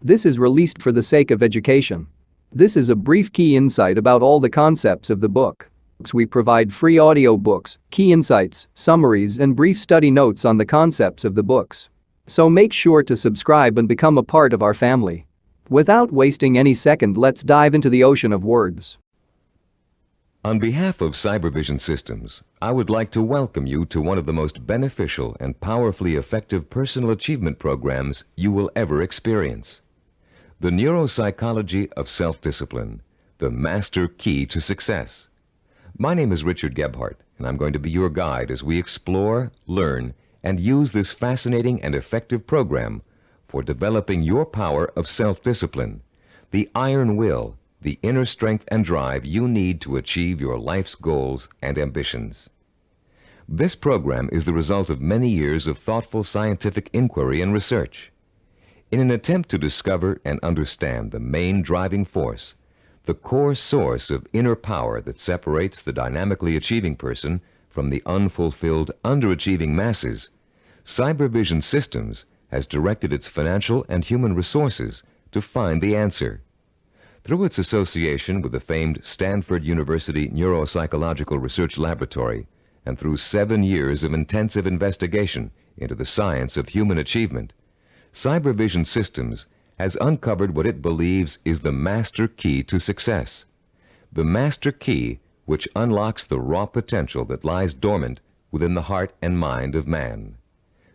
This is released for the sake of education. This is a brief key insight about all the concepts of the book. We provide free audiobooks, key insights, summaries, and brief study notes on the concepts of the books. So make sure to subscribe and become a part of our family. Without wasting any second, let's dive into the ocean of words. On behalf of Cybervision Systems, I would like to welcome you to one of the most beneficial and powerfully effective personal achievement programs you will ever experience. The Neuropsychology of Self-Discipline, the Master Key to Success. My name is Richard Gebhardt, and I'm going to be your guide as we explore, learn, and use this fascinating and effective program for developing your power of self-discipline, the iron will, the inner strength and drive you need to achieve your life's goals and ambitions. This program is the result of many years of thoughtful scientific inquiry and research. In an attempt to discover and understand the main driving force, the core source of inner power that separates the dynamically achieving person from the unfulfilled, underachieving masses, Cybervision Systems has directed its financial and human resources to find the answer. Through its association with the famed Stanford University Neuropsychological Research Laboratory, and through 7 years of intensive investigation into the science of human achievement, Cybervision Systems has uncovered what it believes is the master key to success. The master key which unlocks the raw potential that lies dormant within the heart and mind of man.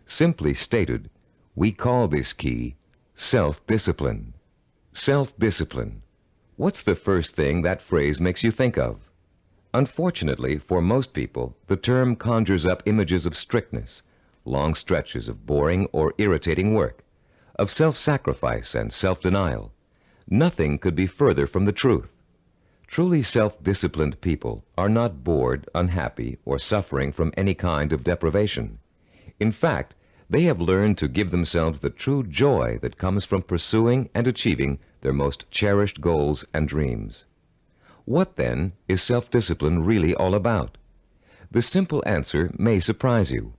Simply stated, we call this key self-discipline. Self-discipline. What's the first thing that phrase makes you think of? Unfortunately, for most people, the term conjures up images of strictness, long stretches of boring or irritating work, of self-sacrifice and self-denial. Nothing could be further from the truth. Truly self-disciplined people are not bored, unhappy, or suffering from any kind of deprivation. In fact, they have learned to give themselves the true joy that comes from pursuing and achieving their most cherished goals and dreams. What, then, is self-discipline really all about? The simple answer may surprise you.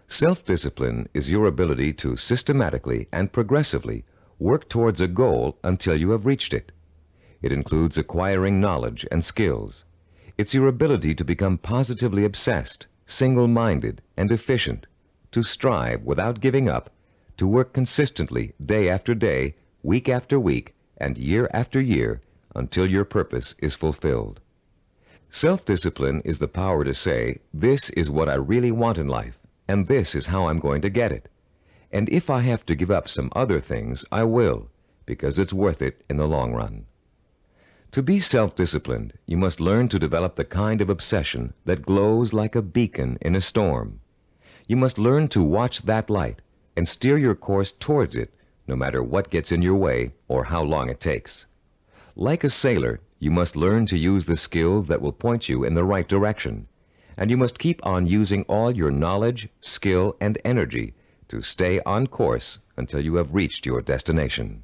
Self-discipline is your ability to systematically and progressively work towards a goal until you have reached it. It includes acquiring knowledge and skills. It's your ability to become positively obsessed, single-minded, and efficient, to strive without giving up, to work consistently day after day, week after week, and year after year until your purpose is fulfilled. Self-discipline is the power to say, this is what I really want in life, and this is how I'm going to get it. And if I have to give up some other things, I will, because it's worth it in the long run. To be self-disciplined, you must learn to develop the kind of obsession that glows like a beacon in a storm. You must learn to watch that light and steer your course towards it, no matter what gets in your way or how long it takes. Like a sailor, you must learn to use the skills that will point you in the right direction, and you must keep on using all your knowledge, skill, and energy to stay on course until you have reached your destination.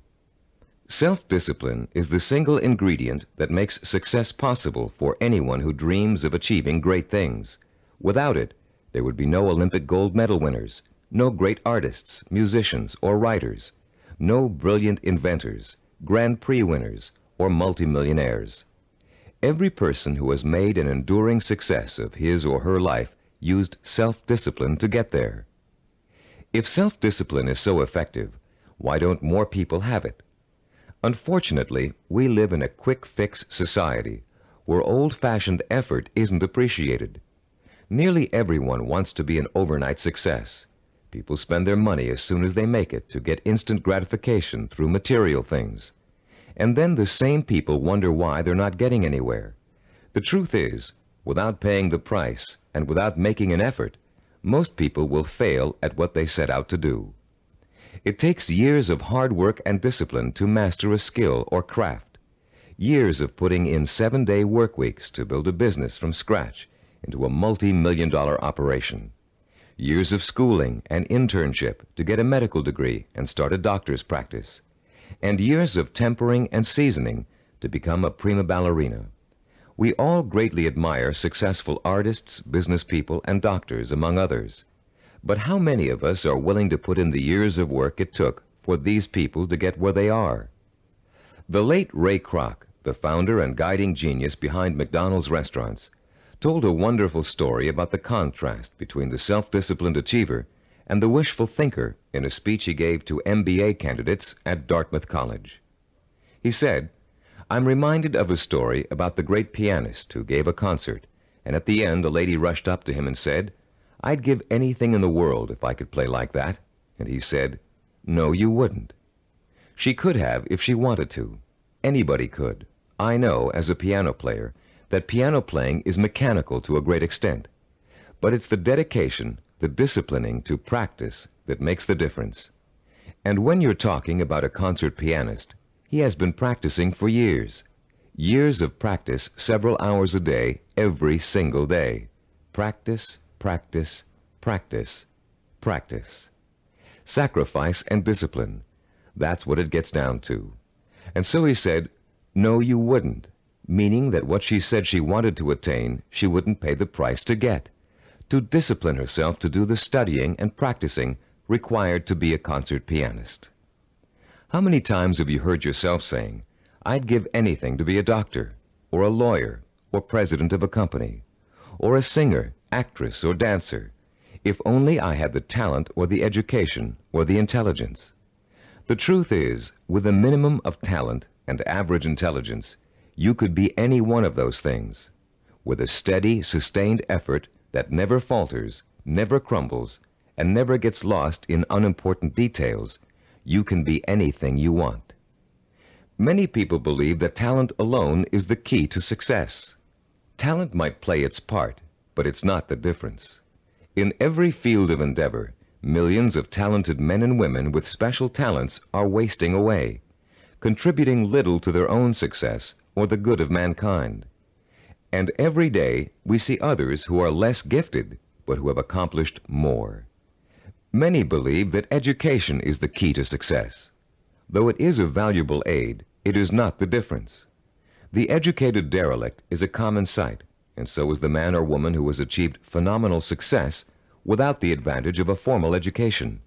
Self-discipline is the single ingredient that makes success possible for anyone who dreams of achieving great things. Without it, there would be no Olympic gold medal winners, no great artists, musicians, or writers, no brilliant inventors, Grand Prix winners, or multimillionaires. Every person who has made an enduring success of his or her life used self-discipline to get there. If self-discipline is so effective, why don't more people have it? Unfortunately, we live in a quick-fix society where old-fashioned effort isn't appreciated. Nearly everyone wants to be an overnight success. People spend their money as soon as they make it to get instant gratification through material things. And then the same people wonder why they're not getting anywhere. The truth is, without paying the price and without making an effort, most people will fail at what they set out to do. It takes years of hard work and discipline to master a skill or craft, years of putting in 7-day work weeks to build a business from scratch into a multi-million-dollar operation, years of schooling and internship to get a medical degree and start a doctor's practice, and years of tempering and seasoning to become a prima ballerina. We all greatly admire successful artists, business people, and doctors, among others. But how many of us are willing to put in the years of work it took for these people to get where they are. The late Ray Kroc, the founder and guiding genius behind McDonald's restaurants, told a wonderful story about the contrast between the self-disciplined achiever and the wishful thinker in a speech he gave to MBA candidates at Dartmouth College. He said, "I'm reminded of a story about the great pianist who gave a concert, and at the end a lady rushed up to him and said, 'I'd give anything in the world if I could play like that.' And he said, 'No, you wouldn't.' She could have if she wanted to. Anybody could. I know, as a piano player, that piano playing is mechanical to a great extent. But it's the dedication, the disciplining to practice that makes the difference. And when you're talking about a concert pianist, he has been practicing for years. Years of practice, several hours a day, every single day. Practice, practice, practice, practice. Sacrifice and discipline. That's what it gets down to. And so he said, 'No, you wouldn't,' meaning that what she said she wanted to attain, she wouldn't pay the price to get. To discipline herself to do the studying and practicing required to be a concert pianist. How many times have you heard yourself saying, 'I'd give anything to be a doctor, or a lawyer, or president of a company, or a singer, actress, or dancer, if only I had the talent or the education or the intelligence?' The truth is, with a minimum of talent and average intelligence, you could be any one of those things. With a steady, sustained effort that never falters, never crumbles, and never gets lost in unimportant details, you can be anything you want. Many people believe that talent alone is the key to success. Talent might play its part, but it's not the difference. In every field of endeavor, millions of talented men and women with special talents are wasting away, contributing little to their own success or the good of mankind. And every day we see others who are less gifted, but who have accomplished more. Many believe that education is the key to success. Though it is a valuable aid, it is not the difference. The educated derelict is a common sight, and so is the man or woman who has achieved phenomenal success without the advantage of a formal education.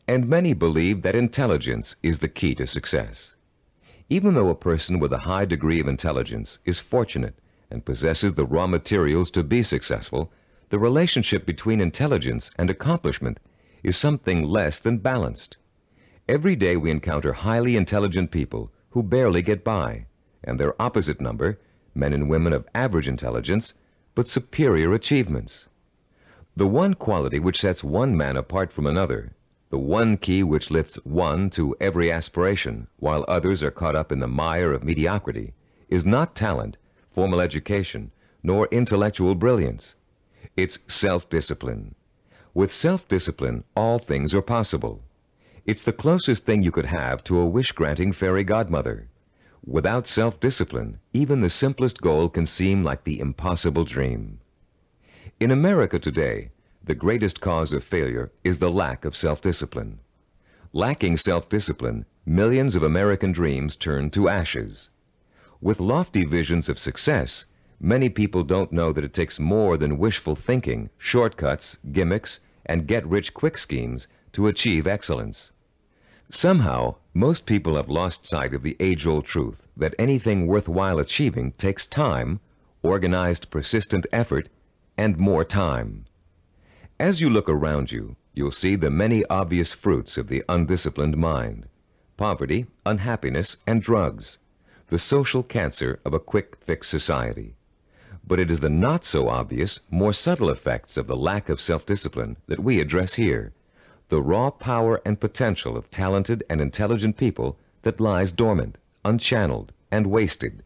And many believe that intelligence is the key to success. Even though a person with a high degree of intelligence is fortunate and possesses the raw materials to be successful, the relationship between intelligence and accomplishment is something less than balanced. Every day we encounter highly intelligent people who barely get by, and their opposite number, men and women of average intelligence, but superior achievements. The one quality which sets one man apart from another, the one key which lifts one to every aspiration, while others are caught up in the mire of mediocrity, is not talent, formal education, nor intellectual brilliance. It's self-discipline. With self-discipline, all things are possible. It's the closest thing you could have to a wish-granting fairy godmother. Without self-discipline, even the simplest goal can seem like the impossible dream. In America today, the greatest cause of failure is the lack of self-discipline. Lacking self-discipline, millions of American dreams turn to ashes. With lofty visions of success, many people don't know that it takes more than wishful thinking, shortcuts, gimmicks, and get-rich-quick schemes to achieve excellence. Somehow, most people have lost sight of the age-old truth that anything worthwhile achieving takes time, organized, persistent effort, and more time. As you look around you, you'll see the many obvious fruits of the undisciplined mind: poverty, unhappiness, and drugs, the social cancer of a quick-fix society. But it is the not-so-obvious, more subtle effects of the lack of self-discipline that we address here, the raw power and potential of talented and intelligent people that lies dormant, unchanneled, and wasted,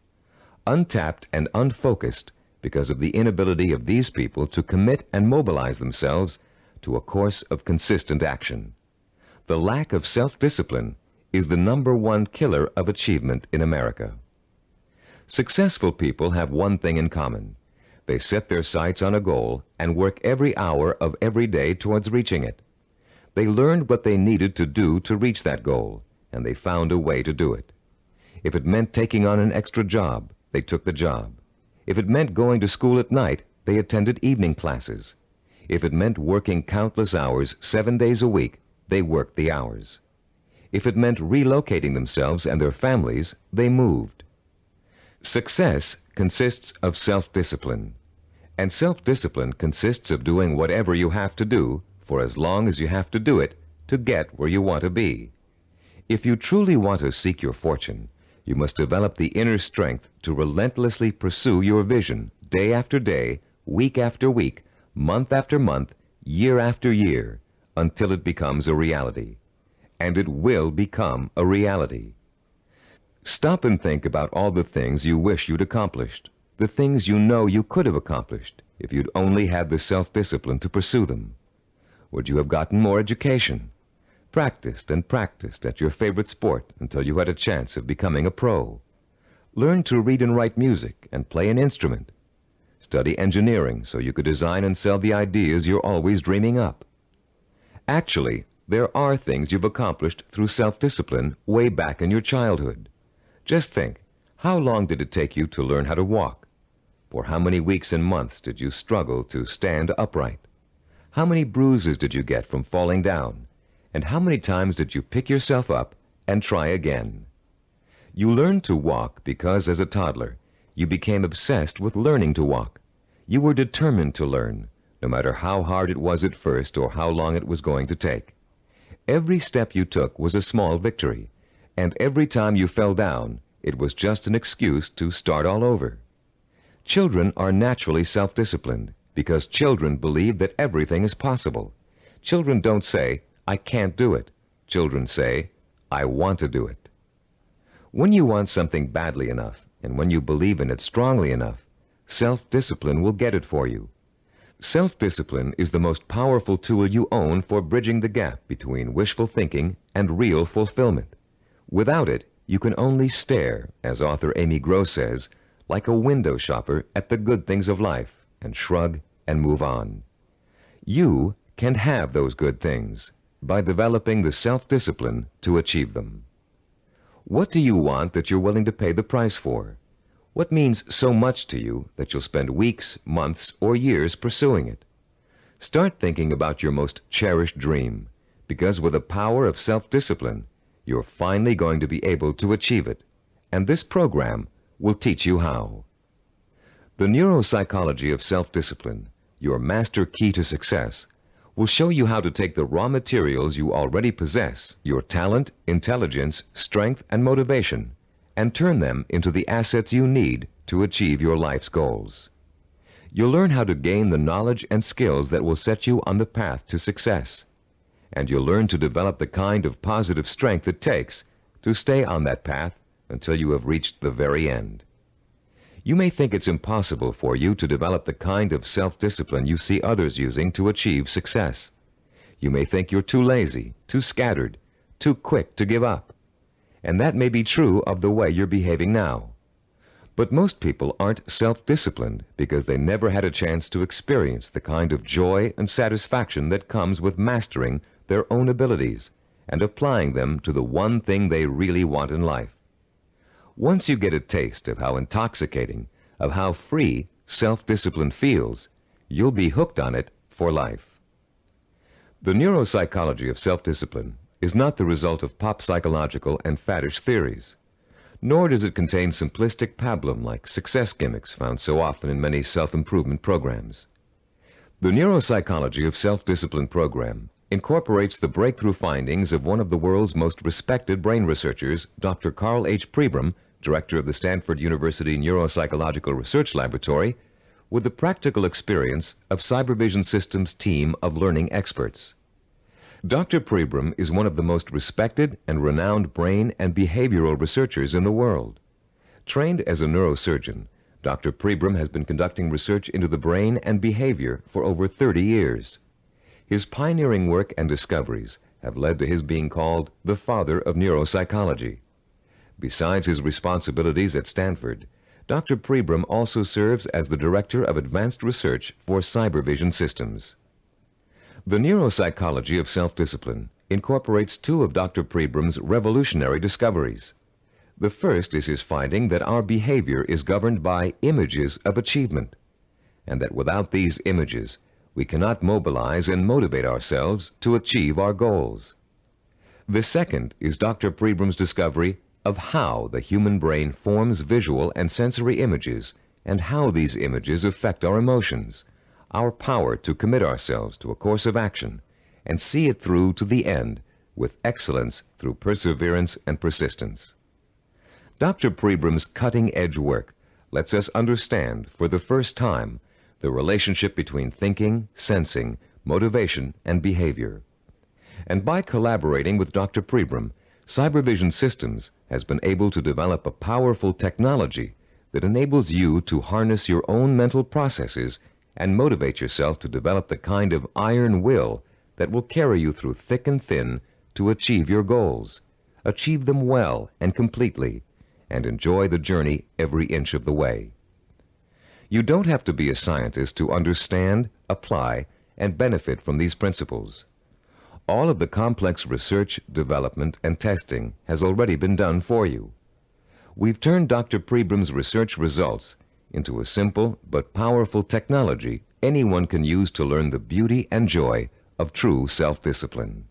untapped and unfocused because of the inability of these people to commit and mobilize themselves to a course of consistent action. The lack of self-discipline is the #1 killer of achievement in America. Successful people have one thing in common. They set their sights on a goal and work every hour of every day towards reaching it. They learned what they needed to do to reach that goal, and they found a way to do it. If it meant taking on an extra job, they took the job. If it meant going to school at night, they attended evening classes. If it meant working countless hours 7 days a week, they worked the hours. If it meant relocating themselves and their families, they moved. Success consists of self-discipline, and self-discipline consists of doing whatever you have to do for as long as you have to do it to get where you want to be. If you truly want to seek your fortune, you must develop the inner strength to relentlessly pursue your vision day after day, week after week, month after month, year after year, until it becomes a reality. And it will become a reality. Stop and think about all the things you wish you'd accomplished, the things you know you could have accomplished if you'd only had the self-discipline to pursue them. Would you have gotten more education? Practiced and practiced at your favorite sport until you had a chance of becoming a pro? Learned to read and write music and play an instrument? Study engineering so you could design and sell the ideas you're always dreaming up? Actually, there are things you've accomplished through self-discipline way back in your childhood. Just think, how long did it take you to learn how to walk? For how many weeks and months did you struggle to stand upright? How many bruises did you get from falling down? And how many times did you pick yourself up and try again? You learned to walk because, as a toddler, you became obsessed with learning to walk. You were determined to learn, no matter how hard it was at first or how long it was going to take. Every step you took was a small victory, and every time you fell down, it was just an excuse to start all over. Children are naturally self-disciplined because children believe that everything is possible. Children don't say, "I can't do it." Children say, "I want to do it." When you want something badly enough, and when you believe in it strongly enough, self-discipline will get it for you. Self-discipline is the most powerful tool you own for bridging the gap between wishful thinking and real fulfillment. Without it, you can only stare, as author Amy Gross says, like a window shopper at the good things of life and shrug and move on. You can have those good things by developing the self-discipline to achieve them. What do you want that you're willing to pay the price for? What means so much to you that you'll spend weeks, months, or years pursuing it? Start thinking about your most cherished dream, because with the power of self-discipline, you're finally going to be able to achieve it, and this program will teach you how. The neuropsychology of self-discipline, your master key to success, will show you how to take the raw materials you already possess, your talent, intelligence, strength, and motivation, and turn them into the assets you need to achieve your life's goals. You'll learn how to gain the knowledge and skills that will set you on the path to success. And you'll learn to develop the kind of positive strength it takes to stay on that path until you have reached the very end. You may think it's impossible for you to develop the kind of self-discipline you see others using to achieve success. You may think you're too lazy, too scattered, too quick to give up. And that may be true of the way you're behaving now. But most people aren't self-disciplined because they never had a chance to experience the kind of joy and satisfaction that comes with mastering their own abilities and applying them to the one thing they really want in life. Once you get a taste of how intoxicating, of how free self-discipline feels, you'll be hooked on it for life. The neuropsychology of self-discipline is not the result of pop psychological and faddish theories, nor does it contain simplistic pablum-like success gimmicks found so often in many self-improvement programs. The neuropsychology of self-discipline program incorporates the breakthrough findings of one of the world's most respected brain researchers, Dr. Carl H. Pribram, director of the Stanford University Neuropsychological Research Laboratory, with the practical experience of Cybervision Systems' team of learning experts. Dr. Pribram is one of the most respected and renowned brain and behavioral researchers in the world. Trained as a neurosurgeon, Dr. Pribram has been conducting research into the brain and behavior for over 30 years. His pioneering work and discoveries have led to his being called the father of neuropsychology. Besides his responsibilities at Stanford, Dr. Pribram also serves as the Director of Advanced Research for Cybervision Systems. The neuropsychology of self-discipline incorporates two of Dr. Pribram's revolutionary discoveries. The first is his finding that our behavior is governed by images of achievement, and that without these images, we cannot mobilize and motivate ourselves to achieve our goals. The second is Dr. Pribram's discovery of how the human brain forms visual and sensory images and how these images affect our emotions, our power to commit ourselves to a course of action and see it through to the end with excellence through perseverance and persistence. Dr. Pribram's cutting-edge work lets us understand for the first time the relationship between thinking, sensing, motivation, and behavior. And by collaborating with Dr. Pribram, Cybervision Systems has been able to develop a powerful technology that enables you to harness your own mental processes and motivate yourself to develop the kind of iron will that will carry you through thick and thin to achieve your goals, achieve them well and completely, and enjoy the journey every inch of the way. You don't have to be a scientist to understand, apply, and benefit from these principles. All of the complex research, development, and testing has already been done for you. We've turned Dr. Pribram's research results into a simple but powerful technology anyone can use to learn the beauty and joy of true self-discipline.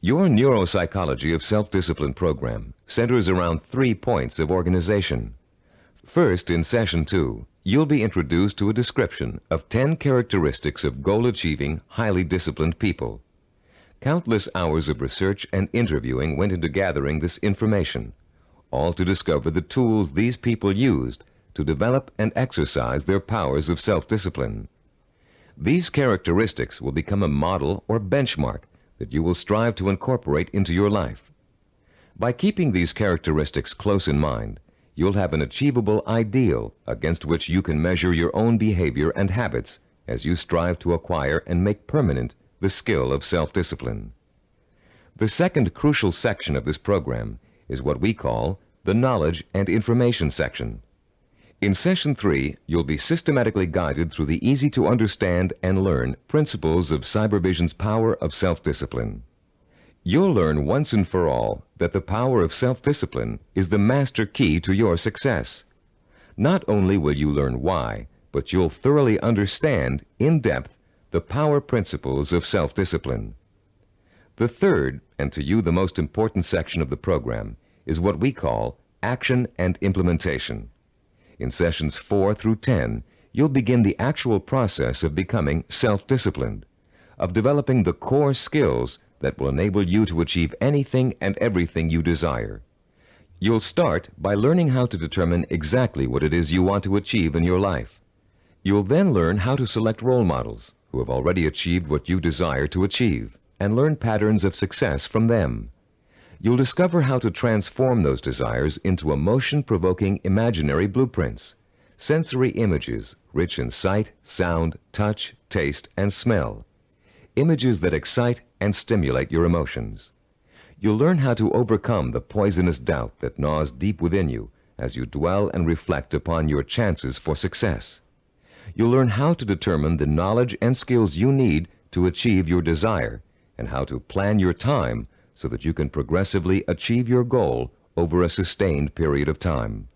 Your Neuropsychology of Self-Discipline program centers around 3 points of organization. First, in Session 2, you'll be introduced to a description of 10 characteristics of goal-achieving, highly disciplined people. Countless hours of research and interviewing went into gathering this information, all to discover the tools these people used to develop and exercise their powers of self-discipline. These characteristics will become a model or benchmark that you will strive to incorporate into your life. By keeping these characteristics close in mind, you'll have an achievable ideal against which you can measure your own behavior and habits as you strive to acquire and make permanent the skill of self-discipline. The second crucial section of this program is what we call the Knowledge and Information section. In Session 3, you'll be systematically guided through the easy-to-understand and learn principles of Cybervision's power of self-discipline. You'll learn once and for all that the power of self-discipline is the master key to your success. Not only will you learn why, but you'll thoroughly understand, in depth, the power principles of self-discipline. The third, and to you the most important section of the program, is what we call Action and Implementation. In Sessions 4 through 10, you'll begin the actual process of becoming self-disciplined, of developing the core skills that will enable you to achieve anything and everything you desire. You'll start by learning how to determine exactly what it is you want to achieve in your life. You'll then learn how to select role models who have already achieved what you desire to achieve and learn patterns of success from them. You'll discover how to transform those desires into emotion-provoking imaginary blueprints, sensory images rich in sight, sound, touch, taste, and smell, images that excite and stimulate your emotions. You'll learn how to overcome the poisonous doubt that gnaws deep within you as you dwell and reflect upon your chances for success. You'll learn how to determine the knowledge and skills you need to achieve your desire and how to plan your time so that you can progressively achieve your goal over a sustained period of time.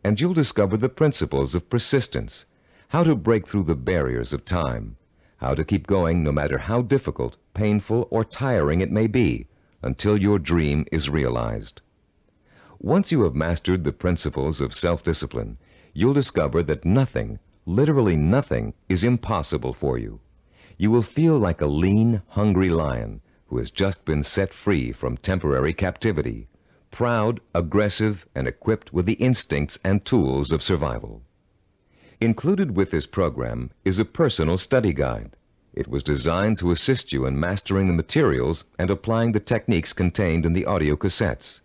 And you'll discover the principles of persistence, how to break through the barriers of time, how to keep going no matter how difficult, painful, or tiring it may be until your dream is realized. Once you have mastered the principles of self-discipline, you'll discover that nothing, literally nothing, is impossible for you. You will feel like a lean, hungry lion who has just been set free from temporary captivity, proud, aggressive, and equipped with the instincts and tools of survival. Included with this program is a personal study guide. It was designed to assist you in mastering the materials and applying the techniques contained in the audio cassettes.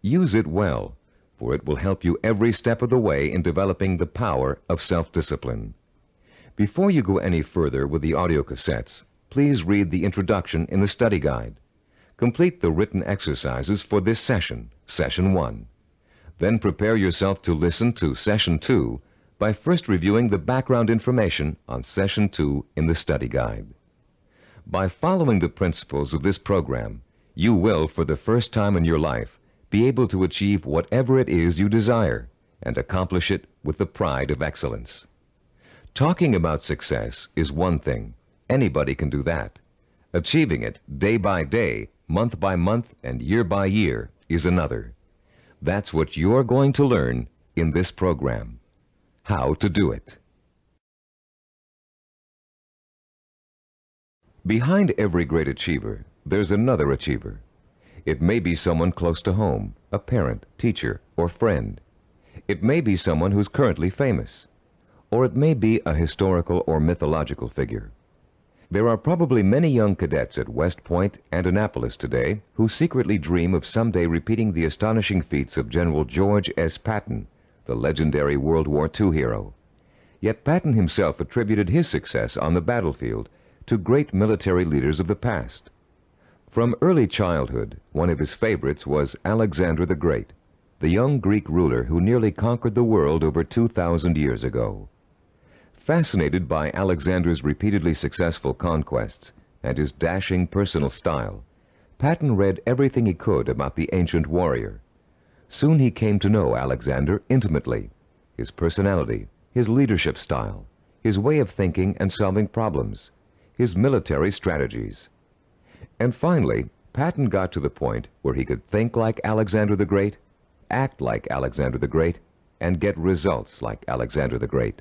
Use it well, for it will help you every step of the way in developing the power of self-discipline. Before you go any further with the audio cassettes, please read the introduction in the study guide. Complete the written exercises for this session, Session 1. Then prepare yourself to listen to Session 2 by first reviewing the background information on Session 2 in the study guide. By following the principles of this program, you will, for the first time in your life, be able to achieve whatever it is you desire and accomplish it with the pride of excellence. Talking about success is one thing. Anybody can do that. Achieving it day by day month by month, and year by year is another. That's what you're going to learn in this program. How to do it. Behind every great achiever, there's another achiever. It may be someone close to home, a parent, teacher, or friend. It may be someone who's currently famous. Or it may be a historical or mythological figure. There are probably many young cadets at West Point and Annapolis today who secretly dream of someday repeating the astonishing feats of General George S. Patton, the legendary World War II hero. Yet Patton himself attributed his success on the battlefield to great military leaders of the past. From early childhood, one of his favorites was Alexander the Great, the young Greek ruler who nearly conquered the world over 2,000 years ago. Fascinated by Alexander's repeatedly successful conquests and his dashing personal style, Patton read everything he could about the ancient warrior. Soon he came to know Alexander intimately, his personality, his leadership style, his way of thinking and solving problems, his military strategies. And finally, Patton got to the point where he could think like Alexander the Great, act like Alexander the Great, and get results like Alexander the Great.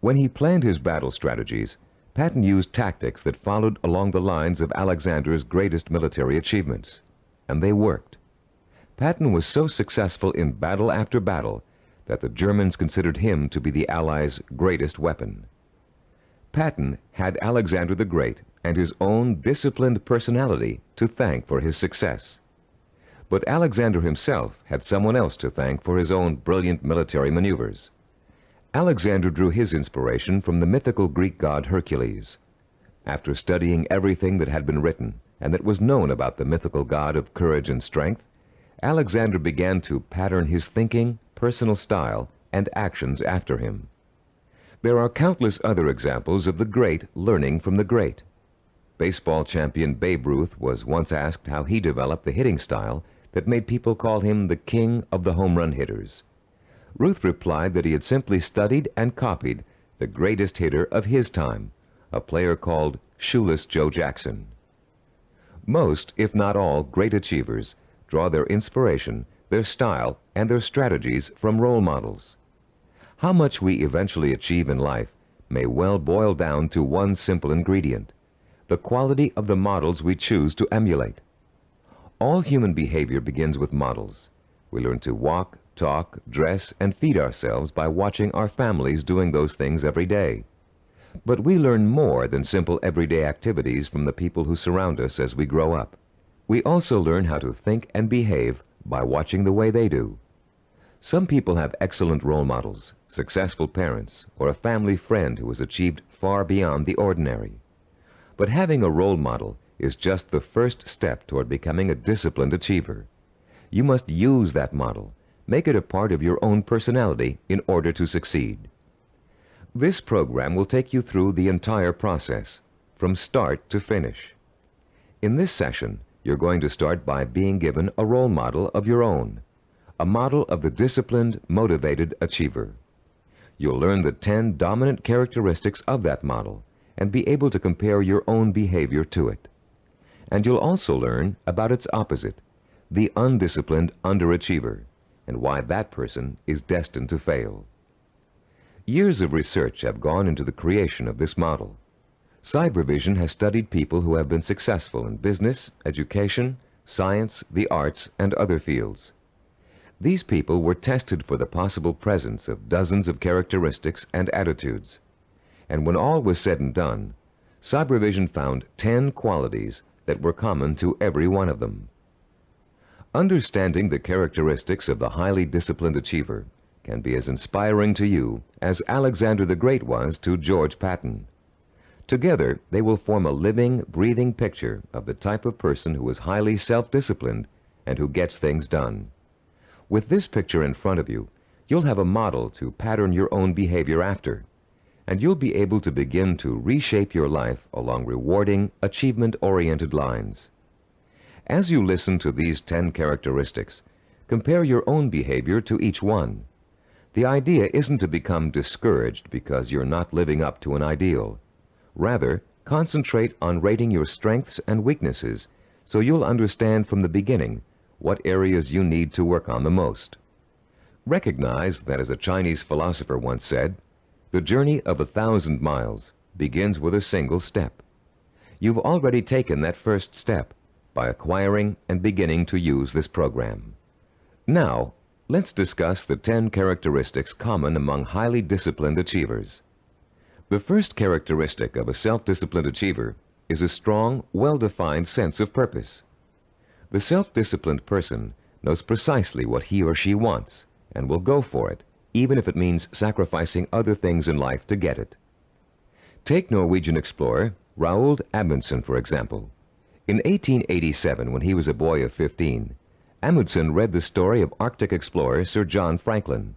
When he planned his battle strategies, Patton used tactics that followed along the lines of Alexander's greatest military achievements, and they worked. Patton was so successful in battle after battle that the Germans considered him to be the Allies' greatest weapon. Patton had Alexander the Great and his own disciplined personality to thank for his success. But Alexander himself had someone else to thank for his own brilliant military maneuvers. Alexander drew his inspiration from the mythical Greek god Hercules. After studying everything that had been written and that was known about the mythical god of courage and strength, Alexander began to pattern his thinking, personal style, and actions after him. There are countless other examples of the great learning from the great. Baseball champion Babe Ruth was once asked how he developed the hitting style that made people call him the king of the home run hitters. Ruth replied that he had simply studied and copied the greatest hitter of his time, a player called Shoeless Joe Jackson. Most, if not all, great achievers draw their inspiration, their style, and their strategies from role models. How much we eventually achieve in life may well boil down to one simple ingredient: the quality of the models we choose to emulate. All human behavior begins with models. We learn to walk, talk, dress, and feed ourselves by watching our families doing those things every day. But we learn more than simple everyday activities from the people who surround us as we grow up. We also learn how to think and behave by watching the way they do. Some people have excellent role models, successful parents, or a family friend who has achieved far beyond the ordinary. But having a role model is just the first step toward becoming a disciplined achiever. You must use that model, make it a part of your own personality in order to succeed. This program will take you through the entire process, from start to finish. In this session, you're going to start by being given a role model of your own, a model of the disciplined, motivated achiever. You'll learn the 10 dominant characteristics of that model and be able to compare your own behavior to it. And you'll also learn about its opposite, the undisciplined underachiever, and why that person is destined to fail. Years of research have gone into the creation of this model. Cybervision has studied people who have been successful in business, education, science, the arts, and other fields. These people were tested for the possible presence of dozens of characteristics and attitudes. And when all was said and done, Cybervision found 10 qualities that were common to every one of them. Understanding the characteristics of the highly disciplined achiever can be as inspiring to you as Alexander the Great was to George Patton. Together, they will form a living, breathing picture of the type of person who is highly self-disciplined and who gets things done. With this picture in front of you, you'll have a model to pattern your own behavior after, and you'll be able to begin to reshape your life along rewarding, achievement-oriented lines. As you listen to these 10 characteristics, compare your own behavior to each one. The idea isn't to become discouraged because you're not living up to an ideal. Rather, concentrate on rating your strengths and weaknesses so you'll understand from the beginning what areas you need to work on the most. Recognize that, as a Chinese philosopher once said, the journey of 1,000 miles begins with a single step. You've already taken that first step by acquiring and beginning to use this program. Now, let's discuss the 10 characteristics common among highly disciplined achievers. The first characteristic of a self-disciplined achiever is a strong, well-defined sense of purpose. The self-disciplined person knows precisely what he or she wants and will go for it, even if it means sacrificing other things in life to get it. Take Norwegian explorer Roald Amundsen, for example. In 1887, when he was a boy of 15, Amundsen read the story of Arctic explorer Sir John Franklin.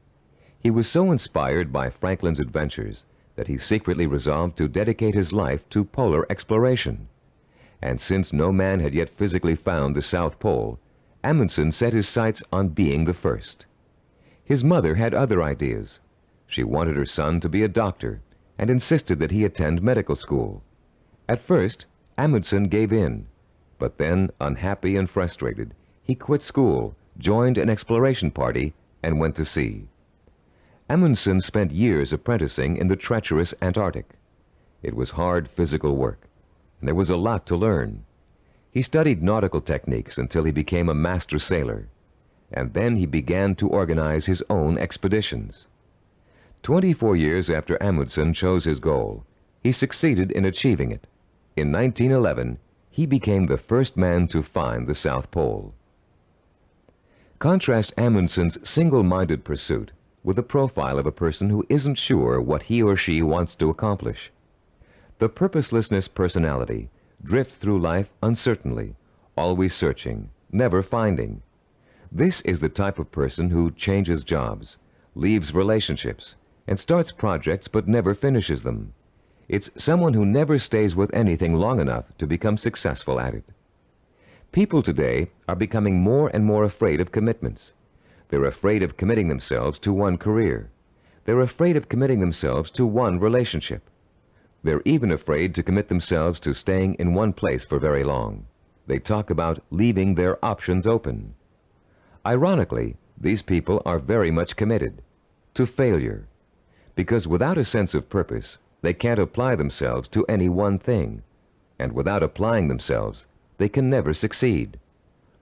He was so inspired by Franklin's adventures that he secretly resolved to dedicate his life to polar exploration. And since no man had yet physically found the South Pole, Amundsen set his sights on being the first. His mother had other ideas. She wanted her son to be a doctor and insisted that he attend medical school. At first, Amundsen gave in, but then, unhappy and frustrated, he quit school, joined an exploration party, and went to sea. Amundsen spent years apprenticing in the treacherous Antarctic. It was hard physical work, and there was a lot to learn. He studied nautical techniques until he became a master sailor, and then he began to organize his own expeditions. 24 years after Amundsen chose his goal, he succeeded in achieving it. In 1911, he became the first man to find the South Pole. Contrast Amundsen's single-minded pursuit with the profile of a person who isn't sure what he or she wants to accomplish. The purposelessness personality drifts through life uncertainly, always searching, never finding. This is the type of person who changes jobs, leaves relationships, and starts projects but never finishes them. It's someone who never stays with anything long enough to become successful at it. People today are becoming more and more afraid of commitments. They're afraid of committing themselves to one career. They're afraid of committing themselves to one relationship. They're even afraid to commit themselves to staying in one place for very long. They talk about leaving their options open. Ironically, these people are very much committed to failure, because without a sense of purpose, they can't apply themselves to any one thing, and without applying themselves, they can never succeed.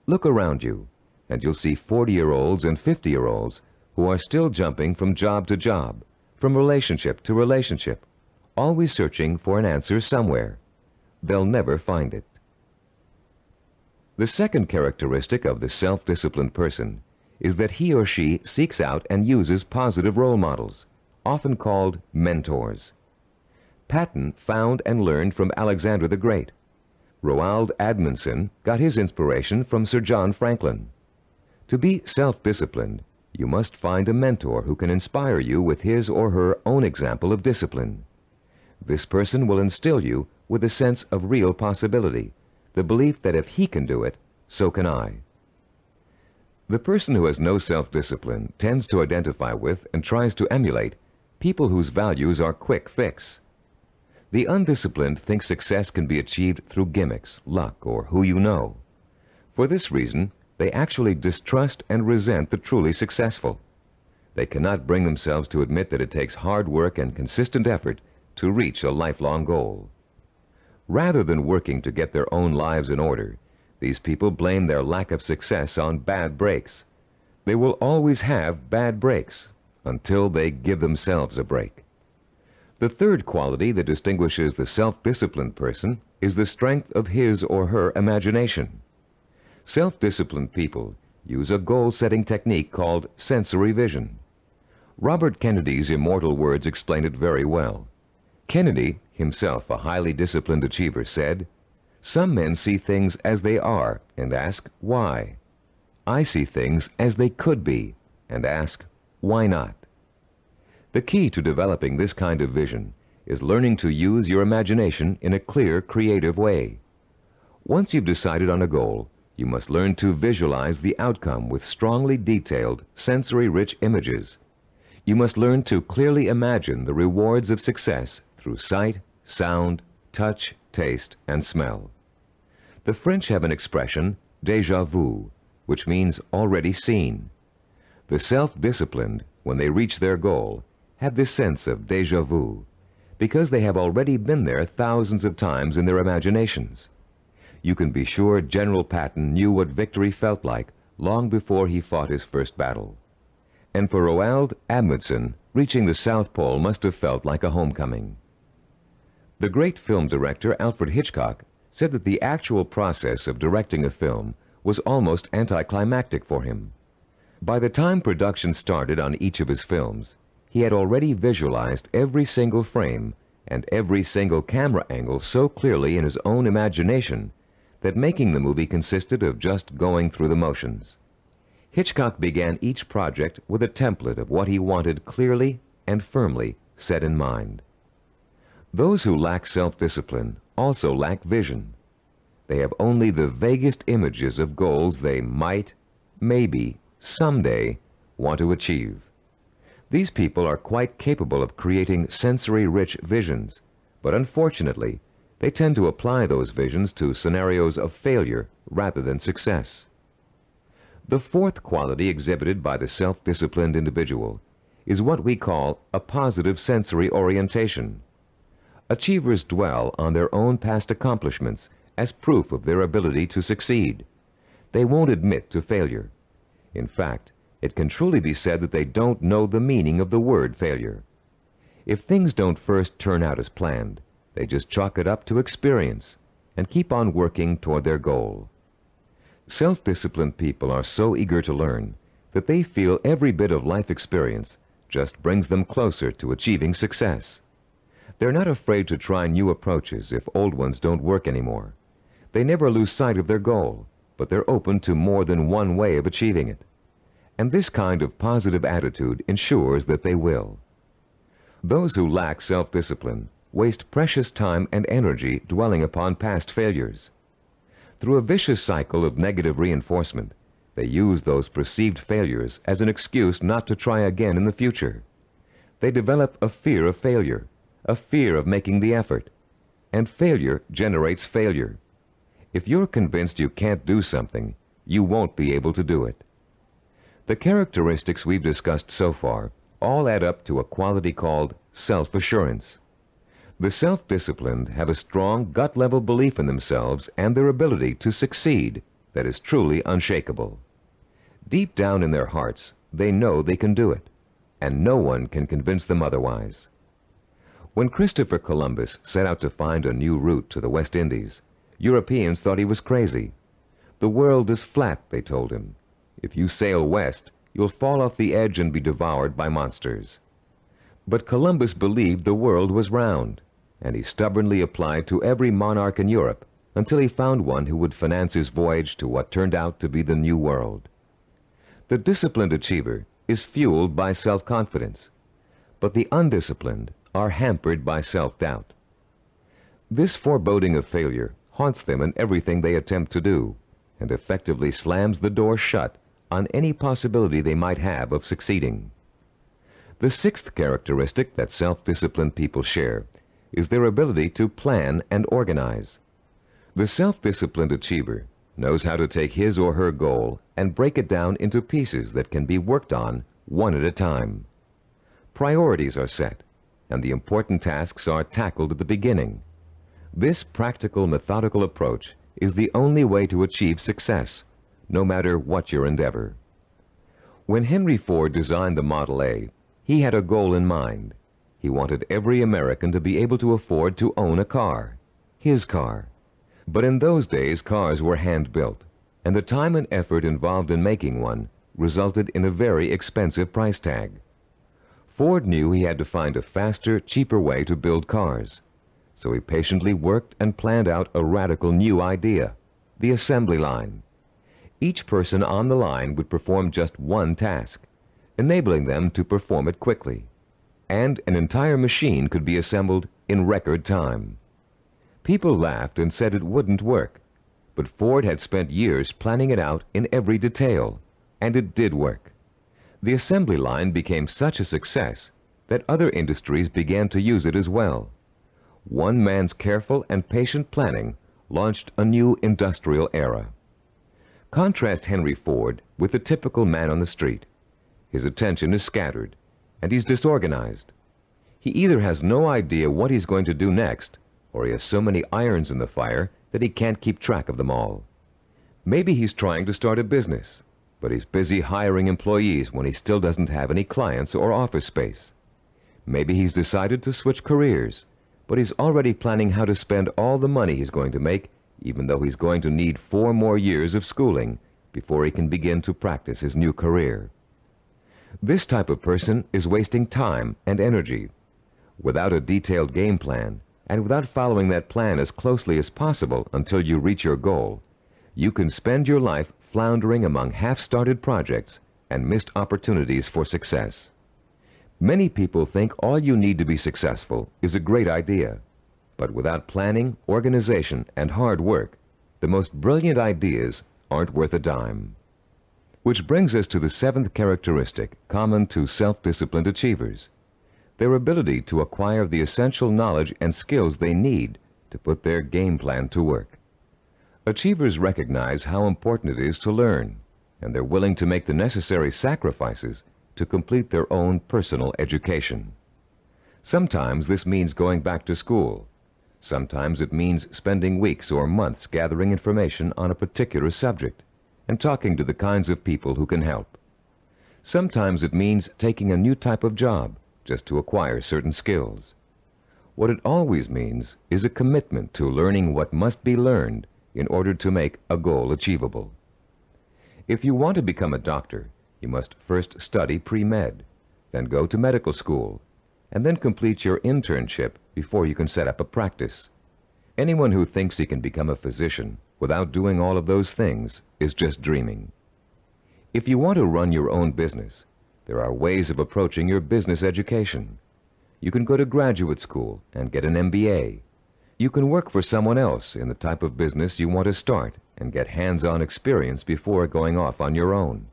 Look around you, and you'll see 40-year-olds and 50-year-olds who are still jumping from job to job, from relationship to relationship, always searching for an answer somewhere. They'll never find it. The second characteristic of the self-disciplined person is that he or she seeks out and uses positive role models, often called mentors. Patton found and learned from Alexander the Great. Roald Amundsen got his inspiration from Sir John Franklin. To be self-disciplined, you must find a mentor who can inspire you with his or her own example of discipline. This person will instill you with a sense of real possibility, the belief that if he can do it, so can I. The person who has no self-discipline tends to identify with and tries to emulate people whose values are quick fix. The undisciplined think success can be achieved through gimmicks, luck, or who you know. For this reason, they actually distrust and resent the truly successful. They cannot bring themselves to admit that it takes hard work and consistent effort to reach a lifelong goal. Rather than working to get their own lives in order, these people blame their lack of success on bad breaks. They will always have bad breaks until they give themselves a break. The third quality that distinguishes the self-disciplined person is the strength of his or her imagination. Self-disciplined people use a goal-setting technique called sensory vision. Robert Kennedy's immortal words explain it very well. Kennedy, himself a highly disciplined achiever, said, "Some men see things as they are and ask, why? I see things as they could be and ask, why not?" The key to developing this kind of vision is learning to use your imagination in a clear, creative way. Once you've decided on a goal, you must learn to visualize the outcome with strongly detailed, sensory-rich images. You must learn to clearly imagine the rewards of success through sight, sound, touch, taste, and smell. The French have an expression, déjà vu, which means already seen. The self-disciplined, when they reach their goal, have this sense of déjà vu, because they have already been there thousands of times in their imaginations. You can be sure General Patton knew what victory felt like long before he fought his first battle. And for Roald Amundsen, reaching the South Pole must have felt like a homecoming. The great film director Alfred Hitchcock said that the actual process of directing a film was almost anticlimactic for him. By the time production started on each of his films, he had already visualized every single frame and every single camera angle so clearly in his own imagination that making the movie consisted of just going through the motions. Hitchcock began each project with a template of what he wanted clearly and firmly set in mind. Those who lack self-discipline also lack vision. They have only the vaguest images of goals they might, maybe, someday want to achieve. These people are quite capable of creating sensory-rich visions, but unfortunately, they tend to apply those visions to scenarios of failure rather than success. The fourth quality exhibited by the self-disciplined individual is what we call a positive sensory orientation. Achievers dwell on their own past accomplishments as proof of their ability to succeed. They won't admit to failure. In fact, it can truly be said that they don't know the meaning of the word failure. If things don't first turn out as planned, they just chalk it up to experience and keep on working toward their goal. Self-disciplined people are so eager to learn that they feel every bit of life experience just brings them closer to achieving success. They're not afraid to try new approaches if old ones don't work anymore. They never lose sight of their goal, but they're open to more than one way of achieving it. And this kind of positive attitude ensures that they will. Those who lack self-discipline waste precious time and energy dwelling upon past failures. Through a vicious cycle of negative reinforcement, they use those perceived failures as an excuse not to try again in the future. They develop a fear of failure, a fear of making the effort, and failure generates failure. If you're convinced you can't do something, you won't be able to do it. The characteristics we've discussed so far all add up to a quality called self-assurance. The self-disciplined have a strong gut-level belief in themselves and their ability to succeed that is truly unshakable. Deep down in their hearts, they know they can do it, and no one can convince them otherwise. When Christopher Columbus set out to find a new route to the West Indies, Europeans thought he was crazy. The world is flat, they told him. If you sail west, you'll fall off the edge and be devoured by monsters. But Columbus believed the world was round, and he stubbornly applied to every monarch in Europe until he found one who would finance his voyage to what turned out to be the New World. The disciplined achiever is fueled by self-confidence, but the undisciplined are hampered by self-doubt. This foreboding of failure haunts them in everything they attempt to do, and effectively slams the door shut on any possibility they might have of succeeding. The sixth characteristic that self-disciplined people share is their ability to plan and organize. The self-disciplined achiever knows how to take his or her goal and break it down into pieces that can be worked on one at a time. Priorities are set, and the important tasks are tackled at the beginning. This practical, methodical approach is the only way to achieve success, no matter what your endeavor. When Henry Ford designed the Model A, he had a goal in mind. He wanted every American to be able to afford to own a car, his car. But in those days, cars were hand-built, and the time and effort involved in making one resulted in a very expensive price tag. Ford knew he had to find a faster, cheaper way to build cars. So he patiently worked and planned out a radical new idea, the assembly line. Each person on the line would perform just one task, enabling them to perform it quickly. And an entire machine could be assembled in record time. People laughed and said it wouldn't work, but Ford had spent years planning it out in every detail, and it did work. The assembly line became such a success that other industries began to use it as well. One man's careful and patient planning launched a new industrial era. Contrast Henry Ford with the typical man on the street. His attention is scattered, and he's disorganized. He either has no idea what he's going to do next, or he has so many irons in the fire that he can't keep track of them all. Maybe he's trying to start a business, but he's busy hiring employees when he still doesn't have any clients or office space. Maybe he's decided to switch careers, but he's already planning how to spend all the money he's going to make, even though he's going to need 4 more years of schooling before he can begin to practice his new career. This type of person is wasting time and energy. Without a detailed game plan, and without following that plan as closely as possible until you reach your goal, you can spend your life floundering among half-started projects and missed opportunities for success. Many people think all you need to be successful is a great idea, but without planning, organization, and hard work, the most brilliant ideas aren't worth a dime. Which brings us to the 7th characteristic common to self-disciplined achievers: their ability to acquire the essential knowledge and skills they need to put their game plan to work. Achievers recognize how important it is to learn, and they're willing to make the necessary sacrifices to complete their own personal education. Sometimes this means going back to school. Sometimes it means spending weeks or months gathering information on a particular subject and talking to the kinds of people who can help. Sometimes it means taking a new type of job just to acquire certain skills. What it always means is a commitment to learning what must be learned in order to make a goal achievable. If you want to become a doctor, you must first study pre-med, then go to medical school, and then complete your internship before you can set up a practice. Anyone who thinks he can become a physician without doing all of those things is just dreaming. If you want to run your own business, there are ways of approaching your business education. You can go to graduate school and get an MBA. You can work for someone else in the type of business you want to start and get hands-on experience before going off on your own.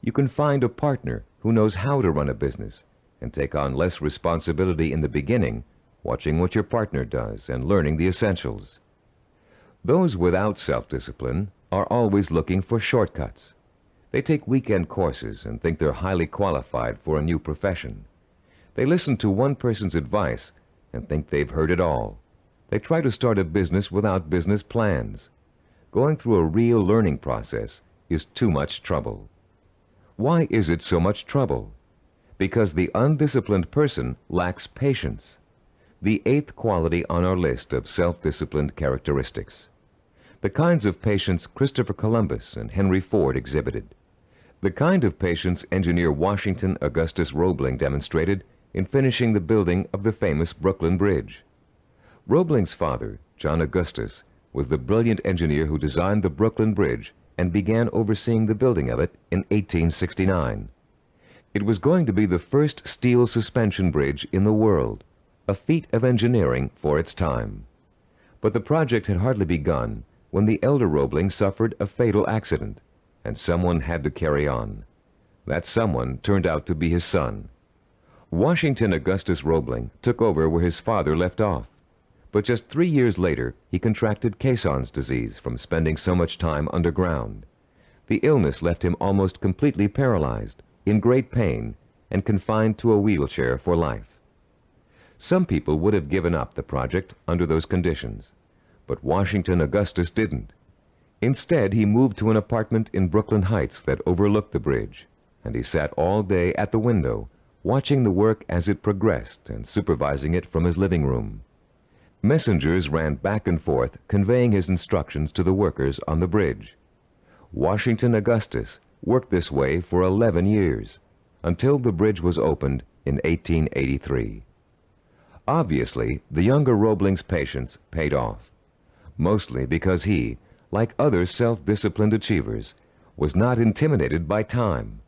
You can find a partner who knows how to run a business and take on less responsibility in the beginning, watching what your partner does and learning the essentials. Those without self-discipline are always looking for shortcuts. They take weekend courses and think they're highly qualified for a new profession. They listen to one person's advice and think they've heard it all. They try to start a business without business plans. Going through a real learning process is too much trouble. Why is it so much trouble? Because the undisciplined person lacks patience, the 8th quality on our list of self-disciplined characteristics. The kinds of patience Christopher Columbus and Henry Ford exhibited. The kind of patience engineer Washington Augustus Roebling demonstrated in finishing the building of the famous Brooklyn Bridge. Roebling's father, John Augustus, was the brilliant engineer who designed the Brooklyn Bridge and began overseeing the building of it in 1869. It was going to be the first steel suspension bridge in the world, a feat of engineering for its time. But the project had hardly begun when the elder Roebling suffered a fatal accident, and someone had to carry on. That someone turned out to be his son. Washington Augustus Roebling took over where his father left off. But just 3 years later, he contracted Caisson's disease from spending so much time underground. The illness left him almost completely paralyzed, in great pain, and confined to a wheelchair for life. Some people would have given up the project under those conditions, but Washington Augustus didn't. Instead, he moved to an apartment in Brooklyn Heights that overlooked the bridge, and he sat all day at the window, watching the work as it progressed and supervising it from his living room. Messengers ran back and forth, conveying his instructions to the workers on the bridge. Washington Augustus worked this way for 11 years, until the bridge was opened in 1883. Obviously, the younger Roebling's patience paid off, mostly because he, like other self-disciplined achievers, was not intimidated by time.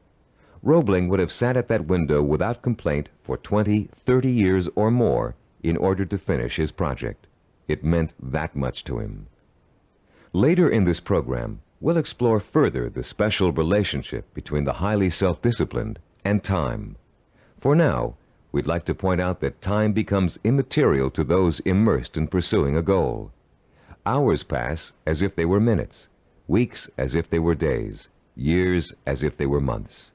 Roebling would have sat at that window without complaint for 20, 30 years or more in order to finish his project. It meant that much to him. Later in this program, we'll explore further the special relationship between the highly self-disciplined and time. For now, we'd like to point out that time becomes immaterial to those immersed in pursuing a goal. Hours pass as if they were minutes, weeks as if they were days, years as if they were months.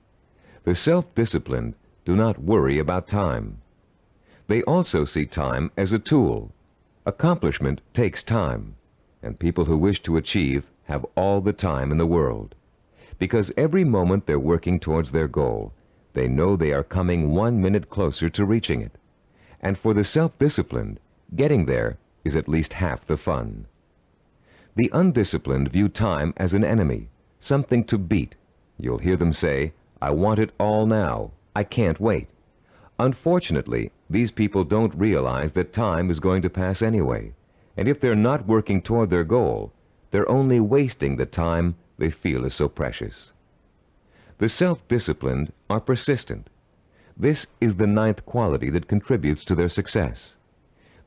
The self-disciplined do not worry about time. They also see time as a tool. Accomplishment takes time, and people who wish to achieve have all the time in the world. Because every moment they're working towards their goal, they know they are coming 1 minute closer to reaching it. And for the self-disciplined, getting there is at least half the fun. The undisciplined view time as an enemy, something to beat. You'll hear them say, "I want it all now. I can't wait." Unfortunately, these people don't realize that time is going to pass anyway, and if they're not working toward their goal, they're only wasting the time they feel is so precious. The self-disciplined are persistent. This is the 9th quality that contributes to their success.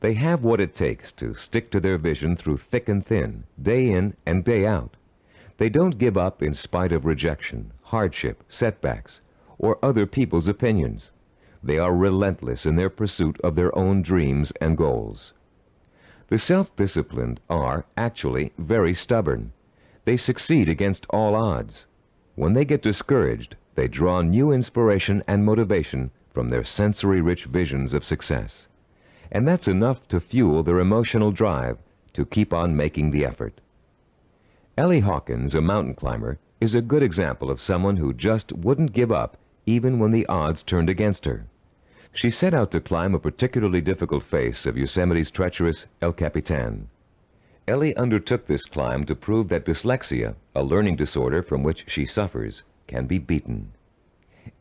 They have what it takes to stick to their vision through thick and thin, day in and day out. They don't give up in spite of rejection, hardship, setbacks, or other people's opinions. They are relentless in their pursuit of their own dreams and goals. The self-disciplined are actually very stubborn. They succeed against all odds. When they get discouraged, they draw new inspiration and motivation from their sensory-rich visions of success. And that's enough to fuel their emotional drive to keep on making the effort. Ellie Hawkins, a mountain climber, is a good example of someone who just wouldn't give up even when the odds turned against her. She set out to climb a particularly difficult face of Yosemite's treacherous El Capitan. Ellie undertook this climb to prove that dyslexia, a learning disorder from which she suffers, can be beaten.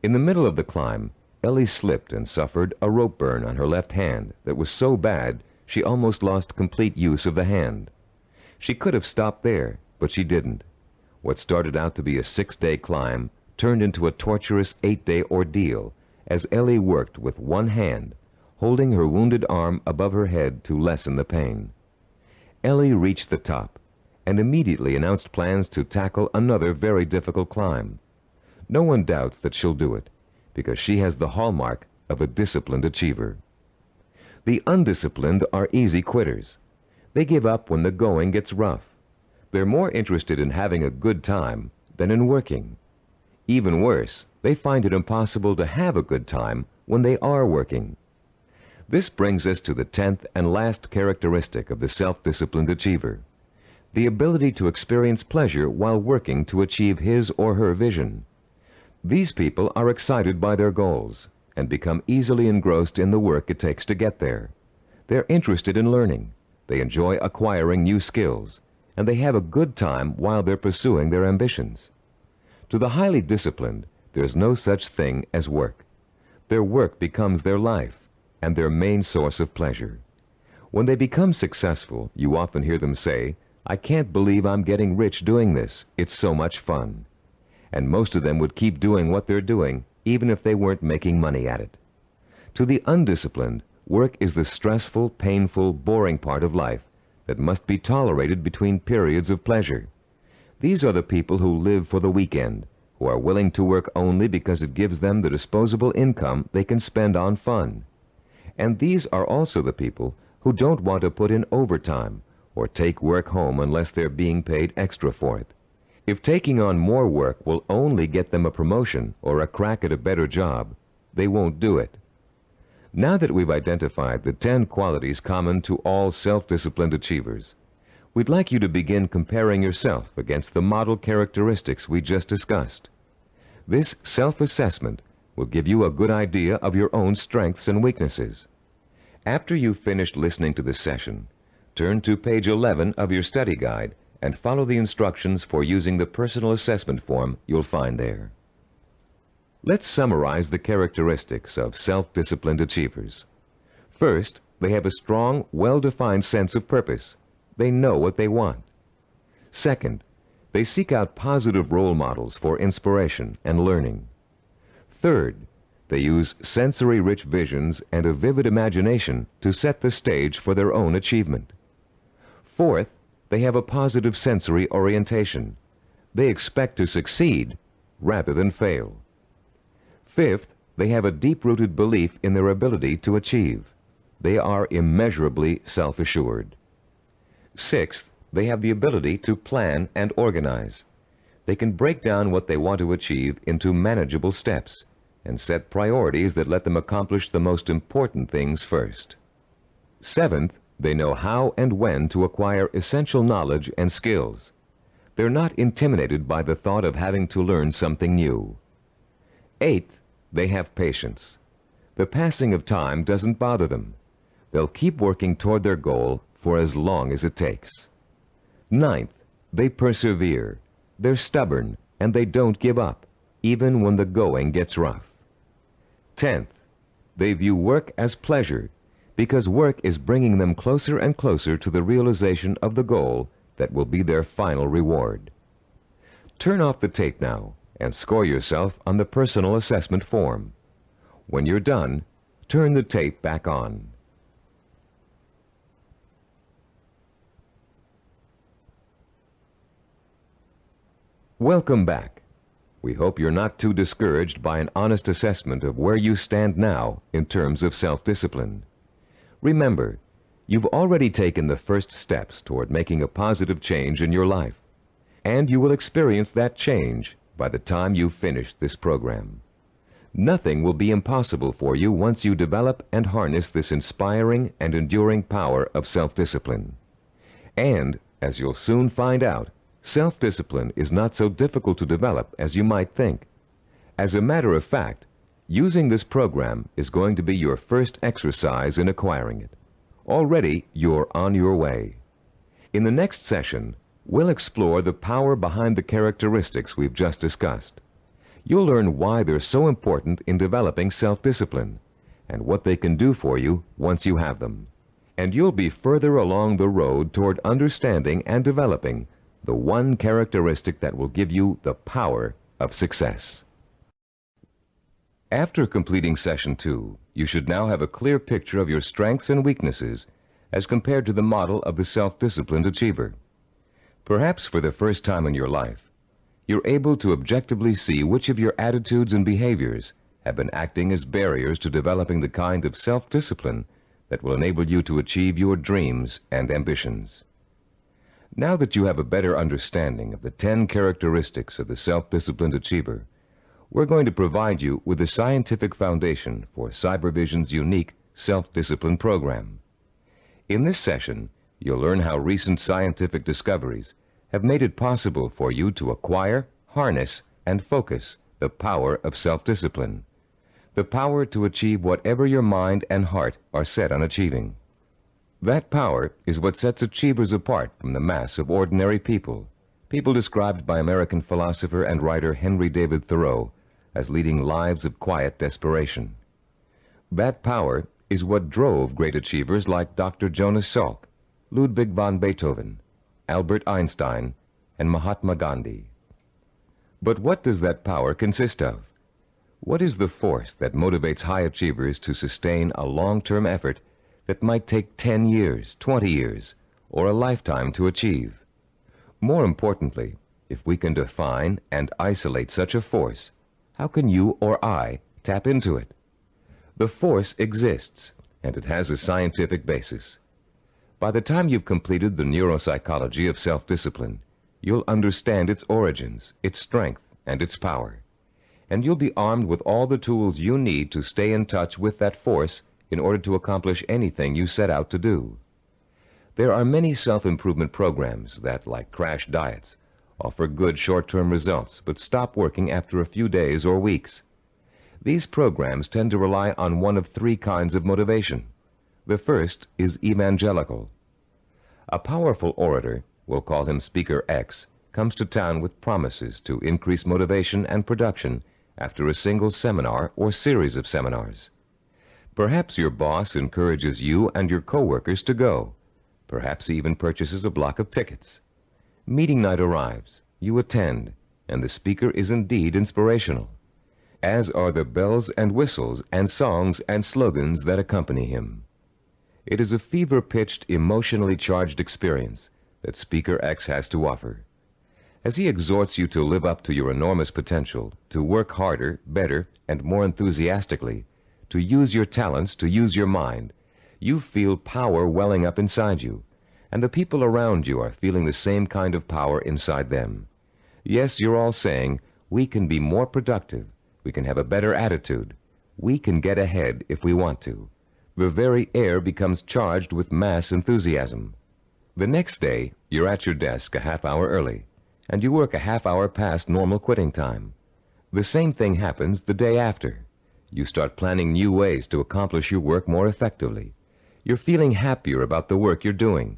In the middle of the climb, Ellie slipped and suffered a rope burn on her left hand that was so bad she almost lost complete use of the hand. She could have stopped there, but she didn't. What started out to be a 6-day climb turned into a torturous 8-day ordeal as Ellie worked with one hand, holding her wounded arm above her head to lessen the pain. Ellie reached the top and immediately announced plans to tackle another very difficult climb. No one doubts that she'll do it, because she has the hallmark of a disciplined achiever. The undisciplined are easy quitters. They give up when the going gets rough. They're more interested in having a good time than in working. Even worse, they find it impossible to have a good time when they are working. This brings us to the 10th and last characteristic of the self-disciplined achiever: the ability to experience pleasure while working to achieve his or her vision. These people are excited by their goals and become easily engrossed in the work it takes to get there. They're interested in learning, they enjoy acquiring new skills, and they have a good time while they're pursuing their ambitions. To the highly disciplined, there's no such thing as work. Their work becomes their life and their main source of pleasure. When they become successful, you often hear them say, "I can't believe I'm getting rich doing this. It's so much fun." And most of them would keep doing what they're doing, even if they weren't making money at it. To the undisciplined, work is the stressful, painful, boring part of life that must be tolerated between periods of pleasure. These are the people who live for the weekend, who are willing to work only because it gives them the disposable income they can spend on fun. And these are also the people who don't want to put in overtime or take work home unless they're being paid extra for it. If taking on more work will only get them a promotion or a crack at a better job, they won't do it. Now that we've identified the 10 qualities common to all self-disciplined achievers, we'd like you to begin comparing yourself against the model characteristics we just discussed. This self-assessment will give you a good idea of your own strengths and weaknesses. After you've finished listening to this session, turn to page 11 of your study guide and follow the instructions for using the personal assessment form you'll find there. Let's summarize the characteristics of self-disciplined achievers. First, they have a strong, well-defined sense of purpose. They know what they want. Second, they seek out positive role models for inspiration and learning. Third, they use sensory-rich visions and a vivid imagination to set the stage for their own achievement. Fourth, they have a positive sensory orientation. They expect to succeed rather than fail. Fifth, they have a deep-rooted belief in their ability to achieve. They are immeasurably self-assured. Sixth, they have the ability to plan and organize. They can break down what they want to achieve into manageable steps and set priorities that let them accomplish the most important things first. Seventh, they know how and when to acquire essential knowledge and skills. They're not intimidated by the thought of having to learn something new. Eighth, they have patience. The passing of time doesn't bother them. They'll keep working toward their goal for as long as it takes. Ninth, they persevere. They're stubborn and they don't give up, even when the going gets rough. 10th, they view work as pleasure because work is bringing them closer and closer to the realization of the goal that will be their final reward. Turn off the tape now and score yourself on the personal assessment form. When you're done, turn the tape back on. Welcome back. We hope you're not too discouraged by an honest assessment of where you stand now in terms of self-discipline. Remember, you've already taken the first steps toward making a positive change in your life, and you will experience that change by the time you've finished this program. Nothing will be impossible for you once you develop and harness this inspiring and enduring power of self-discipline. And, as you'll soon find out, self-discipline is not so difficult to develop as you might think. As a matter of fact, using this program is going to be your first exercise in acquiring it. Already, you're on your way. In the next session, we'll explore the power behind the characteristics we've just discussed. You'll learn why they're so important in developing self-discipline and what they can do for you once you have them. And you'll be further along the road toward understanding and developing the one characteristic that will give you the power of success. After completing Session 2, you should now have a clear picture of your strengths and weaknesses as compared to the model of the self-disciplined achiever. Perhaps for the first time in your life, you're able to objectively see which of your attitudes and behaviors have been acting as barriers to developing the kind of self-discipline that will enable you to achieve your dreams and ambitions. Now that you have a better understanding of the 10 characteristics of the self-disciplined achiever, we're going to provide you with the scientific foundation for Cybervision's unique self-discipline program. In this session, you'll learn how recent scientific discoveries have made it possible for you to acquire, harness, and focus the power of self-discipline, the power to achieve whatever your mind and heart are set on achieving. That power is what sets achievers apart from the mass of ordinary people described by American philosopher and writer Henry David Thoreau as leading lives of quiet desperation. That power is what drove great achievers like Dr. Jonas Salk, Ludwig von Beethoven, Albert Einstein, and Mahatma Gandhi. But what does that power consist of? What is the force that motivates high achievers to sustain a long-term effort that might take 10 years, 20 years, or a lifetime to achieve? More importantly, if we can define and isolate such a force, how can you or I tap into it? The force exists, and it has a scientific basis. By the time you've completed the neuropsychology of self-discipline, you'll understand its origins, its strength, and its power. And you'll be armed with all the tools you need to stay in touch with that force in order to accomplish anything you set out to do. There are many self-improvement programs that, like crash diets, offer good short-term results but stop working after a few days or weeks. These programs tend to rely on one of 3 kinds of motivation. The first is evangelical. A powerful orator, we'll call him Speaker X, comes to town with promises to increase motivation and production after a single seminar or series of seminars. Perhaps your boss encourages you and your coworkers to go. Perhaps he even purchases a block of tickets. Meeting night arrives, you attend, and the speaker is indeed inspirational, as are the bells and whistles and songs and slogans that accompany him. It is a fever-pitched, emotionally charged experience that Speaker X has to offer. As he exhorts you to live up to your enormous potential, to work harder, better, and more enthusiastically, to use your talents, to use your mind, you feel power welling up inside you, and the people around you are feeling the same kind of power inside them. Yes, you're all saying, we can be more productive, we can have a better attitude, we can get ahead if we want to. The very air becomes charged with mass enthusiasm. The next day, you're at your desk a half hour early, and you work a half hour past normal quitting time. The same thing happens the day after. You start planning new ways to accomplish your work more effectively. You're feeling happier about the work you're doing.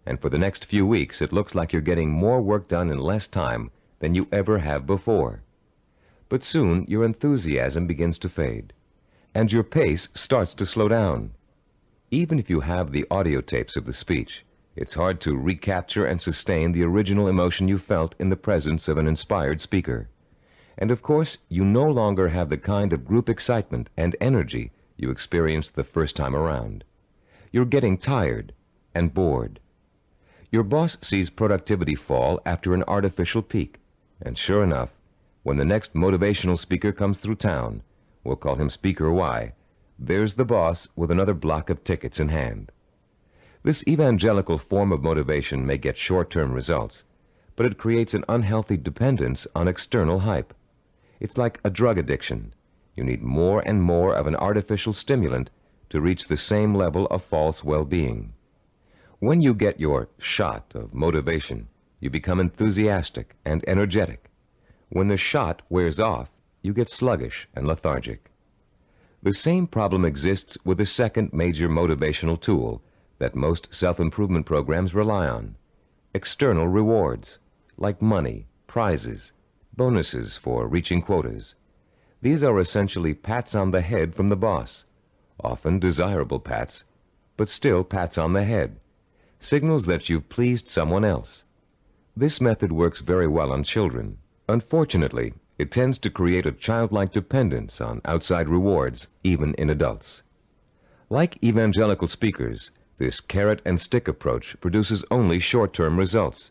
And for the next few weeks, it looks like you're getting more work done in less time than you ever have before. But soon, your enthusiasm begins to fade, and your pace starts to slow down. Even if you have the audio tapes of the speech, it's hard to recapture and sustain the original emotion you felt in the presence of an inspired speaker. And of course, you no longer have the kind of group excitement and energy you experienced the first time around. You're getting tired and bored. Your boss sees productivity fall after an artificial peak, and sure enough, when the next motivational speaker comes through town, we'll call him Speaker Y, there's the boss with another block of tickets in hand. This evangelical form of motivation may get short-term results, but it creates an unhealthy dependence on external hype. It's like a drug addiction. You need more and more of an artificial stimulant to reach the same level of false well-being. When you get your shot of motivation, you become enthusiastic and energetic. When the shot wears off, you get sluggish and lethargic. The same problem exists with the second major motivational tool that most self-improvement programs rely on: external rewards, like money, prizes, bonuses for reaching quotas. These are essentially pats on the head from the boss, often desirable pats, but still pats on the head, signals that you've pleased someone else. This method works very well on children. Unfortunately, it tends to create a childlike dependence on outside rewards, even in adults. Like evangelical speakers, this carrot and stick approach produces only short-term results.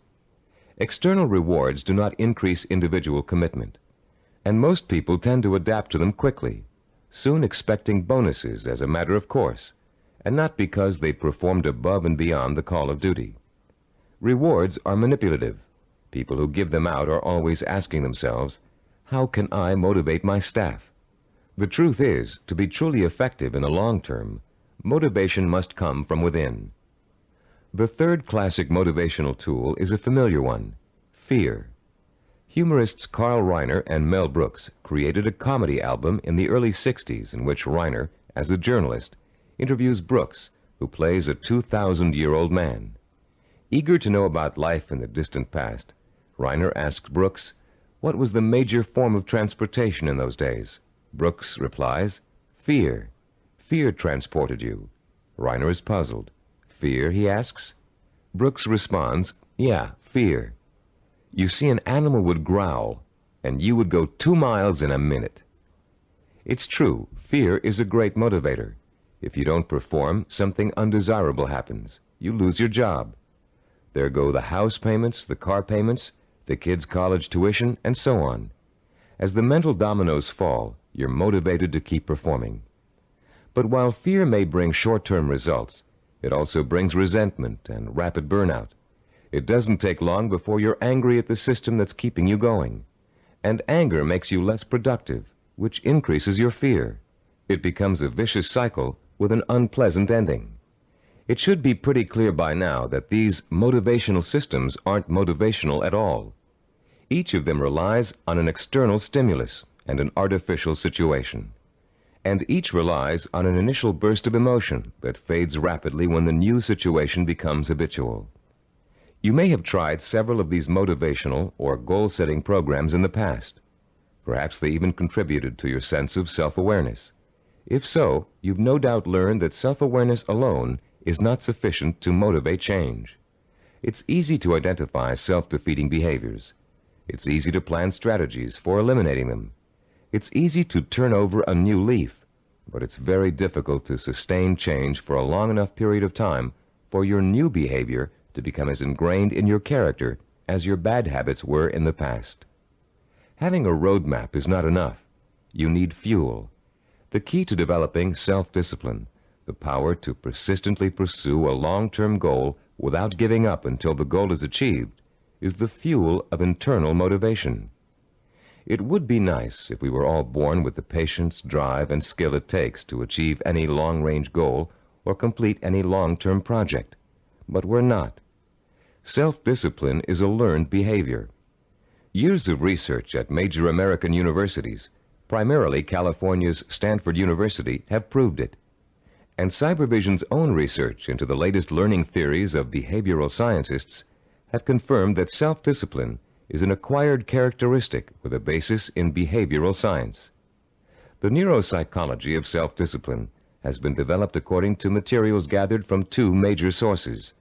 External rewards do not increase individual commitment, and most people tend to adapt to them quickly, soon expecting bonuses as a matter of course, and not because they performed above and beyond the call of duty. Rewards are manipulative. People who give them out are always asking themselves, how can I motivate my staff? The truth is, to be truly effective in the long term, motivation must come from within. The third classic motivational tool is a familiar one: fear. Humorists Carl Reiner and Mel Brooks created a comedy album in the early 60s in which Reiner, as a journalist, interviews Brooks, who plays a 2,000-year-old man. Eager to know about life in the distant past, Reiner asks Brooks, what was the major form of transportation in those days? Brooks replies, fear. Fear transported you. Reiner is puzzled. Fear, he asks? Brooks responds, yeah, fear. You see, an animal would growl, and you would go 2 miles in a minute. It's true, fear is a great motivator. If you don't perform, something undesirable happens. You lose your job. There go the house payments, the car payments, the kids' college tuition, and so on. As the mental dominoes fall, you're motivated to keep performing. But while fear may bring short-term results, it also brings resentment and rapid burnout. It doesn't take long before you're angry at the system that's keeping you going. And anger makes you less productive, which increases your fear. It becomes a vicious cycle with an unpleasant ending. It should be pretty clear by now that these motivational systems aren't motivational at all. Each of them relies on an external stimulus and an artificial situation. And each relies on an initial burst of emotion that fades rapidly when the new situation becomes habitual. You may have tried several of these motivational or goal-setting programs in the past. Perhaps they even contributed to your sense of self-awareness. If so, you've no doubt learned that self-awareness alone is not sufficient to motivate change. It's easy to identify self-defeating behaviors. It's easy to plan strategies for eliminating them. It's easy to turn over a new leaf, but it's very difficult to sustain change for a long enough period of time for your new behavior to become as ingrained in your character as your bad habits were in the past. Having a roadmap is not enough. You need fuel. The key to developing self-discipline, the power to persistently pursue a long-term goal without giving up until the goal is achieved, is the fuel of internal motivation. It would be nice if we were all born with the patience, drive, and skill it takes to achieve any long-range goal or complete any long-term project. But we're not. Self-discipline is a learned behavior. Years of research at major American universities, primarily California's Stanford University, have proved it. And Cybervision's own research into the latest learning theories of behavioral scientists have confirmed that self-discipline is an acquired characteristic with a basis in behavioral science. The neuropsychology of self-discipline has been developed according to materials gathered from two major sources.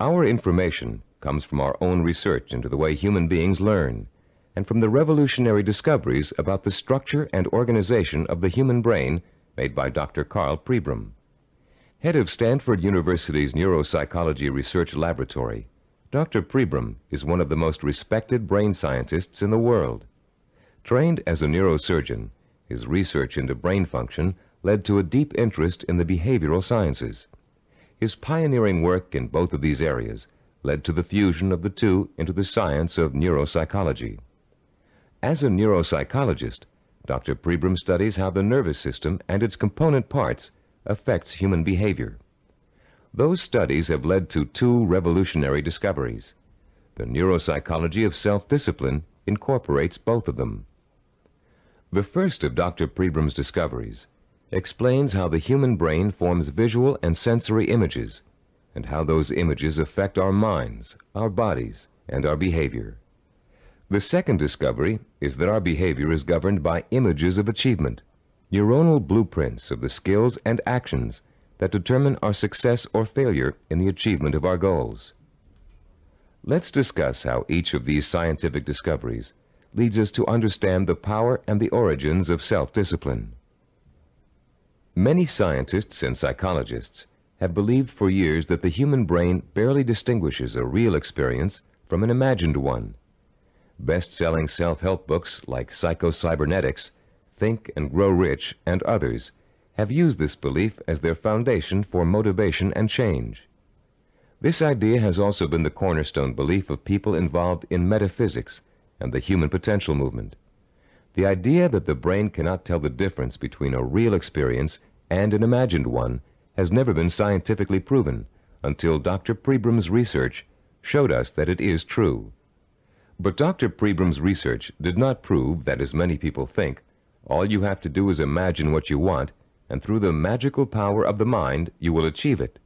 Our information comes from our own research into the way human beings learn, and from the revolutionary discoveries about the structure and organization of the human brain made by Dr. Carl Pribram. Head of Stanford University's Neuropsychology Research Laboratory, Dr. Pribram is one of the most respected brain scientists in the world. Trained as a neurosurgeon, his research into brain function led to a deep interest in the behavioral sciences. His pioneering work in both of these areas led to the fusion of the two into the science of neuropsychology. As a neuropsychologist, Dr. Pribram studies how the nervous system and its component parts affects human behavior. Those studies have led to two revolutionary discoveries. The neuropsychology of self-discipline incorporates both of them. The first of Dr. Pribram's discoveries explains how the human brain forms visual and sensory images, and how those images affect our minds, our bodies, and our behavior. The second discovery is that our behavior is governed by images of achievement, neuronal blueprints of the skills and actions that determine our success or failure in the achievement of our goals. Let's discuss how each of these scientific discoveries leads us to understand the power and the origins of self-discipline. Many scientists and psychologists have believed for years that the human brain barely distinguishes a real experience from an imagined one. Best-selling self-help books like Psycho-Cybernetics, Think and Grow Rich, and others have used this belief as their foundation for motivation and change. This idea has also been the cornerstone belief of people involved in metaphysics and the human potential movement. The idea that the brain cannot tell the difference between a real experience and an imagined one has never been scientifically proven until Dr. Pribram's research showed us that it is true. But Dr. Pribram's research did not prove that, as many people think, all you have to do is imagine what you want, and through the magical power of the mind, you will achieve it.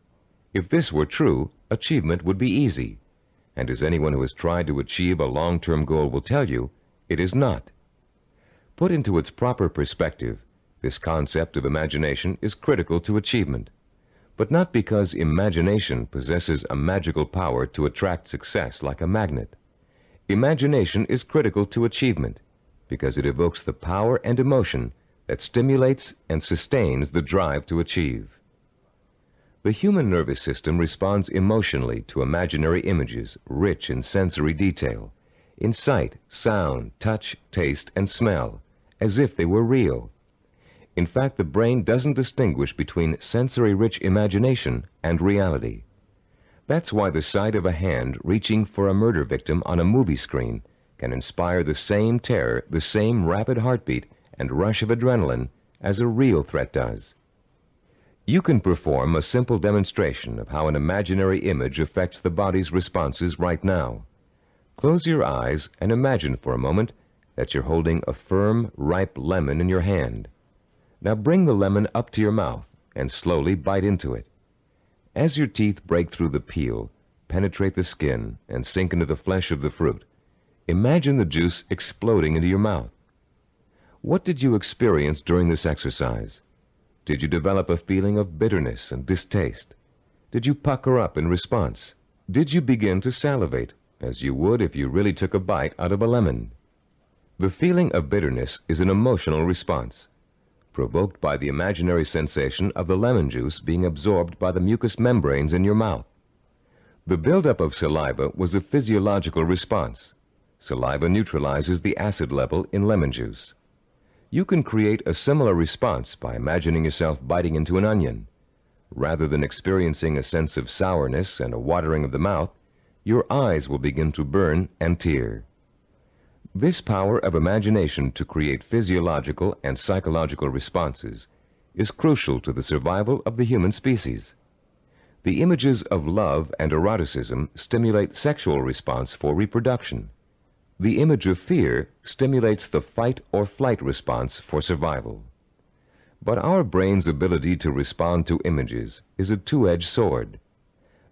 If this were true, achievement would be easy. And as anyone who has tried to achieve a long-term goal will tell you, it is not. Put into its proper perspective, this concept of imagination is critical to achievement, but not because imagination possesses a magical power to attract success like a magnet. Imagination is critical to achievement because it evokes the power and emotion that stimulates and sustains the drive to achieve. The human nervous system responds emotionally to imaginary images rich in sensory detail, in sight, sound, touch, taste, and smell, as if they were real. In fact, the brain doesn't distinguish between sensory-rich imagination and reality. That's why the sight of a hand reaching for a murder victim on a movie screen can inspire the same terror, the same rapid heartbeat, and rush of adrenaline as a real threat does. You can perform a simple demonstration of how an imaginary image affects the body's responses right now. Close your eyes and imagine for a moment that you're holding a firm, ripe lemon in your hand. Now bring the lemon up to your mouth and slowly bite into it. As your teeth break through the peel, penetrate the skin, and sink into the flesh of the fruit, imagine the juice exploding into your mouth. What did you experience during this exercise? Did you develop a feeling of bitterness and distaste? Did you pucker up in response? Did you begin to salivate, as you would if you really took a bite out of a lemon? The feeling of bitterness is an emotional response, provoked by the imaginary sensation of the lemon juice being absorbed by the mucous membranes in your mouth. The buildup of saliva was a physiological response. Saliva neutralizes the acid level in lemon juice. You can create a similar response by imagining yourself biting into an onion. Rather than experiencing a sense of sourness and a watering of the mouth, your eyes will begin to burn and tear. This power of imagination to create physiological and psychological responses is crucial to the survival of the human species. The images of love and eroticism stimulate sexual response for reproduction. The image of fear stimulates the fight or flight response for survival. But our brain's ability to respond to images is a two-edged sword.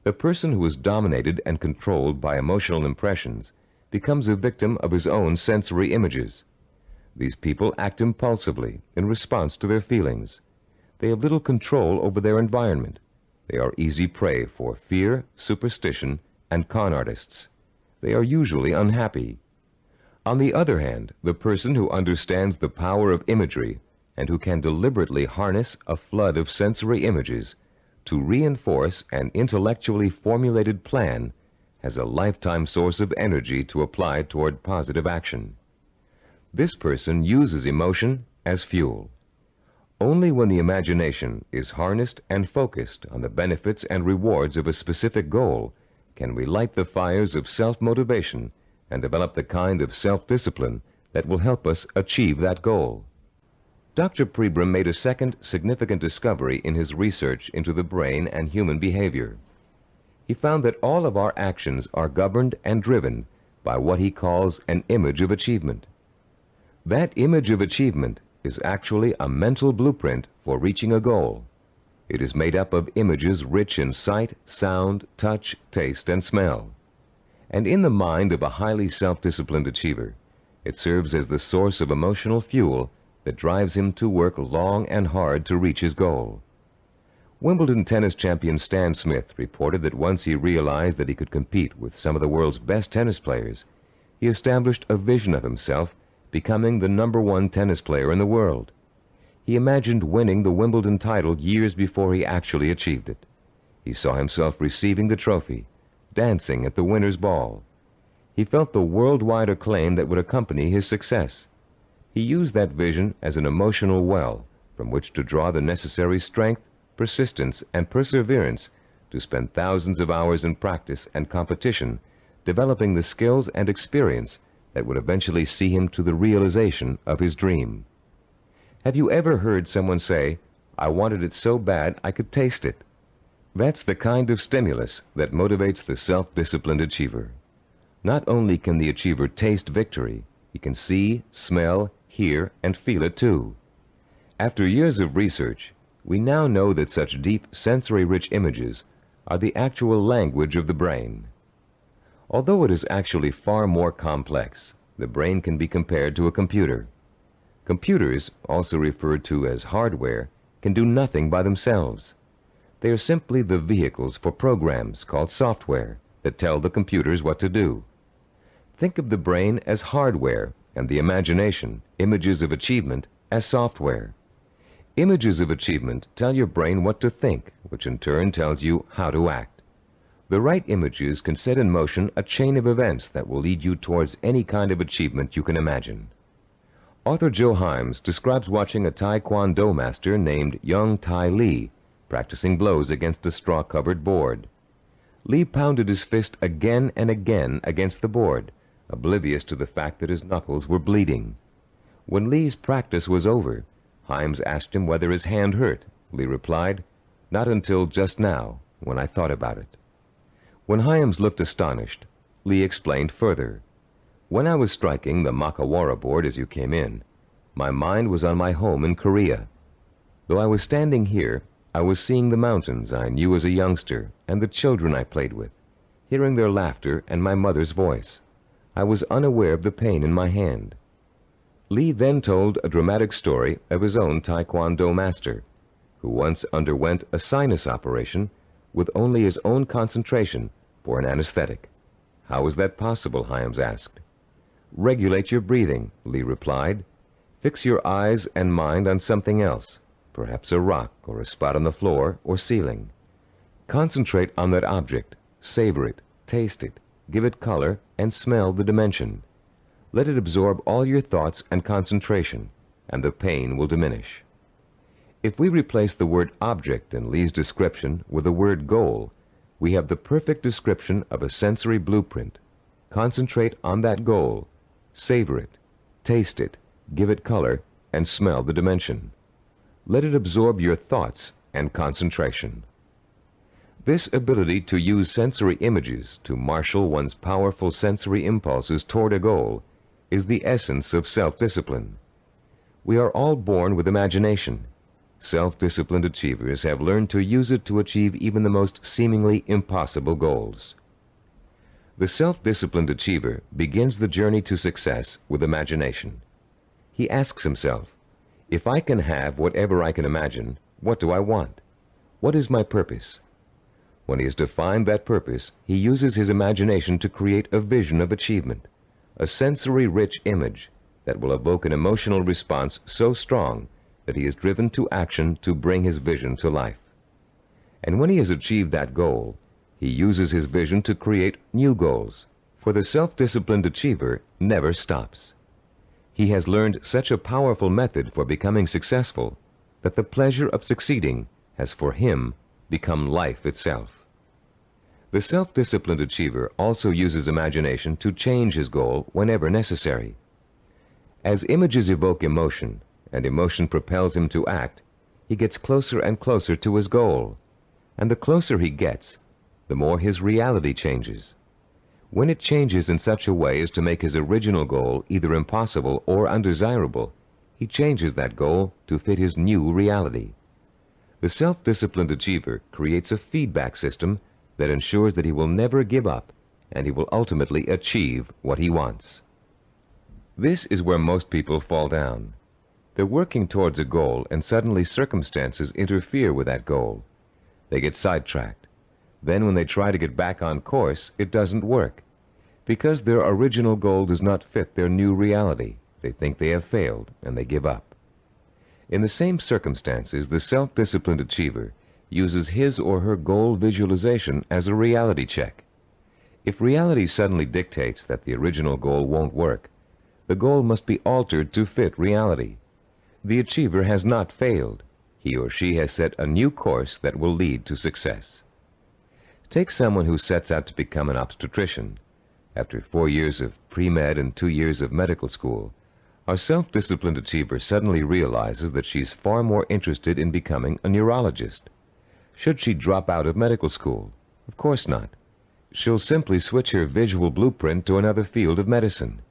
The person who is dominated and controlled by emotional impressions becomes a victim of his own sensory images. These people act impulsively in response to their feelings. They have little control over their environment. They are easy prey for fear, superstition, and con artists. They are usually unhappy. On the other hand, the person who understands the power of imagery and who can deliberately harness a flood of sensory images to reinforce an intellectually formulated plan has a lifetime source of energy to apply toward positive action. This person uses emotion as fuel. Only when the imagination is harnessed and focused on the benefits and rewards of a specific goal can we light the fires of self-motivation and develop the kind of self-discipline that will help us achieve that goal. Dr. Pribram made a second significant discovery in his research into the brain and human behavior. He found that all of our actions are governed and driven by what he calls an image of achievement. That image of achievement is actually a mental blueprint for reaching a goal. It is made up of images rich in sight, sound, touch, taste, and smell. And in the mind of a highly self-disciplined achiever, it serves as the source of emotional fuel that drives him to work long and hard to reach his goal. Wimbledon tennis champion Stan Smith reported that once he realized that he could compete with some of the world's best tennis players, he established a vision of himself becoming the #1 tennis player in the world. He imagined winning the Wimbledon title years before he actually achieved it. He saw himself receiving the trophy, dancing at the winner's ball. He felt the worldwide acclaim that would accompany his success. He used that vision as an emotional well from which to draw the necessary strength, persistence, and perseverance to spend thousands of hours in practice and competition, developing the skills and experience that would eventually see him to the realization of his dream. Have you ever heard someone say, "I wanted it so bad I could taste it"? That's the kind of stimulus that motivates the self-disciplined achiever. Not only can the achiever taste victory, he can see, smell, hear, and feel it too. After years of research, we now know that such deep, sensory-rich images are the actual language of the brain. Although it is actually far more complex, the brain can be compared to a computer. Computers, also referred to as hardware, can do nothing by themselves. They are simply the vehicles for programs called software that tell the computers what to do. Think of the brain as hardware and the imagination, images of achievement, as software. Images of achievement tell your brain what to think, which in turn tells you how to act. The right images can set in motion a chain of events that will lead you towards any kind of achievement you can imagine. Author Joe Himes describes watching a Taekwondo master named Young Tai Lee practicing blows against a straw-covered board. Lee pounded his fist again and again against the board, oblivious to the fact that his knuckles were bleeding. When Lee's practice was over, Himes asked him whether his hand hurt. Lee replied, "Not until just now, when I thought about it." When Himes looked astonished, Lee explained further, "When I was striking the Makawara board as you came in, my mind was on my home in Korea. Though I was standing here, I was seeing the mountains I knew as a youngster and the children I played with, hearing their laughter and my mother's voice. I was unaware of the pain in my hand." Lee then told a dramatic story of his own Taekwondo master, who once underwent a sinus operation with only his own concentration for an anesthetic. "How was that possible?" Himes asked. "Regulate your breathing," Lee replied. "Fix your eyes and mind on something else, perhaps a rock or a spot on the floor or ceiling. Concentrate on that object, savor it, taste it, give it color, and smell the dimension. Let it absorb all your thoughts and concentration, and the pain will diminish." If we replace the word object in Lee's description with the word goal, we have the perfect description of a sensory blueprint. Concentrate on that goal, savor it, taste it, give it color, and smell the dimension. Let it absorb your thoughts and concentration. This ability to use sensory images to marshal one's powerful sensory impulses toward a goal is the essence of self-discipline. We are all born with imagination. Self-disciplined achievers have learned to use it to achieve even the most seemingly impossible goals. The self-disciplined achiever begins the journey to success with imagination. He asks himself, if I can have whatever I can imagine, what do I want? What is my purpose? When he has defined that purpose, he uses his imagination to create a vision of achievement, a sensory-rich image that will evoke an emotional response so strong that he is driven to action to bring his vision to life. And when he has achieved that goal, he uses his vision to create new goals, for the self-disciplined achiever never stops. He has learned such a powerful method for becoming successful that the pleasure of succeeding has for him become life itself. The self-disciplined achiever also uses imagination to change his goal whenever necessary. As images evoke emotion, and emotion propels him to act, he gets closer and closer to his goal. And the closer he gets, the more his reality changes. When it changes in such a way as to make his original goal either impossible or undesirable, he changes that goal to fit his new reality. The self-disciplined achiever creates a feedback system that ensures that he will never give up, and he will ultimately achieve what he wants. This is where most people fall down. They're working towards a goal, and suddenly circumstances interfere with that goal. They get sidetracked. Then when they try to get back on course, it doesn't work. Because their original goal does not fit their new reality, they think they have failed, and they give up. In the same circumstances, the self-disciplined achiever uses his or her goal visualization as a reality check. If reality suddenly dictates that the original goal won't work, the goal must be altered to fit reality. The achiever has not failed. He or she has set a new course that will lead to success. Take someone who sets out to become an obstetrician. After 4 years of pre-med and 2 years of medical school, our self-disciplined achiever suddenly realizes that she's far more interested in becoming a neurologist. Should she drop out of medical school? Of course not. She'll simply switch her visual blueprint to another field of medicine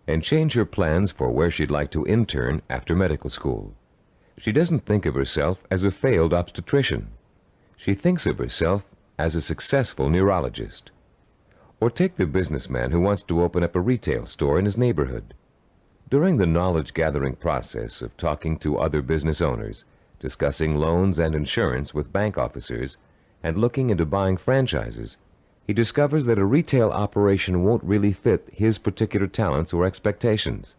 and change her plans for where she'd like to intern after medical school. She doesn't think of herself as a failed obstetrician. She thinks of herself as a successful neurologist. Or take the businessman who wants to open up a retail store in his neighborhood. During the knowledge-gathering process of talking to other business owners, discussing loans and insurance with bank officers, and looking into buying franchises, he discovers that a retail operation won't really fit his particular talents or expectations.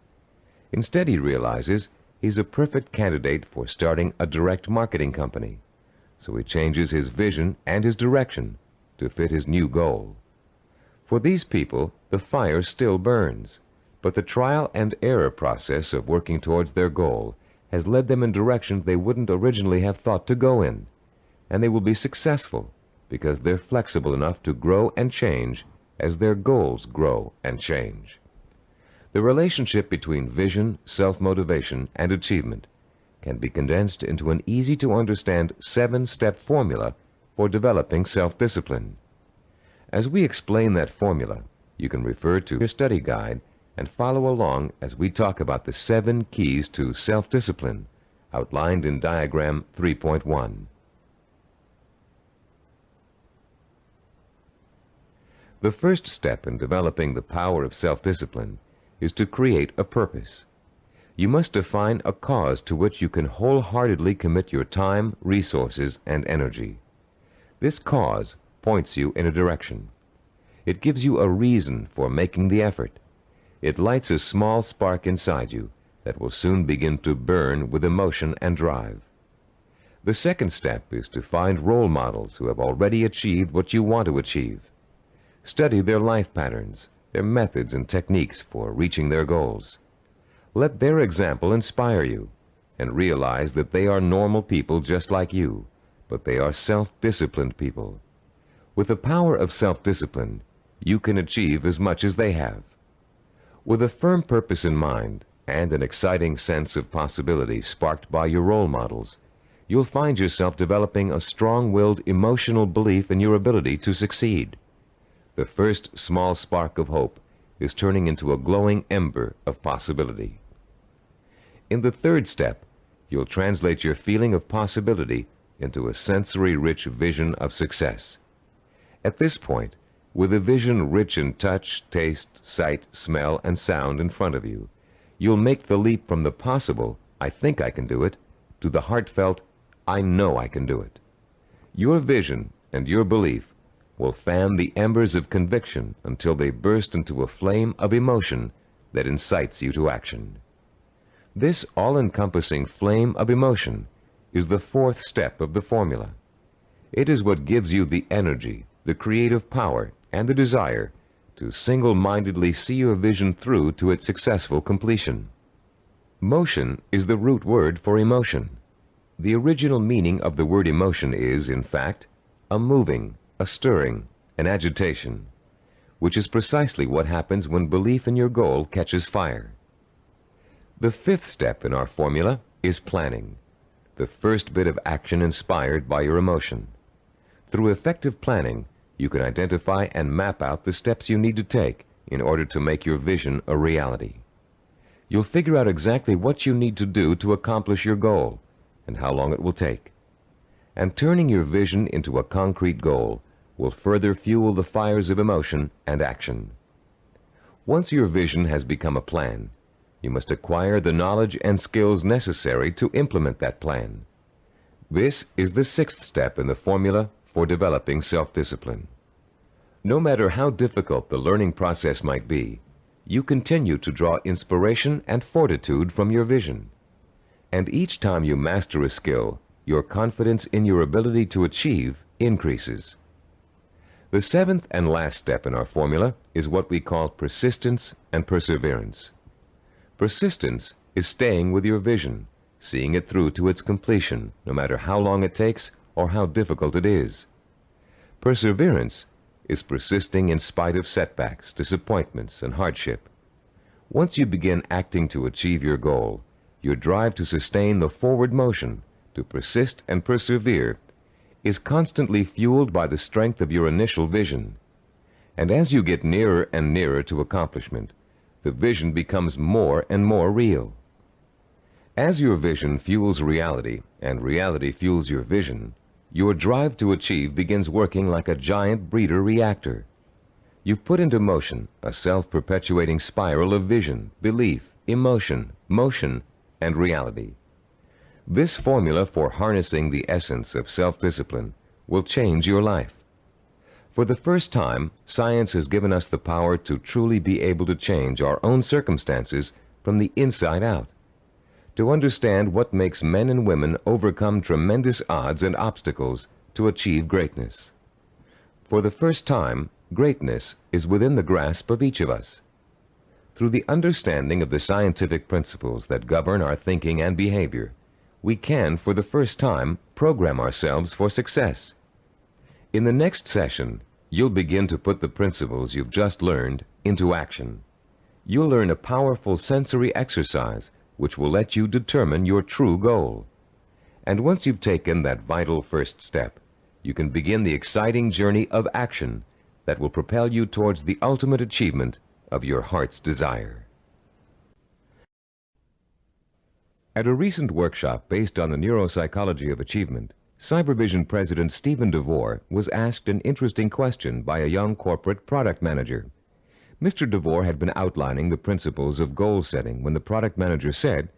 Instead, he realizes he's a perfect candidate for starting a direct marketing company. So he changes his vision and his direction to fit his new goal. For these people, the fire still burns, but the trial and error process of working towards their goal has led them in directions they wouldn't originally have thought to go in, and they will be successful because they're flexible enough to grow and change as their goals grow and change. The relationship between vision, self-motivation, and achievement can be condensed into an easy-to-understand 7-step formula for developing self-discipline. As we explain that formula, you can refer to your study guide and follow along as we talk about the 7 keys to self-discipline outlined in diagram 3.1. The first step in developing the power of self-discipline is to create a purpose. You must define a cause to which you can wholeheartedly commit your time, resources, and energy. This cause points you in a direction. It gives you a reason for making the effort. It lights a small spark inside you that will soon begin to burn with emotion and drive. The second step is to find role models who have already achieved what you want to achieve. Study their life patterns, their methods and techniques for reaching their goals. Let their example inspire you, and realize that they are normal people just like you, but they are self-disciplined people. With the power of self-discipline, you can achieve as much as they have. With a firm purpose in mind and an exciting sense of possibility sparked by your role models, you'll find yourself developing a strong-willed emotional belief in your ability to succeed. The first small spark of hope is turning into a glowing ember of possibility. In the third step, you'll translate your feeling of possibility into a sensory-rich vision of success. At this point, with a vision rich in touch, taste, sight, smell, and sound in front of you, you'll make the leap from the possible, "I think I can do it," to the heartfelt, "I know I can do it." Your vision and your belief will fan the embers of conviction until they burst into a flame of emotion that incites you to action. This all-encompassing flame of emotion is the fourth step of the formula. It is what gives you the energy, the creative power, and the desire to single-mindedly see your vision through to its successful completion. Motion is the root word for emotion. The original meaning of the word emotion is, in fact, a moving, a stirring, an agitation, which is precisely what happens when belief in your goal catches fire. The fifth step in our formula is planning, the first bit of action inspired by your emotion. Through effective planning, you can identify and map out the steps you need to take in order to make your vision a reality. You'll figure out exactly what you need to do to accomplish your goal and how long it will take. And turning your vision into a concrete goal will further fuel the fires of emotion and action. Once your vision has become a plan, you must acquire the knowledge and skills necessary to implement that plan. This is the sixth step in the formula for developing self-discipline. No matter how difficult the learning process might be, you continue to draw inspiration and fortitude from your vision. And each time you master a skill, your confidence in your ability to achieve increases. The seventh and last step in our formula is what we call persistence and perseverance. Persistence is staying with your vision, seeing it through to its completion, no matter how long it takes or how difficult it is. Perseverance is persisting in spite of setbacks, disappointments, and hardship. Once you begin acting to achieve your goal, your drive to sustain the forward motion, to persist and persevere, is constantly fueled by the strength of your initial vision. And as you get nearer and nearer to accomplishment, the vision becomes more and more real. As your vision fuels reality and reality fuels your vision, your drive to achieve begins working like a giant breeder reactor. You've put into motion a self-perpetuating spiral of vision, belief, emotion, motion, and reality. This formula for harnessing the essence of self-discipline will change your life. For the first time, science has given us the power to truly be able to change our own circumstances from the inside out, to understand what makes men and women overcome tremendous odds and obstacles to achieve greatness. For the first time, greatness is within the grasp of each of us. Through the understanding of the scientific principles that govern our thinking and behavior, we can, for the first time, program ourselves for success. In the next session, you'll begin to put the principles you've just learned into action. You'll learn a powerful sensory exercise which will let you determine your true goal. And once you've taken that vital first step, you can begin the exciting journey of action that will propel you towards the ultimate achievement of your heart's desire. At a recent workshop based on the neuropsychology of achievement, Cybervision President Stephen DeVore was asked an interesting question by a young corporate product manager. Mr. DeVore had been outlining the principles of goal setting when the product manager said,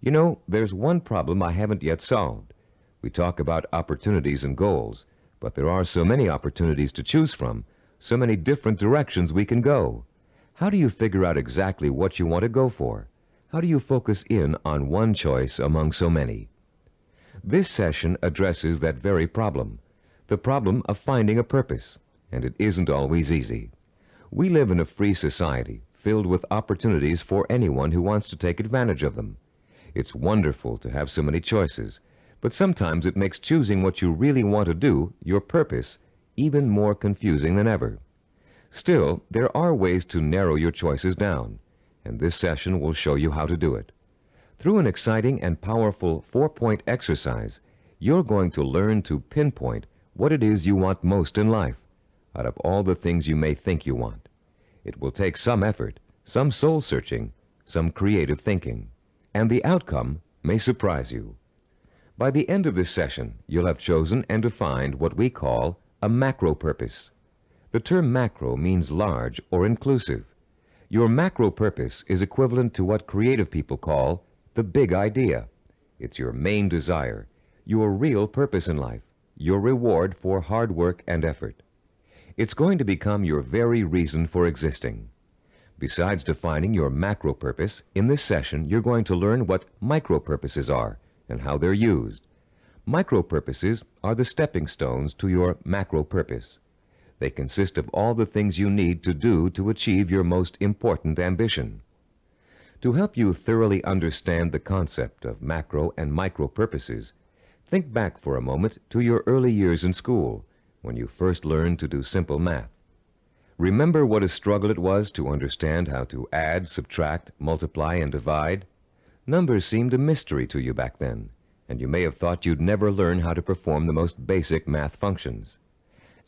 "You know, there's one problem I haven't yet solved. We talk about opportunities and goals, but there are so many opportunities to choose from, so many different directions we can go. How do you figure out exactly what you want to go for? How do you focus in on one choice among so many?" This session addresses that very problem, the problem of finding a purpose, and it isn't always easy. We live in a free society filled with opportunities for anyone who wants to take advantage of them. It's wonderful to have so many choices, but sometimes it makes choosing what you really want to do, your purpose, even more confusing than ever. Still, there are ways to narrow your choices down, and this session will show you how to do it. Through an exciting and powerful 4-point exercise, you're going to learn to pinpoint what it is you want most in life, out of all the things you may think you want. It will take some effort, some soul-searching, some creative thinking, and the outcome may surprise you. By the end of this session, you'll have chosen and defined what we call a macro purpose. The term macro means large or inclusive. Your macro purpose is equivalent to what creative people call the big idea. It's your main desire, your real purpose in life, your reward for hard work and effort. It's going to become your very reason for existing. Besides defining your macro purpose, in this session you're going to learn what micro purposes are and how they're used. Micro purposes are the stepping stones to your macro purpose. They consist of all the things you need to do to achieve your most important ambition. To help you thoroughly understand the concept of macro and micro purposes, think back for a moment to your early years in school, when you first learned to do simple math. Remember what a struggle it was to understand how to add, subtract, multiply, and divide? Numbers seemed a mystery to you back then, and you may have thought you'd never learn how to perform the most basic math functions.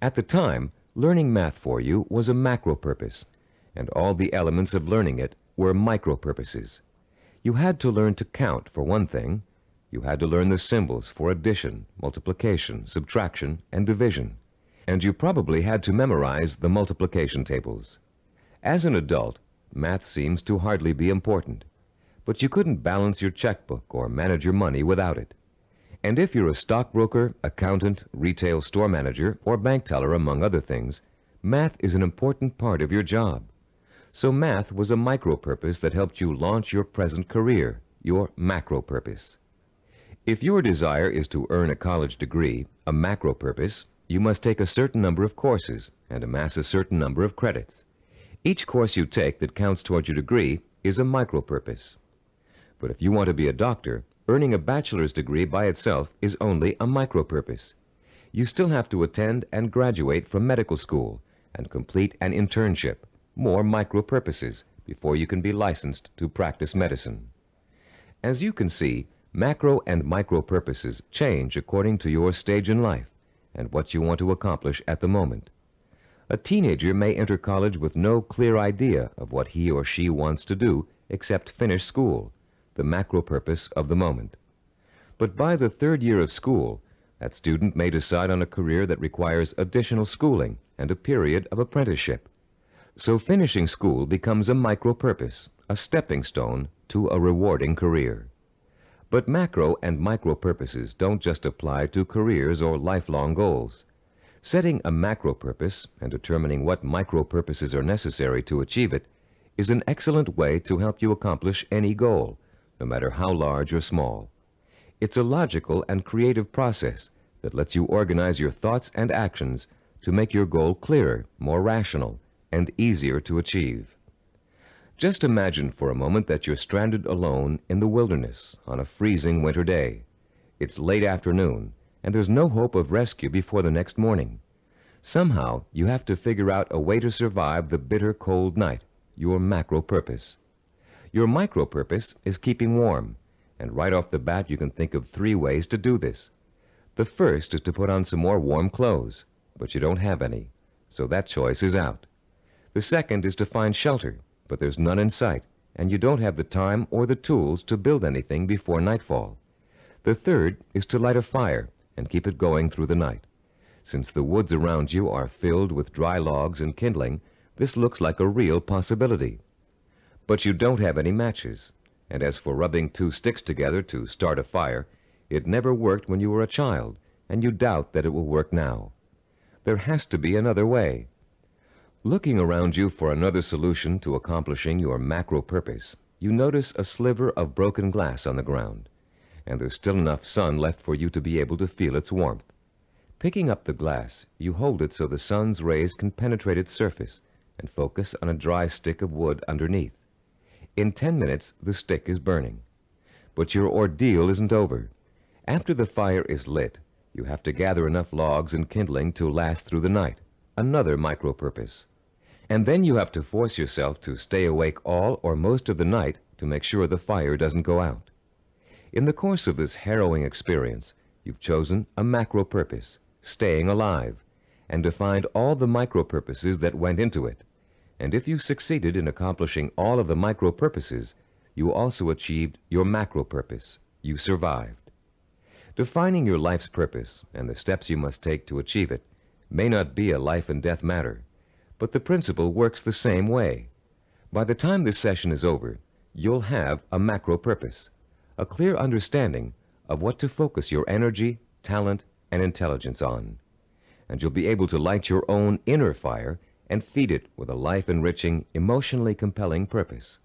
At the time, learning math for you was a macro purpose, and all the elements of learning it were micro purposes. You had to learn to count, for one thing. You had to learn the symbols for addition, multiplication, subtraction, and division. And you probably had to memorize the multiplication tables. As an adult, math seems to hardly be important, but you couldn't balance your checkbook or manage your money without it. And if you're a stockbroker, accountant, retail store manager, or bank teller, among other things, math is an important part of your job. So math was a micro purpose that helped you launch your present career, your macro purpose. If your desire is to earn a college degree, a macro purpose, you must take a certain number of courses and amass a certain number of credits. Each course you take that counts towards your degree is a micro purpose. But if you want to be a doctor, earning a bachelor's degree by itself is only a micro purpose. You still have to attend and graduate from medical school and complete an internship, more micro purposes, before you can be licensed to practice medicine. As you can see, macro and micro purposes change according to your stage in life and what you want to accomplish at the moment. A teenager may enter college with no clear idea of what he or she wants to do except finish school, the macro purpose of the moment. But by the third year of school, that student may decide on a career that requires additional schooling and a period of apprenticeship. So finishing school becomes a micro purpose, a stepping stone to a rewarding career. But macro and micro purposes don't just apply to careers or lifelong goals. Setting a macro purpose and determining what micro purposes are necessary to achieve it is an excellent way to help you accomplish any goal, no matter how large or small. It's a logical and creative process that lets you organize your thoughts and actions to make your goal clearer, more rational, and easier to achieve. Just imagine for a moment that you're stranded alone in the wilderness on a freezing winter day. It's late afternoon, and there's no hope of rescue before the next morning. Somehow, you have to figure out a way to survive the bitter cold night, your macro purpose. Your micro purpose is keeping warm, and right off the bat you can think of 3 ways to do this. The first is to put on some more warm clothes, but you don't have any, so that choice is out. The second is to find shelter, but there's none in sight, and you don't have the time or the tools to build anything before nightfall. The third is to light a fire and keep it going through the night. Since the woods around you are filled with dry logs and kindling, this looks like a real possibility. But you don't have any matches, and as for rubbing 2 sticks together to start a fire, it never worked when you were a child, and you doubt that it will work now. There has to be another way. Looking around you for another solution to accomplishing your macro purpose, you notice a sliver of broken glass on the ground, and there's still enough sun left for you to be able to feel its warmth. Picking up the glass, you hold it so the sun's rays can penetrate its surface and focus on a dry stick of wood underneath. In 10 minutes, the stick is burning. But your ordeal isn't over. After the fire is lit, you have to gather enough logs and kindling to last through the night, another micro-purpose. And then you have to force yourself to stay awake all or most of the night to make sure the fire doesn't go out. In the course of this harrowing experience, you've chosen a macro-purpose, staying alive, and defined all the micro-purposes that went into it. And if you succeeded in accomplishing all of the micro-purposes, you also achieved your macro-purpose. You survived. Defining your life's purpose and the steps you must take to achieve it may not be a life and death matter, but the principle works the same way. By the time this session is over, you'll have a macro-purpose, a clear understanding of what to focus your energy, talent, and intelligence on. And you'll be able to light your own inner fire and feed it with a life-enriching, emotionally compelling purpose.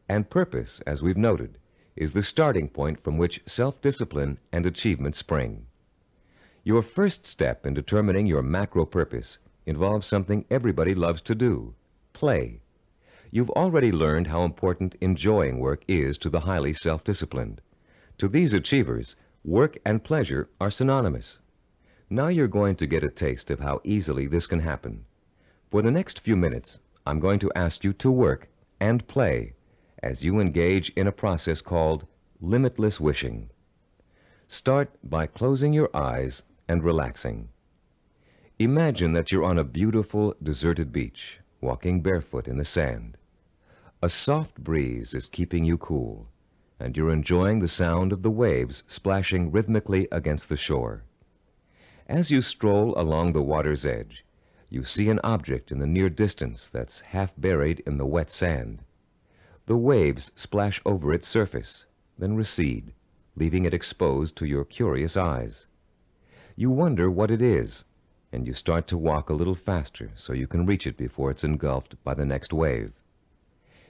And purpose, as we've noted, is the starting point from which self-discipline and achievement spring. Your first step in determining your macro-purpose involves something everybody loves to do: play. You've already learned how important enjoying work is to the highly self-disciplined. To these achievers, work and pleasure are synonymous. Now you're going to get a taste of how easily this can happen. For the next few minutes, I'm going to ask you to work and play as you engage in a process called limitless wishing. Start by closing your eyes and relaxing. Imagine that you're on a beautiful, deserted beach, walking barefoot in the sand. A soft breeze is keeping you cool, and you're enjoying the sound of the waves splashing rhythmically against the shore. As you stroll along the water's edge, you see an object in the near distance that's half buried in the wet sand. The waves splash over its surface, then recede, leaving it exposed to your curious eyes. You wonder what it is, and you start to walk a little faster so you can reach it before it's engulfed by the next wave.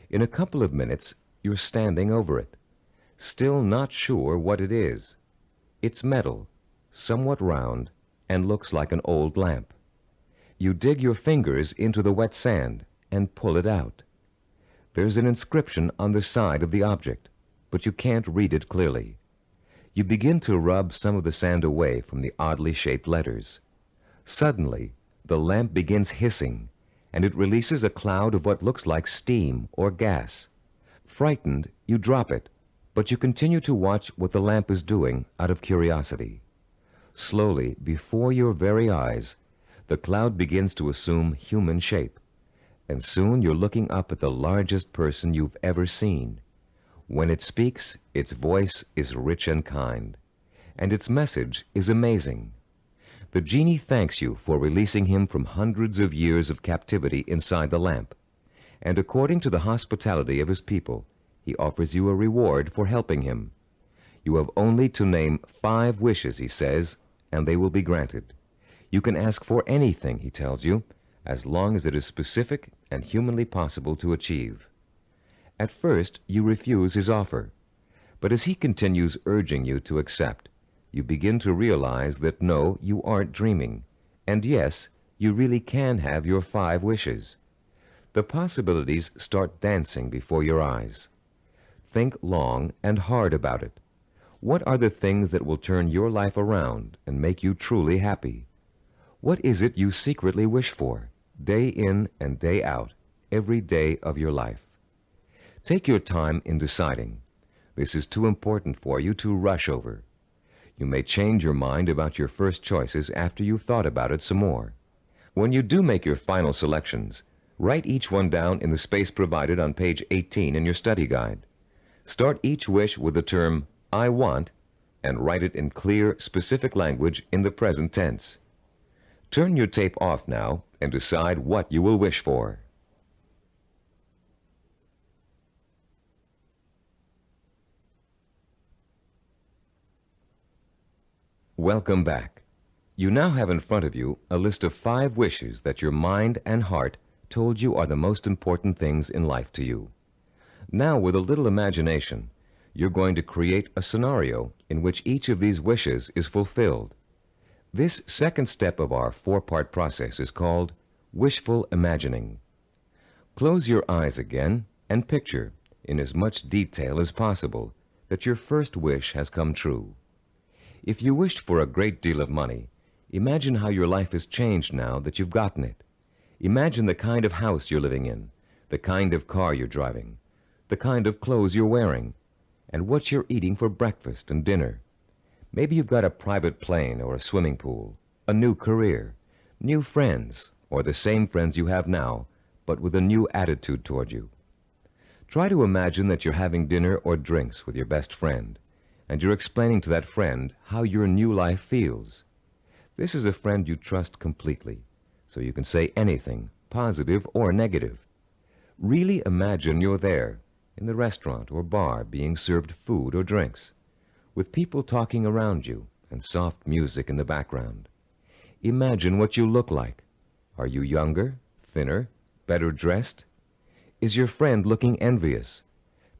In a couple of minutes, you're standing over it, still not sure what it is. It's metal, somewhat round, and looks like an old lamp. You dig your fingers into the wet sand and pull it out. There's an inscription on the side of the object, but you can't read it clearly. You begin to rub some of the sand away from the oddly shaped letters. Suddenly, the lamp begins hissing, and it releases a cloud of what looks like steam or gas. Frightened, you drop it, but you continue to watch what the lamp is doing out of curiosity. Slowly, before your very eyes, the cloud begins to assume human shape, and soon you're looking up at the largest person you've ever seen. When it speaks, its voice is rich and kind, and its message is amazing. The genie thanks you for releasing him from hundreds of years of captivity inside the lamp, and according to the hospitality of his people, he offers you a reward for helping him. You have only to name 5 wishes, he says, and they will be granted. You can ask for anything, he tells you, as long as it is specific and humanly possible to achieve. At first, you refuse his offer, but as he continues urging you to accept, you begin to realize that no, you aren't dreaming, and yes, you really can have your 5 wishes. The possibilities start dancing before your eyes. Think long and hard about it. What are the things that will turn your life around and make you truly happy? What is it you secretly wish for, day in and day out, every day of your life? Take your time in deciding. This is too important for you to rush over. You may change your mind about your first choices after you've thought about it some more. When you do make your final selections, write each one down in the space provided on page 18 in your study guide. Start each wish with the term, I want, and write it in clear, specific language in the present tense. Turn your tape off now and decide what you will wish for. Welcome back. You now have in front of you a list of 5 wishes that your mind and heart told you are the most important things in life to you. Now, with a little imagination, you're going to create a scenario in which each of these wishes is fulfilled. This second step of our 4-part process is called wishful imagining. Close your eyes again and picture, in as much detail as possible, that your first wish has come true. If you wished for a great deal of money, imagine how your life has changed now that you've gotten it. Imagine the kind of house you're living in, the kind of car you're driving, the kind of clothes you're wearing, and what you're eating for breakfast and dinner. Maybe you've got a private plane or a swimming pool, a new career, new friends, or the same friends you have now, but with a new attitude toward you. Try to imagine that you're having dinner or drinks with your best friend, and you're explaining to that friend how your new life feels. This is a friend you trust completely, so you can say anything, positive or negative. Really imagine you're there, in the restaurant or bar being served food or drinks, with people talking around you and soft music in the background. Imagine what you look like. Are you younger, thinner, better dressed? Is your friend looking envious?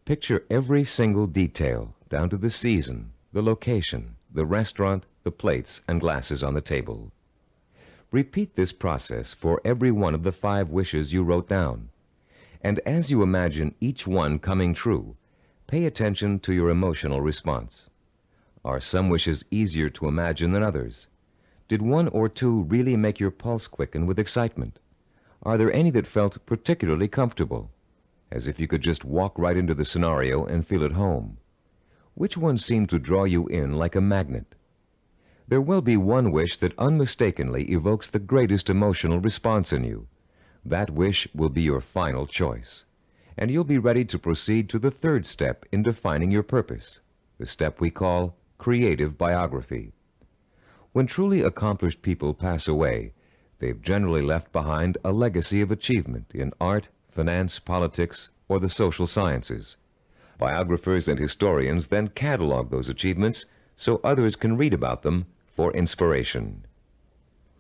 Picture every single detail, down to the season, the location, the restaurant, the plates and glasses on the table. Repeat this process for every one of the 5 wishes you wrote down. And as you imagine each one coming true, pay attention to your emotional response. Are some wishes easier to imagine than others? Did 1 or 2 really make your pulse quicken with excitement? Are there any that felt particularly comfortable, as if you could just walk right into the scenario and feel at home? Which one seemed to draw you in like a magnet? There will be one wish that unmistakably evokes the greatest emotional response in you. That wish will be your final choice, and you'll be ready to proceed to the 3rd step in defining your purpose, the step we call creative biography. When truly accomplished people pass away, they've generally left behind a legacy of achievement in art, finance, politics, or the social sciences. Biographers and historians then catalog those achievements so others can read about them for inspiration.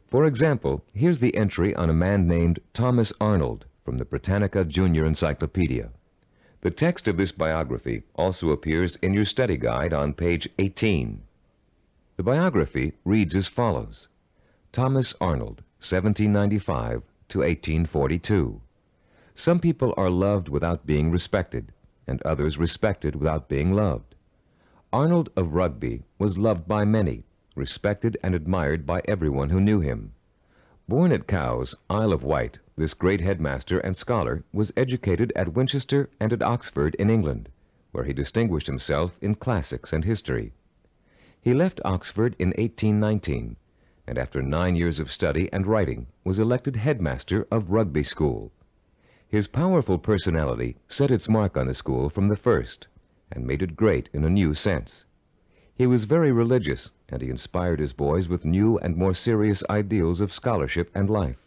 For example, here's the entry on a man named Thomas Arnold from the Britannica Junior Encyclopedia. The text of this biography also appears in your study guide on page 18. The biography reads as follows: Thomas Arnold, 1795 to 1842. Some people are loved without being respected, and others respected without being loved. Arnold of Rugby was loved by many, respected and admired by everyone who knew him. Born at Cowes, Isle of Wight, this great headmaster and scholar was educated at Winchester and at Oxford in England, where he distinguished himself in classics and history. He left Oxford in 1819, and after 9 years of study and writing was elected headmaster of Rugby School. His powerful personality set its mark on the school from the first, and made it great in a new sense. He was very religious, and he inspired his boys with new and more serious ideals of scholarship and life.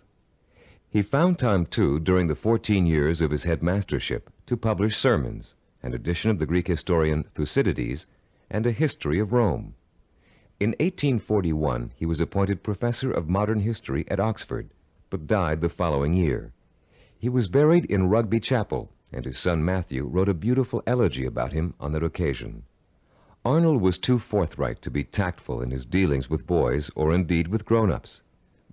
He found time, too, during the 14 years of his headmastership, to publish sermons, an edition of the Greek historian Thucydides, and a history of Rome. In 1841, he was appointed professor of modern history at Oxford, but died the following year. He was buried in Rugby Chapel, and his son Matthew wrote a beautiful elegy about him on that occasion. Arnold was too forthright to be tactful in his dealings with boys or indeed with grown-ups,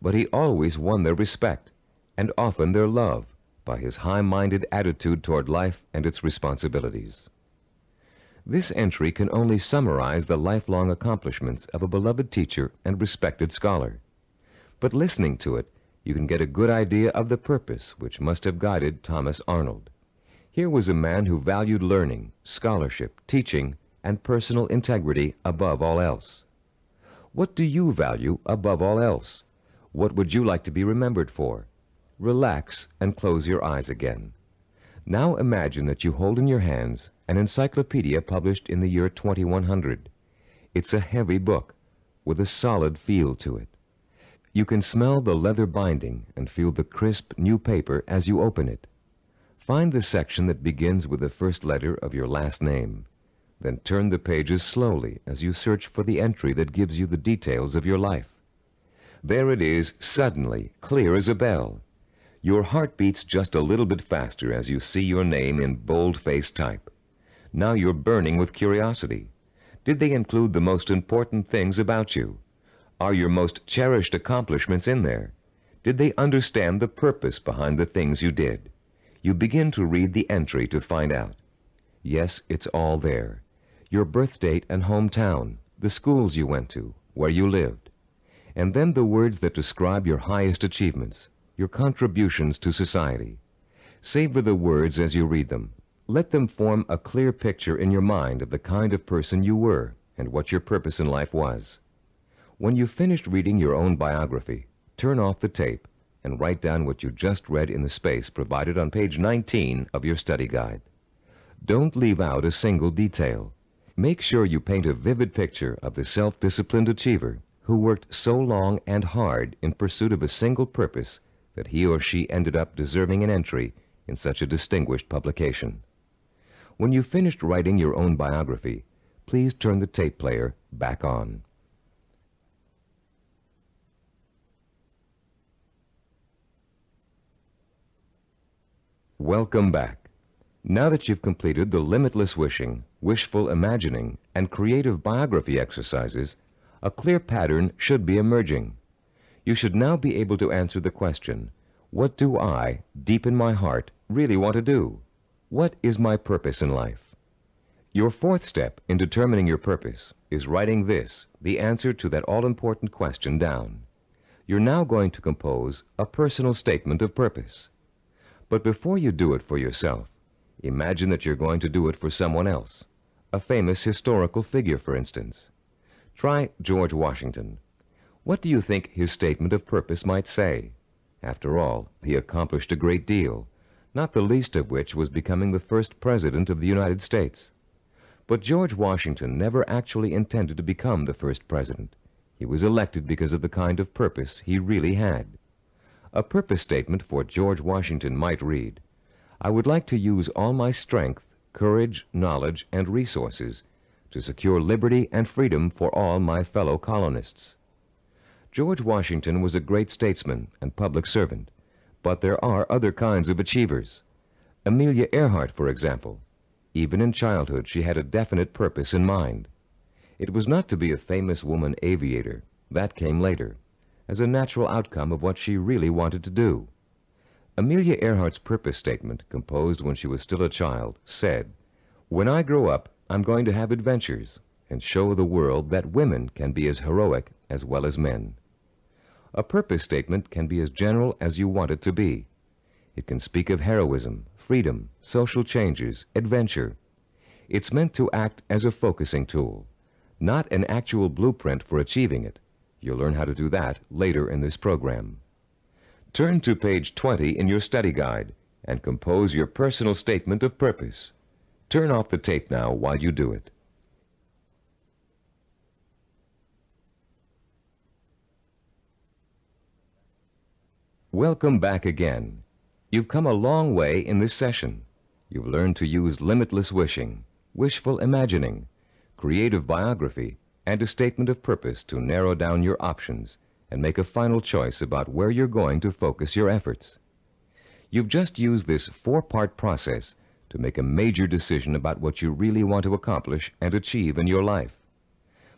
but he always won their respect, and often their love, by his high-minded attitude toward life and its responsibilities. This entry can only summarize the lifelong accomplishments of a beloved teacher and respected scholar. But listening to it, you can get a good idea of the purpose which must have guided Thomas Arnold. Here was a man who valued learning, scholarship, teaching, and personal integrity above all else. What do you value above all else? What would you like to be remembered for? Relax and close your eyes again. Now imagine that you hold in your hands an encyclopedia published in the year 2100. It's a heavy book with a solid feel to it. You can smell the leather binding and feel the crisp new paper as you open it. Find the section that begins with the first letter of your last name. Then turn the pages slowly as you search for the entry that gives you the details of your life. There it is, suddenly, clear as a bell. Your heart beats just a little bit faster as you see your name in bold-faced type. Now you're burning with curiosity. Did they include the most important things about you? Are your most cherished accomplishments in there? Did they understand the purpose behind the things you did? You begin to read the entry to find out. Yes, it's all there. your birth date and hometown, the schools you went to, where you lived, and then the words that describe your highest achievements, your contributions to society. Savor the words as you read them. Let them form a clear picture in your mind of the kind of person you were and what your purpose in life was. When you've finished reading your own biography, turn off the tape and write down what you just read in the space provided on page 19 of your study guide. Don't leave out a single detail. Make sure you paint a vivid picture of the self-disciplined achiever who worked so long and hard in pursuit of a single purpose that he or she ended up deserving an entry in such a distinguished publication. When you've finished writing your own biography, please turn the tape player back on. Welcome back. Now that you've completed the limitless wishing, wishful imagining, and creative biography exercises, a clear pattern should be emerging. You should now be able to answer the question, what do I, deep in my heart, really want to do? What is my purpose in life? Your fourth step in determining your purpose is writing this, the answer to that all-important question, down. You're now going to compose a personal statement of purpose. But before you do it for yourself, imagine that you're going to do it for someone else, a famous historical figure, for instance. Try George Washington. What do you think his statement of purpose might say? After all, he accomplished a great deal, not the least of which was becoming the first president of the United States. But George Washington never actually intended to become the first president. He was elected because of the kind of purpose he really had. A purpose statement for George Washington might read, I would like to use all my strength, courage, knowledge, and resources to secure liberty and freedom for all my fellow colonists. George Washington was a great statesman and public servant, but there are other kinds of achievers. Amelia Earhart, for example. Even in childhood, she had a definite purpose in mind. It was not to be a famous woman aviator. That came later, as a natural outcome of what she really wanted to do. Amelia Earhart's purpose statement, composed when she was still a child, said, when I grow up, I'm going to have adventures and show the world that women can be as heroic as well as men. A purpose statement can be as general as you want it to be. It can speak of heroism, freedom, social changes, adventure. It's meant to act as a focusing tool, not an actual blueprint for achieving it. You'll learn how to do that later in this program. Turn to page 20 in your study guide and compose your personal statement of purpose. Turn off the tape now while you do it. Welcome back again. You've come a long way in this session. You've learned to use limitless wishing, wishful imagining, creative biography, and a statement of purpose to narrow down your options and make a final choice about where you're going to focus your efforts. You've just used this four-part process to make a major decision about what you really want to accomplish and achieve in your life.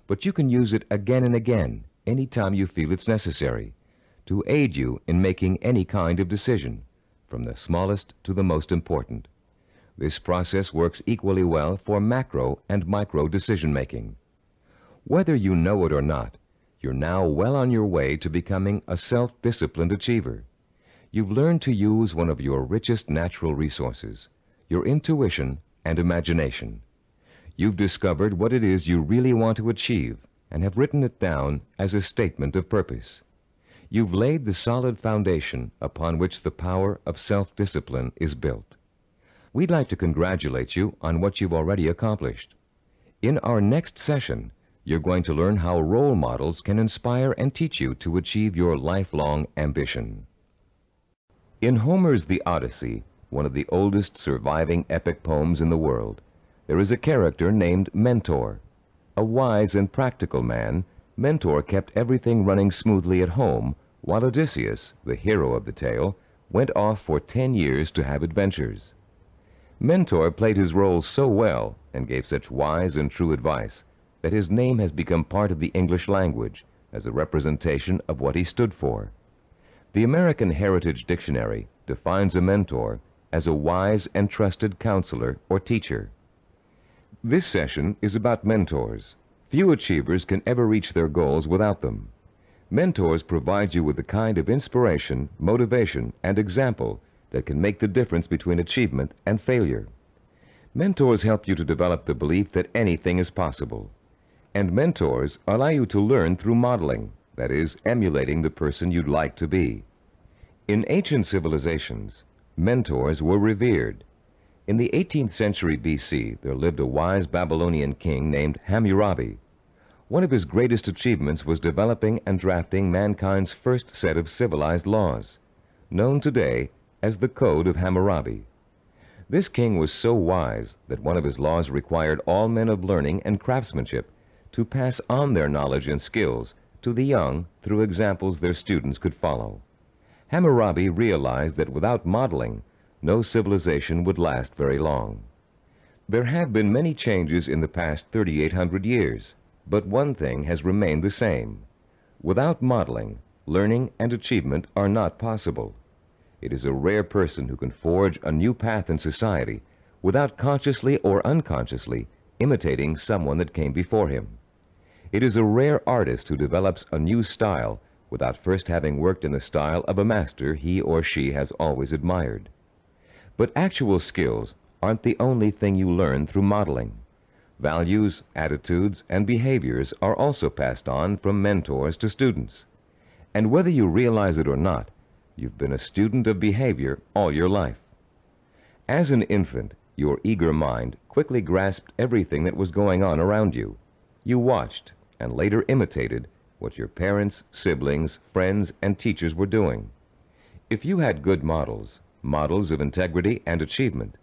But you can use it again and again, anytime you feel it's necessary, to aid you in making any kind of decision, from the smallest to the most important. This process works equally well for macro and micro decision-making. Whether you know it or not, you're now well on your way to becoming a self-disciplined achiever. You've learned to use one of your richest natural resources, your intuition and imagination. You've discovered what it is you really want to achieve and have written it down as a statement of purpose. You've laid the solid foundation upon which the power of self-discipline is built. We'd like to congratulate you on what you've already accomplished. In our next session, you're going to learn how role models can inspire and teach you to achieve your lifelong ambition. In Homer's The Odyssey, one of the oldest surviving epic poems in the world, there is a character named Mentor. A wise and practical man, Mentor kept everything running smoothly at home, while Odysseus, the hero of the tale, went off for 10 years to have adventures. Mentor played his role so well and gave such wise and true advice that his name has become part of the English language as a representation of what he stood for. The American Heritage Dictionary defines a mentor as a wise and trusted counselor or teacher. This session is about mentors. Few achievers can ever reach their goals without them. Mentors provide you with the kind of inspiration, motivation, and example that can make the difference between achievement and failure. Mentors help you to develop the belief that anything is possible. And mentors allow you to learn through modeling, that is, emulating the person you'd like to be. In ancient civilizations, mentors were revered. In the 18th century BC, there lived a wise Babylonian king named Hammurabi. One of his greatest achievements was developing and drafting mankind's first set of civilized laws, known today as the Code of Hammurabi. This king was so wise that one of his laws required all men of learning and craftsmanship to pass on their knowledge and skills to the young through examples their students could follow. Hammurabi realized that without modeling, no civilization would last very long. There have been many changes in the past 3,800 years, but one thing has remained the same. Without modeling, learning and achievement are not possible. It is a rare person who can forge a new path in society without consciously or unconsciously imitating someone that came before him. It is a rare artist who develops a new style without first having worked in the style of a master he or she has always admired. But actual skills aren't the only thing you learn through modeling. Values, attitudes, and behaviors are also passed on from mentors to students. And whether you realize it or not, you've been a student of behavior all your life. As an infant, your eager mind quickly grasped everything that was going on around you. You watched and later imitated what your parents, siblings, friends, and teachers were doing. If you had good models of integrity and achievement,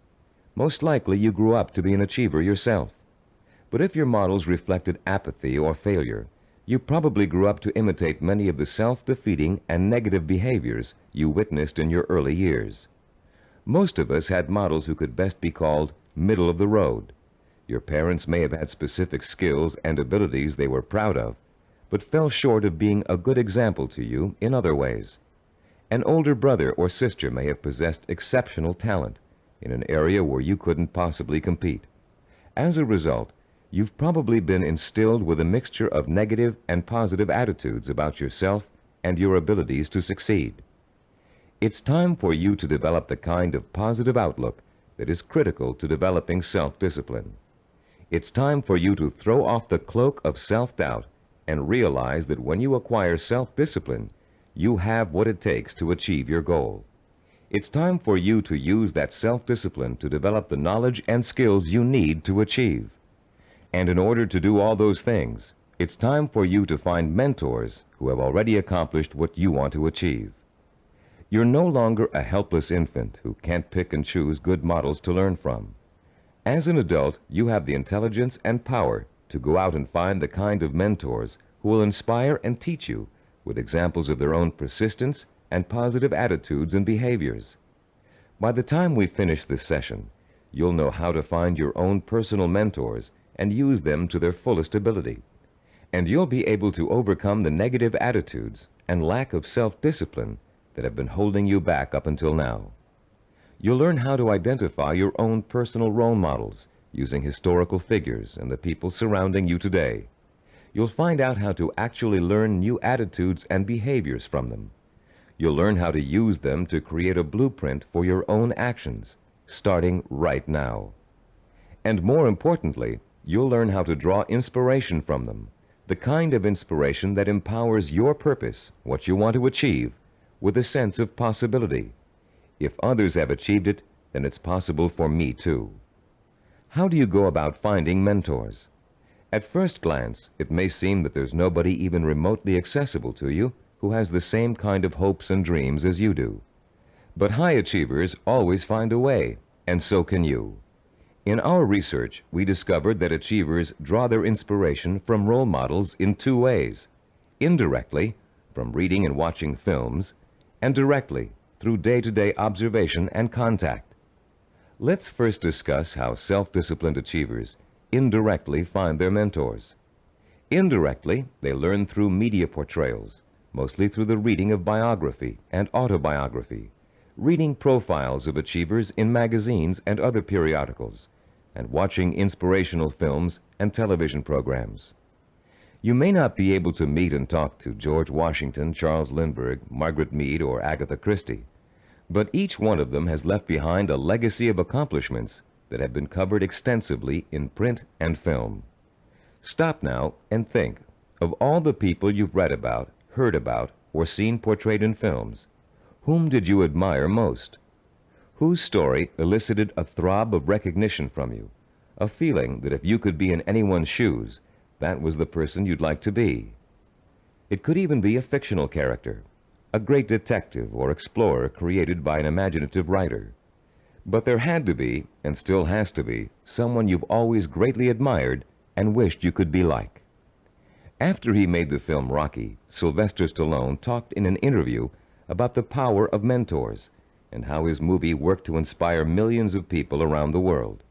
most likely you grew up to be an achiever yourself. But if your models reflected apathy or failure, you probably grew up to imitate many of the self-defeating and negative behaviors you witnessed in your early years. Most of us had models who could best be called middle of the road. Your parents may have had specific skills and abilities they were proud of, but fell short of being a good example to you in other ways. An older brother or sister may have possessed exceptional talent in an area where you couldn't possibly compete. As a result, you've probably been instilled with a mixture of negative and positive attitudes about yourself and your abilities to succeed. It's time for you to develop the kind of positive outlook that is critical to developing self-discipline. It's time for you to throw off the cloak of self-doubt and realize that when you acquire self-discipline, you have what it takes to achieve your goal. It's time for you to use that self-discipline to develop the knowledge and skills you need to achieve. And in order to do all those things, it's time for you to find mentors who have already accomplished what you want to achieve. You're no longer a helpless infant who can't pick and choose good models to learn from. As an adult, you have the intelligence and power to go out and find the kind of mentors who will inspire and teach you with examples of their own persistence and positive attitudes and behaviors. By the time we finish this session, you'll know how to find your own personal mentors and use them to their fullest ability. And you'll be able to overcome the negative attitudes and lack of self-discipline that have been holding you back up until now. You'll learn how to identify your own personal role models using historical figures and the people surrounding you today. You'll find out how to actually learn new attitudes and behaviors from them. You'll learn how to use them to create a blueprint for your own actions, starting right now. And more importantly, you'll learn how to draw inspiration from them, the kind of inspiration that empowers your purpose, what you want to achieve, with a sense of possibility. If others have achieved it, then it's possible for me too. How do you go about finding mentors? At first glance, it may seem that there's nobody even remotely accessible to you who has the same kind of hopes and dreams as you do. But high achievers always find a way, and so can you. In our research, we discovered that achievers draw their inspiration from role models in two ways: indirectly, from reading and watching films, and directly, through day-to-day observation and contact. Let's first discuss how self-disciplined achievers indirectly find their mentors. Indirectly, they learn through media portrayals, mostly through the reading of biography and autobiography, reading profiles of achievers in magazines and other periodicals, and watching inspirational films and television programs. You may not be able to meet and talk to George Washington, Charles Lindbergh, Margaret Mead, or Agatha Christie, but each one of them has left behind a legacy of accomplishments that have been covered extensively in print and film. Stop now and think of all the people you've read about, heard about, or seen portrayed in films. Whom did you admire most? Whose story elicited a throb of recognition from you, a feeling that if you could be in anyone's shoes, that was the person you'd like to be? It could even be a fictional character, a great detective or explorer created by an imaginative writer. But there had to be, and still has to be, someone you've always greatly admired and wished you could be like. After he made the film Rocky, Sylvester Stallone talked in an interview about the power of mentors and how his movie worked to inspire millions of people around the world.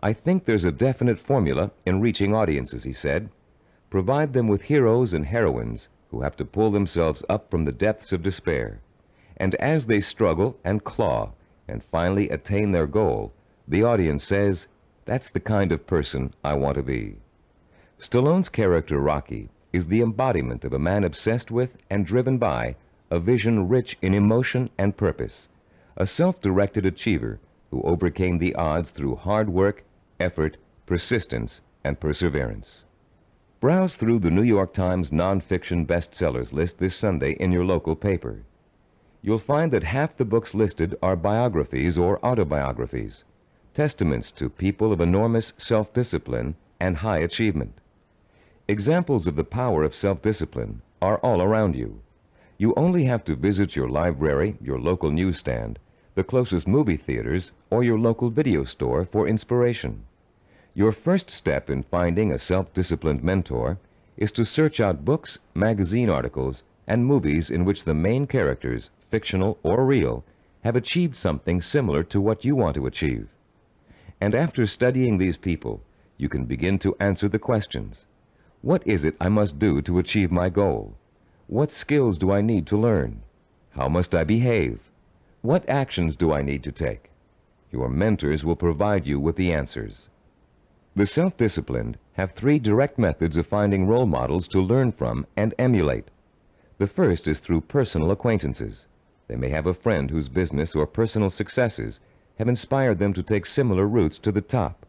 "I think there's a definite formula in reaching audiences," he said. "Provide them with heroes and heroines who have to pull themselves up from the depths of despair. And as they struggle and claw and finally attain their goal, the audience says, 'That's the kind of person I want to be.'" Stallone's character Rocky is the embodiment of a man obsessed with and driven by a vision rich in emotion and purpose, a self-directed achiever who overcame the odds through hard work, effort, persistence, and perseverance. Browse through the New York Times nonfiction bestsellers list this Sunday in your local paper. You'll find that half the books listed are biographies or autobiographies, testaments to people of enormous self-discipline and high achievement. Examples of the power of self-discipline are all around you. You only have to visit your library, your local newsstand, the closest movie theaters, or your local video store for inspiration. Your first step in finding a self-disciplined mentor is to search out books, magazine articles, and movies in which the main characters, fictional or real, have achieved something similar to what you want to achieve. And after studying these people, you can begin to answer the questions. What is it I must do to achieve my goal? What skills do I need to learn? How must I behave? What actions do I need to take? Your mentors will provide you with the answers. The self-disciplined have 3 direct methods of finding role models to learn from and emulate. The first is through personal acquaintances. They may have a friend whose business or personal successes have inspired them to take similar routes to the top.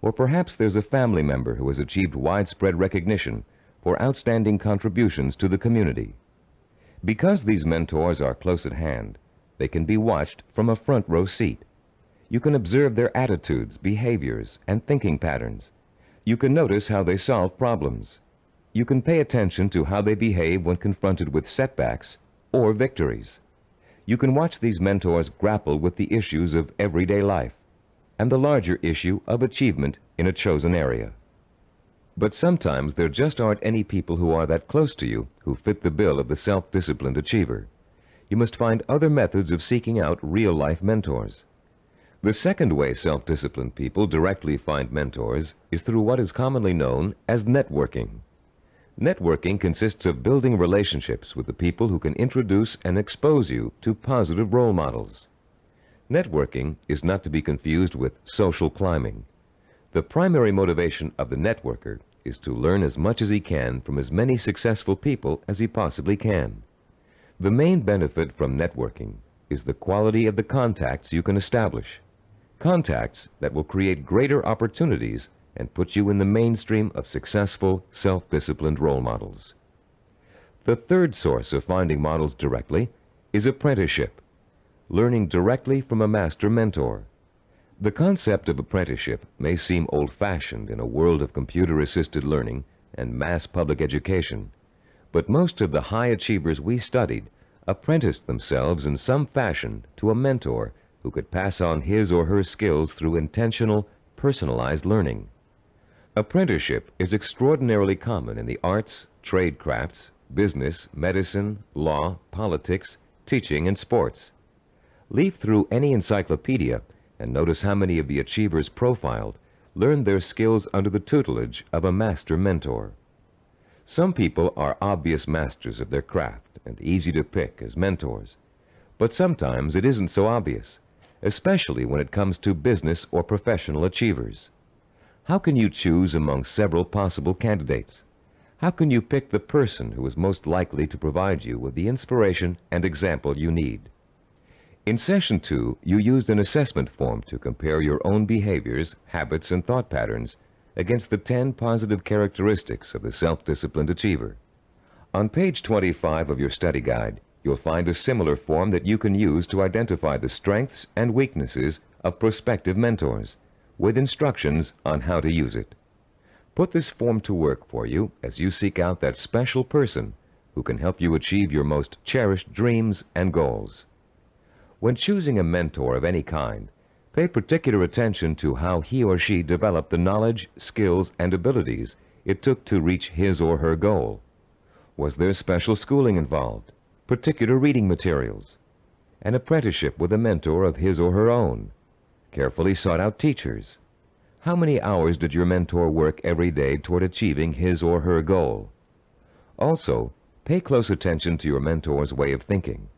Or perhaps there's a family member who has achieved widespread recognition for outstanding contributions to the community. Because these mentors are close at hand, they can be watched from a front row seat. You can observe their attitudes, behaviors, and thinking patterns. You can notice how they solve problems. You can pay attention to how they behave when confronted with setbacks or victories. You can watch these mentors grapple with the issues of everyday life and the larger issue of achievement in a chosen area. But sometimes there just aren't any people who are that close to you who fit the bill of the self-disciplined achiever. You must find other methods of seeking out real-life mentors. The second way self-disciplined people directly find mentors is through what is commonly known as networking. Networking consists of building relationships with the people who can introduce and expose you to positive role models. Networking is not to be confused with social climbing. The primary motivation of the networker is to learn as much as he can from as many successful people as he possibly can. The main benefit from networking is the quality of the contacts you can establish. Contacts that will create greater opportunities and put you in the mainstream of successful, self-disciplined role models. The third source of finding models directly is apprenticeship, learning directly from a master mentor. The concept of apprenticeship may seem old-fashioned in a world of computer-assisted learning and mass public education, but most of the high achievers we studied apprenticed themselves in some fashion to a mentor who could pass on his or her skills through intentional, personalized learning. Apprenticeship is extraordinarily common in the arts, trade crafts, business, medicine, law, politics, teaching, and sports. Leaf through any encyclopedia and notice how many of the achievers profiled learned their skills under the tutelage of a master mentor. Some people are obvious masters of their craft and easy to pick as mentors, but sometimes it isn't so obvious. especially when it comes to business or professional achievers. How can you choose among several possible candidates? How can you pick the person who is most likely to provide you with the inspiration and example you need? In Session 2, you used an assessment form to compare your own behaviors, habits, and thought patterns against the 10 positive characteristics of the self-disciplined achiever. On page 25 of your study guide, you'll find a similar form that you can use to identify the strengths and weaknesses of prospective mentors, with instructions on how to use it. Put this form to work for you as you seek out that special person who can help you achieve your most cherished dreams and goals. When choosing a mentor of any kind, pay particular attention to how he or she developed the knowledge, skills, and abilities it took to reach his or her goal. Was there special schooling involved, particular reading materials, an apprenticeship with a mentor of his or her own, carefully sought-out teachers? How many hours did your mentor work every day toward achieving his or her goal? Also, pay close attention to your mentor's way of thinking.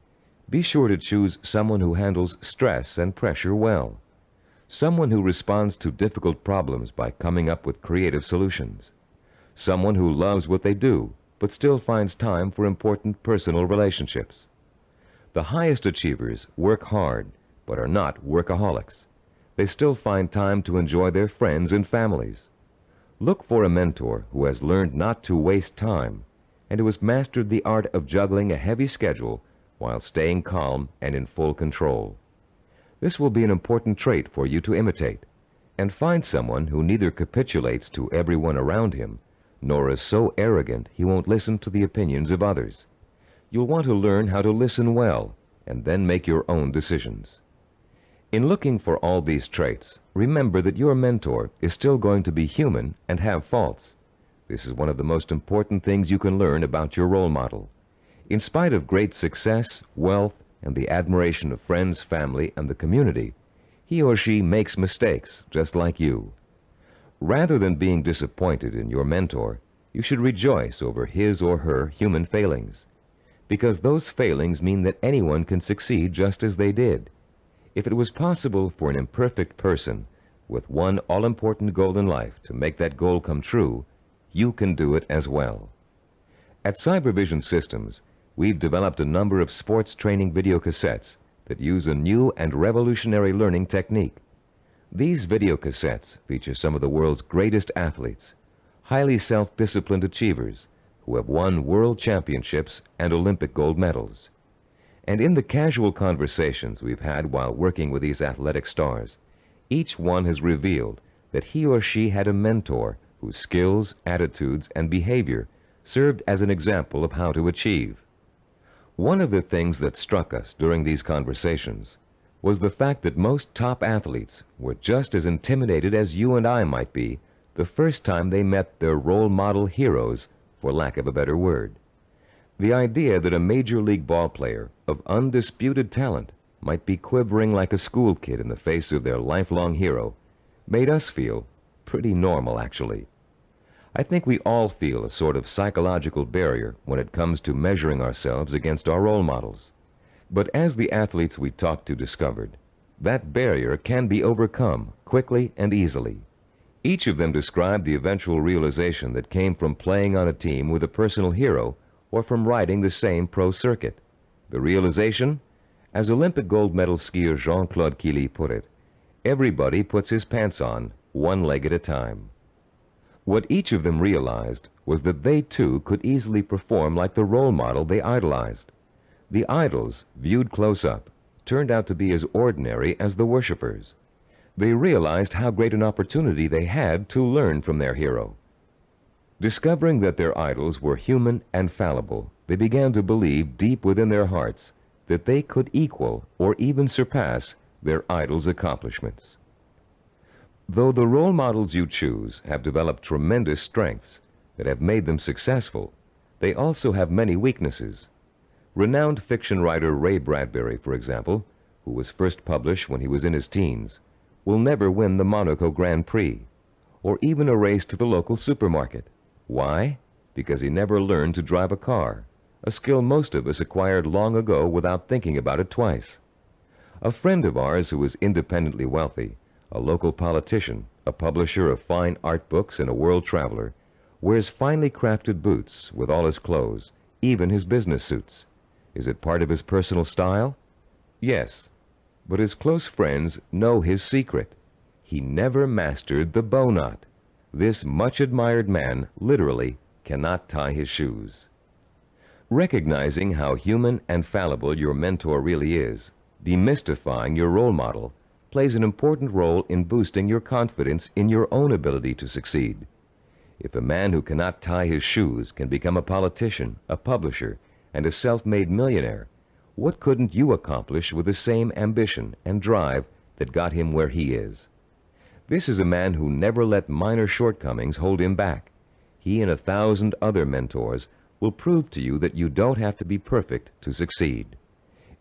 Be sure to choose someone who handles stress and pressure well, someone who responds to difficult problems by coming up with creative solutions, someone who loves what they do but still finds time for important personal relationships. The highest achievers work hard but are not workaholics. They still find time to enjoy their friends and families. Look for a mentor who has learned not to waste time and who has mastered the art of juggling a heavy schedule while staying calm and in full control. This will be an important trait for you to imitate, and find someone who neither capitulates to everyone around him, nor is so arrogant he won't listen to the opinions of others. You'll want to learn how to listen well, and then make your own decisions. In looking for all these traits, remember that your mentor is still going to be human and have faults. This is one of the most important things you can learn about your role model. In spite of great success, wealth, and the admiration of friends, family, and the community, he or she makes mistakes just like you. Rather than being disappointed in your mentor, you should rejoice over his or her human failings, because those failings mean that anyone can succeed just as they did. If it was possible for an imperfect person with one all-important goal in life to make that goal come true, you can do it as well. At Cybervision Systems, we've developed a number of sports training video cassettes that use a new and revolutionary learning technique. These video cassettes feature some of the world's greatest athletes, highly self-disciplined achievers who have won world championships and Olympic gold medals. And in the casual conversations we've had while working with these athletic stars, each one has revealed that he or she had a mentor whose skills, attitudes, and behavior served as an example of how to achieve. One of the things that struck us during these conversations was the fact that most top athletes were just as intimidated as you and I might be the first time they met their role model heroes, for lack of a better word. The idea that a major league ball player of undisputed talent might be quivering like a school kid in the face of their lifelong hero made us feel pretty normal, actually. I think we all feel a sort of psychological barrier when it comes to measuring ourselves against our role models. But as the athletes we talked to discovered, that barrier can be overcome quickly and easily. Each of them described the eventual realization that came from playing on a team with a personal hero or from riding the same pro circuit. The realization? As Olympic gold medal skier Jean-Claude Killy put it, everybody puts his pants on, one leg at a time. What each of them realized was that they too could easily perform like the role model they idolized. The idols, viewed close up, turned out to be as ordinary as the worshippers. They realized how great an opportunity they had to learn from their hero. Discovering that their idols were human and fallible, they began to believe deep within their hearts that they could equal or even surpass their idols' accomplishments. Though the role models you choose have developed tremendous strengths that have made them successful, they also have many weaknesses. Renowned fiction writer Ray Bradbury, for example, who was first published when he was in his teens, will never win the Monaco Grand Prix, or even a race to the local supermarket. Why? Because he never learned to drive a car, a skill most of us acquired long ago without thinking about it twice. A friend of ours who was independently wealthy, a local politician, a publisher of fine art books, and a world traveler, wears finely crafted boots with all his clothes, even his business suits. Is it part of his personal style? Yes, but his close friends know his secret. He never mastered the bow knot. This much admired man literally cannot tie his shoes. Recognizing how human and fallible your mentor really is, demystifying your role model, plays an important role in boosting your confidence in your own ability to succeed. If a man who cannot tie his shoes can become a politician, a publisher, and a self-made millionaire, what couldn't you accomplish with the same ambition and drive that got him where he is? This is a man who never let minor shortcomings hold him back. He and 1,000 other mentors will prove to you that you don't have to be perfect to succeed.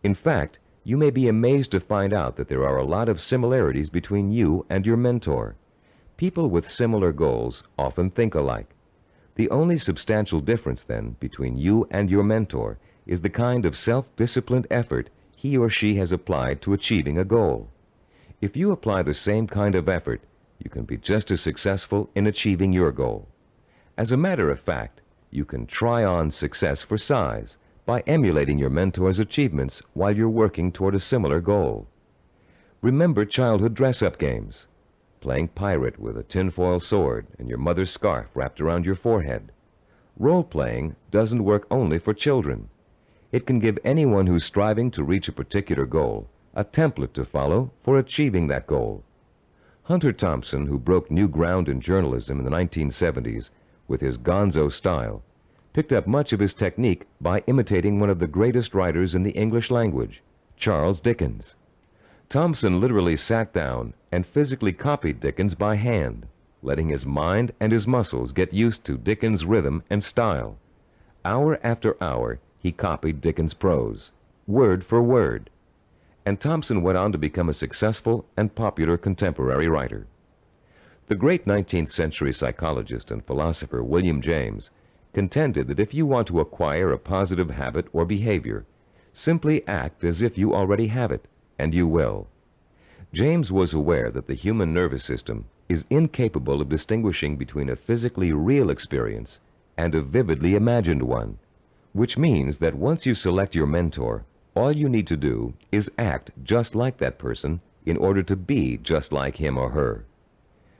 In fact, you may be amazed to find out that there are a lot of similarities between you and your mentor. People with similar goals often think alike. The only substantial difference, then, between you and your mentor is the kind of self-disciplined effort he or she has applied to achieving a goal. If you apply the same kind of effort, you can be just as successful in achieving your goal. As a matter of fact, you can try on success for size by emulating your mentor's achievements while you're working toward a similar goal. Remember childhood dress-up games, playing pirate with a tinfoil sword and your mother's scarf wrapped around your forehead. Role-playing doesn't work only for children. It can give anyone who's striving to reach a particular goal a template to follow for achieving that goal. Hunter Thompson, who broke new ground in journalism in the 1970s with his gonzo style, picked up much of his technique by imitating one of the greatest writers in the English language, Charles Dickens. Thompson literally sat down and physically copied Dickens by hand, letting his mind and his muscles get used to Dickens' rhythm and style. Hour after hour, he copied Dickens' prose, word for word. And Thompson went on to become a successful and popular contemporary writer. The great 19th century psychologist and philosopher William James contended that if you want to acquire a positive habit or behavior, simply act as if you already have it, and you will. James was aware that the human nervous system is incapable of distinguishing between a physically real experience and a vividly imagined one, which means that once you select your mentor, all you need to do is act just like that person in order to be just like him or her.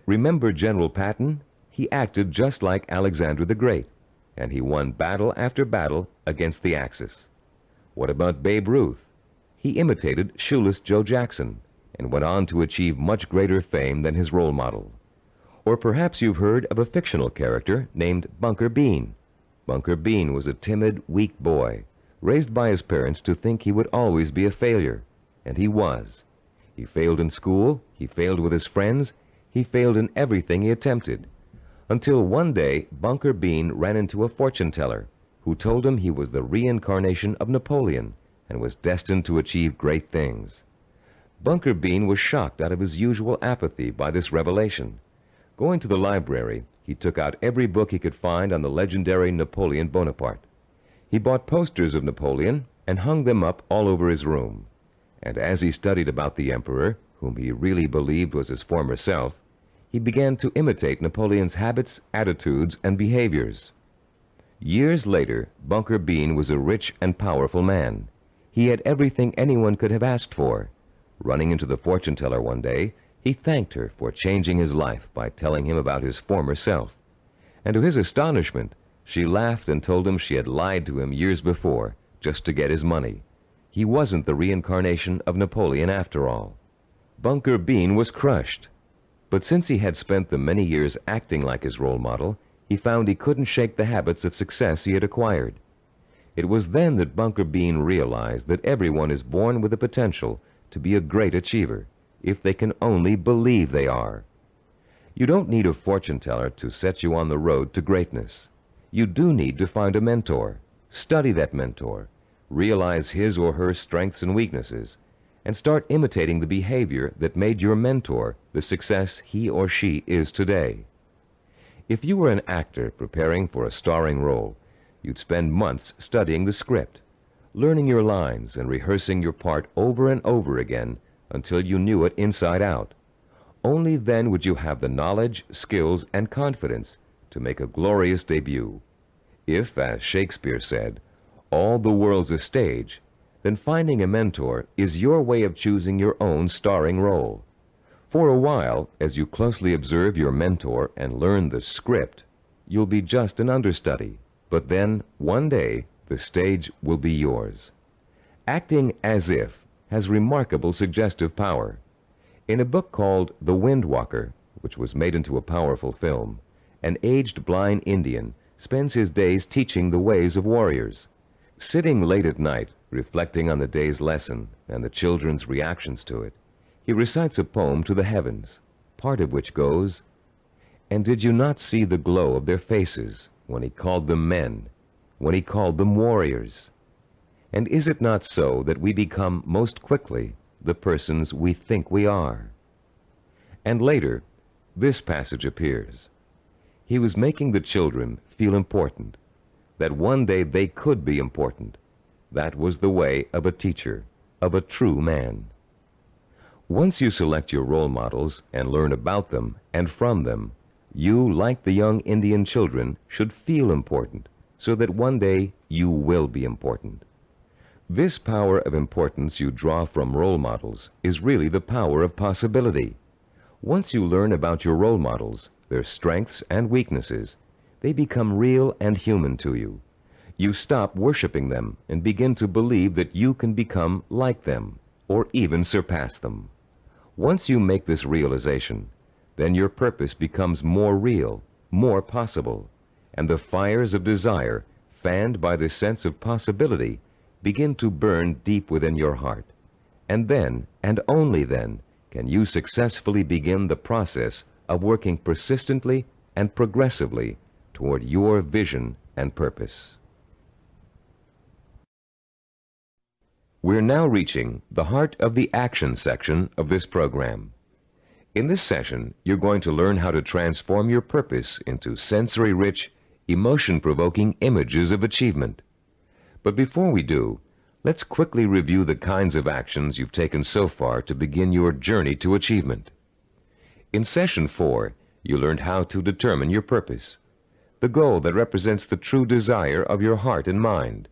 Remember General Patton? He acted just like Alexander the Great, and he won battle after battle against the Axis. What about Babe Ruth? He imitated shoeless Joe Jackson and went on to achieve much greater fame than his role model. Or perhaps you've heard of a fictional character named Bunker Bean. Bunker Bean was a timid, weak boy, raised by his parents to think he would always be a failure, and he was. He failed in school, he failed with his friends, he failed in everything he attempted, until one day Bunker Bean ran into a fortune teller who told him he was the reincarnation of Napoleon and was destined to achieve great things. Bunker Bean was shocked out of his usual apathy by this revelation. Going to the library, he took out every book he could find on the legendary Napoleon Bonaparte. He bought posters of Napoleon and hung them up all over his room. And as he studied about the emperor, whom he really believed was his former self, he began to imitate Napoleon's habits, attitudes, and behaviors. Years later, Bunker Bean was a rich and powerful man. He had everything anyone could have asked for. Running into the fortune teller one day, he thanked her for changing his life by telling him about his former self. And to his astonishment, she laughed and told him she had lied to him years before, just to get his money. He wasn't the reincarnation of Napoleon after all. Bunker Bean was crushed. But since he had spent the many years acting like his role model, he found he couldn't shake the habits of success he had acquired. It was then that Bunker Bean realized that everyone is born with the potential to be a great achiever, if they can only believe they are. You don't need a fortune teller to set you on the road to greatness. You do need to find a mentor, study that mentor, realize his or her strengths and weaknesses, and start imitating the behavior that made your mentor the success he or she is today. If you were an actor preparing for a starring role, you'd spend months studying the script. learning your lines and rehearsing your part over and over again until you knew it inside out. Only then would you have the knowledge, skills, and confidence to make a glorious debut. If, as Shakespeare said, all the world's a stage, then finding a mentor is your way of choosing your own starring role. For a while, as you closely observe your mentor and learn the script, you'll be just an understudy. But then, one day, the stage will be yours. Acting as if has remarkable suggestive power. In a book called The Wind Walker, which was made into a powerful film, an aged blind Indian spends his days teaching the ways of warriors. Sitting late at night, reflecting on the day's lesson and the children's reactions to it, he recites a poem to the heavens, part of which goes, "And did you not see the glow of their faces when he called them men, when he called them warriors? And is it not so that we become most quickly the persons we think we are?" And later, this passage appears. He was making the children feel important, that one day they could be important. That was the way of a teacher, of a true man. Once you select your role models and learn about them and from them, you, like the young Indian children, should feel important, so that one day you will be important. This power of importance you draw from role models is really the power of possibility. Once you learn about your role models, their strengths and weaknesses, they become real and human to you. You stop worshiping them and begin to believe that you can become like them, or even surpass them. Once you make this realization, then your purpose becomes more real, more possible, and the fires of desire, fanned by the sense of possibility, begin to burn deep within your heart. And then, and only then, can you successfully begin the process of working persistently and progressively toward your vision and purpose. We're now reaching the heart of the action section of this program. In this session, you're going to learn how to transform your purpose into sensory-rich, emotion-provoking images of achievement. But before we do, let's quickly review the kinds of actions you've taken so far to begin your journey to achievement. In Session 4, you learned how to determine your purpose, the goal that represents the true desire of your heart and mind.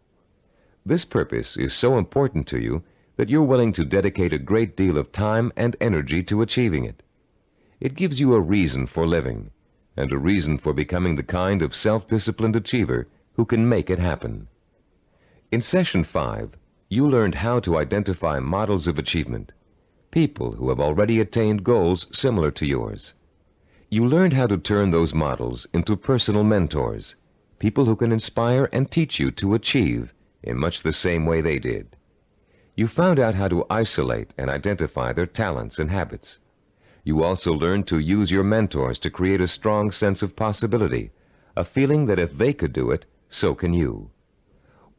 This purpose is so important to you that you're willing to dedicate a great deal of time and energy to achieving it. It gives you a reason for living, and a reason for becoming the kind of self-disciplined achiever who can make it happen. In Session 5, you learned how to identify models of achievement, people who have already attained goals similar to yours. You learned how to turn those models into personal mentors, people who can inspire and teach you to achieve in much the same way they did. You found out how to isolate and identify their talents and habits. You also learned to use your mentors to create a strong sense of possibility, a feeling that if they could do it, so can you.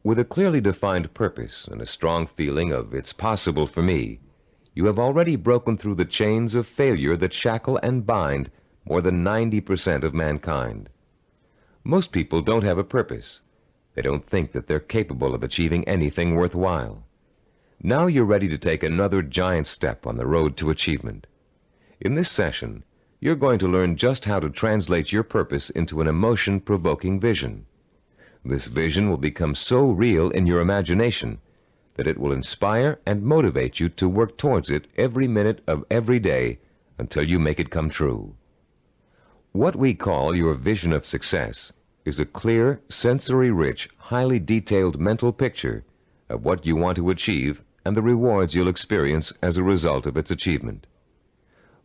With a clearly defined purpose and a strong feeling of "it's possible for me," you have already broken through the chains of failure that shackle and bind more than 90% of mankind. Most people don't have a purpose. They don't think that they're capable of achieving anything worthwhile. Now you're ready to take another giant step on the road to achievement. In this session, you're going to learn just how to translate your purpose into an emotion-provoking vision. This vision will become so real in your imagination that it will inspire and motivate you to work towards it every minute of every day until you make it come true. What we call your vision of success is a clear, sensory-rich, highly detailed mental picture of what you want to achieve and the rewards you'll experience as a result of its achievement.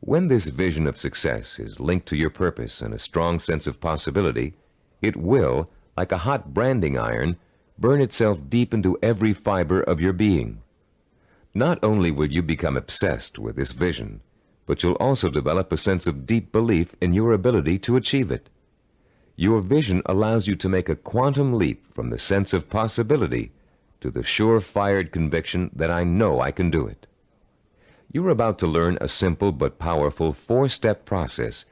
When this vision of success is linked to your purpose and a strong sense of possibility, it will, like a hot branding iron, burn itself deep into every fiber of your being. Not only will you become obsessed with this vision, but you'll also develop a sense of deep belief in your ability to achieve it. Your vision allows you to make a quantum leap from the sense of possibility to the sure-fired conviction that I know I can do it. You're about to learn a simple but powerful 4-step process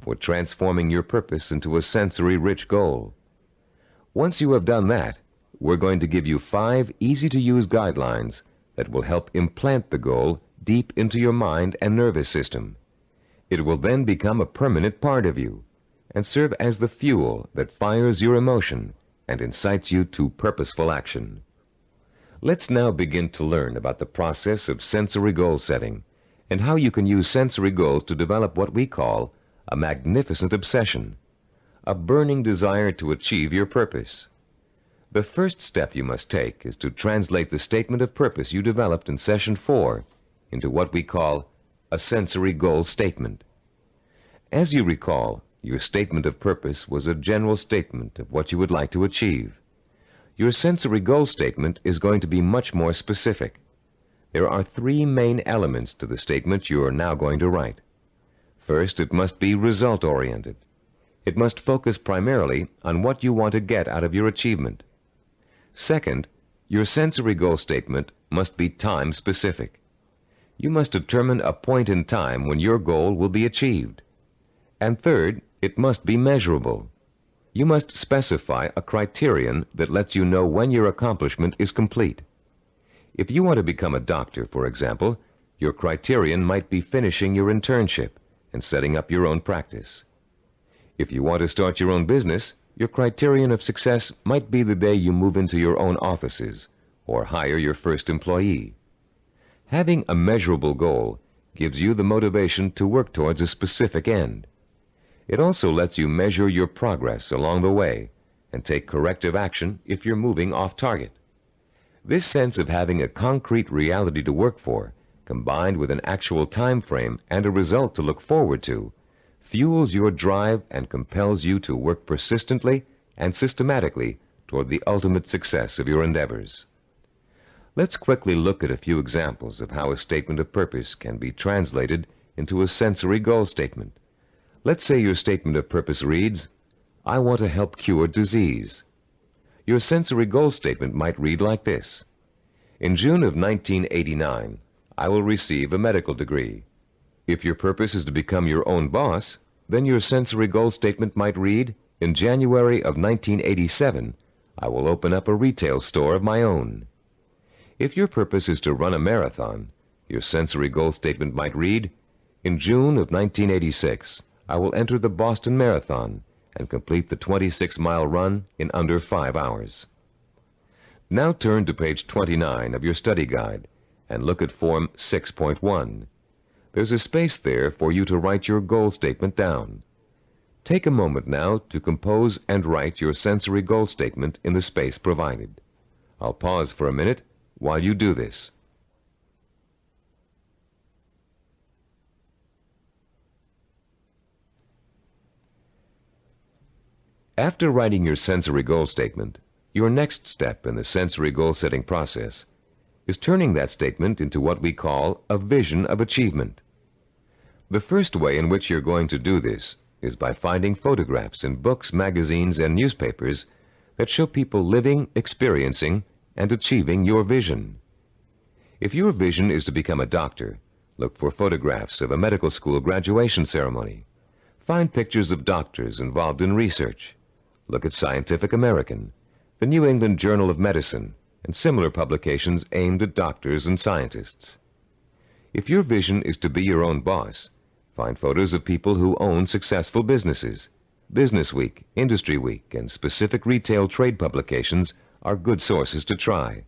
for transforming your purpose into a sensory-rich goal. Once you have done that, we're going to give you 5 easy-to-use guidelines that will help implant the goal deep into your mind and nervous system. It will then become a permanent part of you and serve as the fuel that fires your emotion and incites you to purposeful action. Let's now begin to learn about the process of sensory goal setting and how you can use sensory goals to develop what we call a magnificent obsession, a burning desire to achieve your purpose. The first step you must take is to translate the statement of purpose you developed in Session 4 into what we call a sensory goal statement. As you recall, your statement of purpose was a general statement of what you would like to achieve. Your sensory goal statement is going to be much more specific. There are 3 main elements to the statement you are now going to write. First, it must be result-oriented. It must focus primarily on what you want to get out of your achievement. Second, your sensory goal statement must be time-specific. You must determine a point in time when your goal will be achieved. And third, it must be measurable. You must specify a criterion that lets you know when your accomplishment is complete. If you want to become a doctor, for example, your criterion might be finishing your internship and setting up your own practice. If you want to start your own business, your criterion of success might be the day you move into your own offices or hire your first employee. Having a measurable goal gives you the motivation to work towards a specific end. It also lets you measure your progress along the way and take corrective action if you're moving off target. This sense of having a concrete reality to work for, combined with an actual time frame and a result to look forward to, fuels your drive and compels you to work persistently and systematically toward the ultimate success of your endeavors. Let's quickly look at a few examples of how a statement of purpose can be translated into a sensory goal statement. Let's say your statement of purpose reads, I want to help cure disease. Your sensory goal statement might read like this. In June of 1989, I will receive a medical degree. If your purpose is to become your own boss, then your sensory goal statement might read, in January of 1987, I will open up a retail store of my own. If your purpose is to run a marathon, your sensory goal statement might read, in June of 1986, I will enter the Boston Marathon and complete the 26-mile run in under 5 hours. Now turn to page 29 of your study guide and look at Form 6.1. There's a space there for you to write your goal statement down. Take a moment now to compose and write your sensory goal statement in the space provided. I'll pause for a minute while you do this. After writing your sensory goal statement, your next step in the sensory goal setting process is turning that statement into what we call a vision of achievement. The first way in which you're going to do this is by finding photographs in books, magazines, and newspapers that show people living, experiencing, and achieving your vision. If your vision is to become a doctor, look for photographs of a medical school graduation ceremony. Find pictures of doctors involved in research. Look at Scientific American, the New England Journal of Medicine, and similar publications aimed at doctors and scientists. If your vision is to be your own boss, find photos of people who own successful businesses. Business Week, Industry Week, and specific retail trade publications are good sources to try.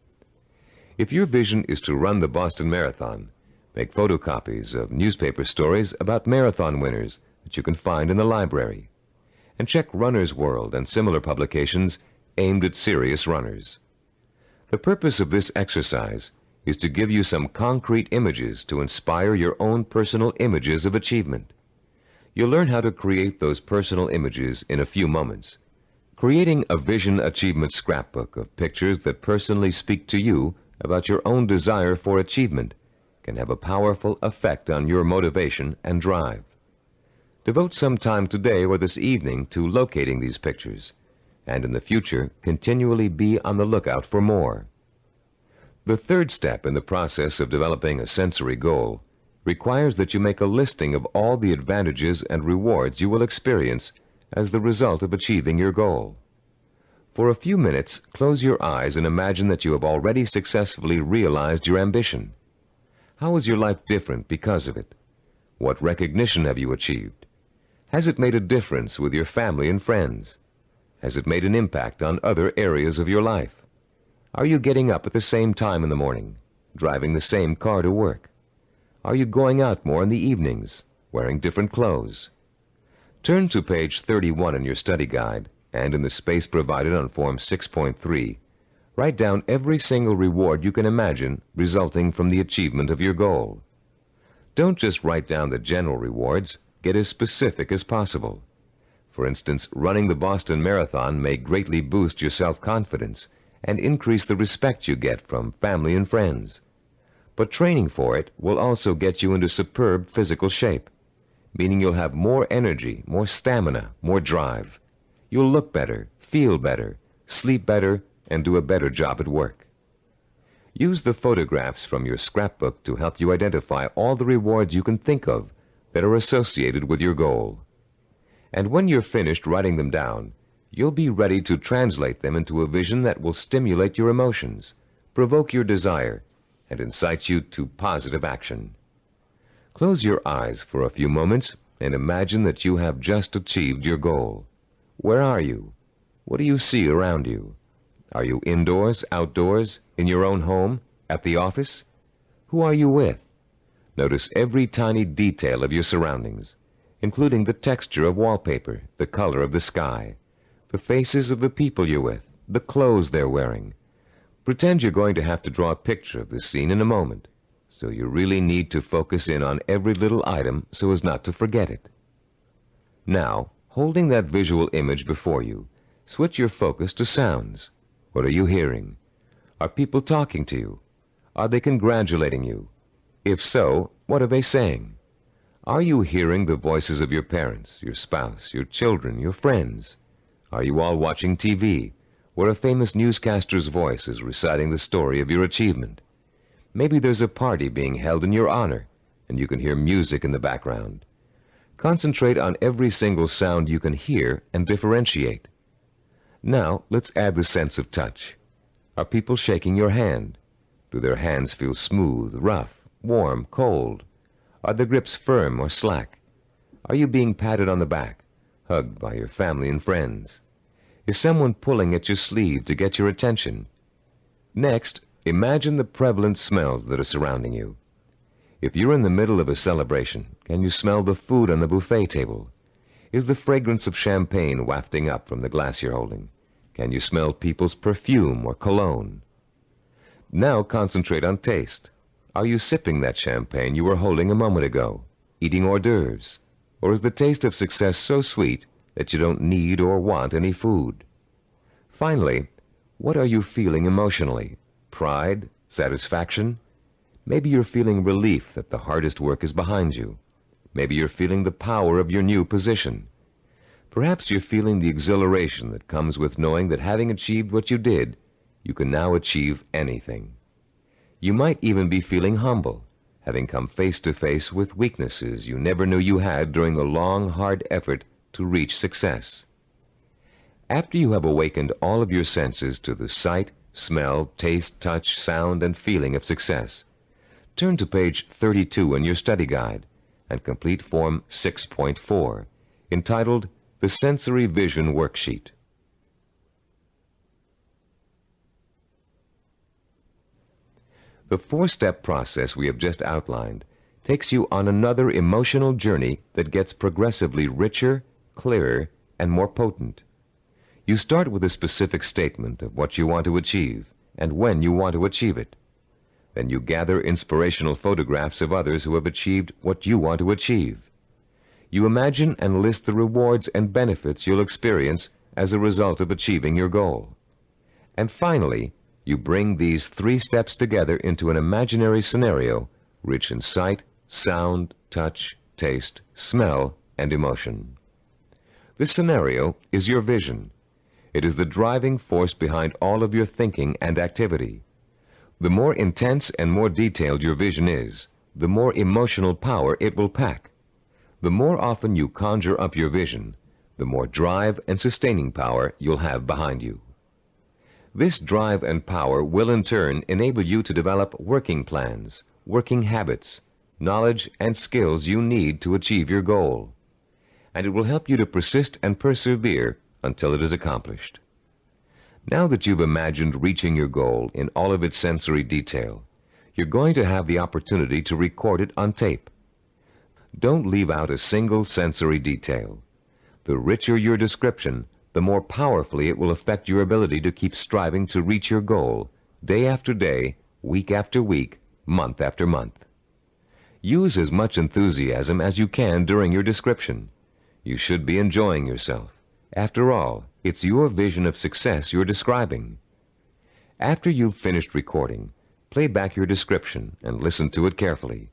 If your vision is to run the Boston Marathon, make photocopies of newspaper stories about marathon winners that you can find in the library, and check Runner's World and similar publications aimed at serious runners. The purpose of this exercise is to give you some concrete images to inspire your own personal images of achievement. You'll learn how to create those personal images in a few moments. Creating a vision achievement scrapbook of pictures that personally speak to you about your own desire for achievement can have a powerful effect on your motivation and drive. Devote some time today or this evening to locating these pictures, and in the future continually be on the lookout for more. The third step in the process of developing a sensory goal requires that you make a listing of all the advantages and rewards you will experience as the result of achieving your goal. For a few minutes, close your eyes and imagine that you have already successfully realized your ambition. How is your life different because of it? What recognition have you achieved? Has it made a difference with your family and friends? Has it made an impact on other areas of your life? Are you getting up at the same time in the morning, driving the same car to work? Are you going out more in the evenings, wearing different clothes? Turn to page 31 in your study guide, and in the space provided on Form 6.3, write down every single reward you can imagine resulting from the achievement of your goal. Don't just write down the general rewards, get as specific as possible. For instance, running the Boston Marathon may greatly boost your self-confidence and increase the respect you get from family and friends. But training for it will also get you into superb physical shape, meaning you'll have more energy, more stamina, more drive. You'll look better, feel better, sleep better, and do a better job at work. Use the photographs from your scrapbook to help you identify all the rewards you can think of that are associated with your goal. And when you're finished writing them down, you'll be ready to translate them into a vision that will stimulate your emotions, provoke your desire, and incite you to positive action. Close your eyes for a few moments and imagine that you have just achieved your goal. Where are you? What do you see around you? Are you indoors, outdoors, in your own home, at the office? Who are you with? Notice every tiny detail of your surroundings, including the texture of wallpaper, the color of the sky, the faces of the people you're with, the clothes they're wearing. Pretend you're going to have to draw a picture of this scene in a moment, so you really need to focus in on every little item so as not to forget it. Now, holding that visual image before you, switch your focus to sounds. What are you hearing? Are people talking to you? Are they congratulating you? If so, what are they saying? Are you hearing the voices of your parents, your spouse, your children, your friends? Are you all watching TV, where a famous newscaster's voice is reciting the story of your achievement? Maybe there's a party being held in your honor, and you can hear music in the background. Concentrate on every single sound you can hear and differentiate. Now, let's add the sense of touch. Are people shaking your hand? Do their hands feel smooth, rough, warm, cold? Are the grips firm or slack? Are you being patted on the back, hugged by your family and friends? Is someone pulling at your sleeve to get your attention? Next, imagine the prevalent smells that are surrounding you. If you're in the middle of a celebration, can you smell the food on the buffet table? Is the fragrance of champagne wafting up from the glass you're holding? Can you smell people's perfume or cologne? Now concentrate on taste. Are you sipping that champagne you were holding a moment ago, eating hors d'oeuvres? Or is the taste of success so sweet that you don't need or want any food? Finally, what are you feeling emotionally? Pride? Satisfaction? Maybe you're feeling relief that the hardest work is behind you. Maybe you're feeling the power of your new position. Perhaps you're feeling the exhilaration that comes with knowing that having achieved what you did, you can now achieve anything. You might even be feeling humble, having come face to face with weaknesses you never knew you had during the long, hard effort to reach success. After you have awakened all of your senses to the sight, smell, taste, touch, sound, and feeling of success, turn to page 32 in your study guide and complete Form 6.4, entitled The Sensory Vision Worksheet. The four-step process we have just outlined takes you on another emotional journey that gets progressively richer, clearer, and more potent. You start with a specific statement of what you want to achieve and when you want to achieve it. Then you gather inspirational photographs of others who have achieved what you want to achieve. You imagine and list the rewards and benefits you'll experience as a result of achieving your goal. And finally, you bring these three steps together into an imaginary scenario rich in sight, sound, touch, taste, smell, and emotion. This scenario is your vision. It is the driving force behind all of your thinking and activity. The more intense and more detailed your vision is, the more emotional power it will pack. The more often you conjure up your vision, the more drive and sustaining power you'll have behind you. This drive and power will in turn enable you to develop working plans, working habits, knowledge and skills you need to achieve your goal. And it will help you to persist and persevere until it is accomplished. Now that you've imagined reaching your goal in all of its sensory detail, you're going to have the opportunity to record it on tape. Don't leave out a single sensory detail. The richer your description, the more powerfully it will affect your ability to keep striving to reach your goal, day after day, week after week, month after month. Use as much enthusiasm as you can during your description. You should be enjoying yourself. After all, it's your vision of success you're describing. After you've finished recording, play back your description and listen to it carefully.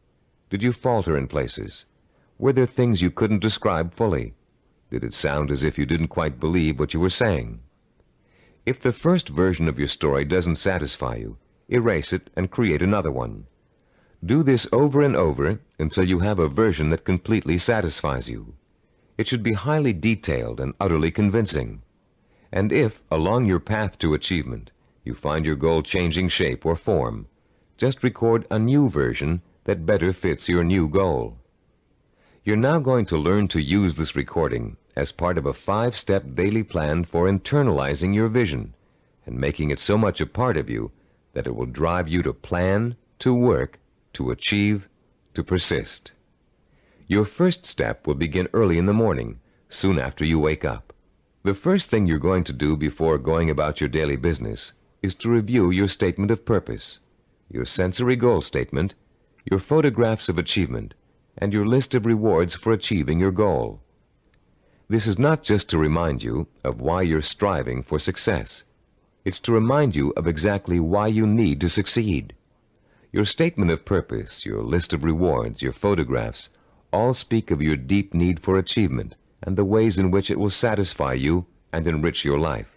Did you falter in places? Were there things you couldn't describe fully? Did it sound as if you didn't quite believe what you were saying? If the first version of your story doesn't satisfy you, erase it and create another one. Do this over and over until you have a version that completely satisfies you. It should be highly detailed and utterly convincing. And if, along your path to achievement, you find your goal changing shape or form, just record a new version that better fits your new goal. You're now going to learn to use this recording as part of a 5-step daily plan for internalizing your vision and making it so much a part of you that it will drive you to plan, to work, to achieve, to persist. Your first step will begin early in the morning, soon after you wake up. The first thing you're going to do before going about your daily business is to review your statement of purpose, your sensory goal statement, your photographs of achievement, and your list of rewards for achieving your goal. This is not just to remind you of why you're striving for success. It's to remind you of exactly why you need to succeed. Your statement of purpose, your list of rewards, your photographs, all speak of your deep need for achievement and the ways in which it will satisfy you and enrich your life.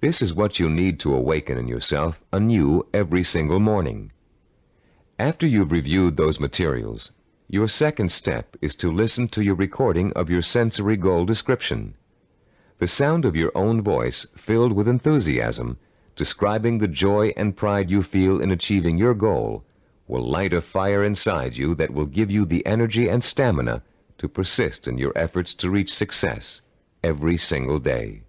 This is what you need to awaken in yourself anew every single morning. After you've reviewed those materials, your second step is to listen to your recording of your sensory goal description. The sound of your own voice, filled with enthusiasm, describing the joy and pride you feel in achieving your goal, will light a fire inside you that will give you the energy and stamina to persist in your efforts to reach success every single day.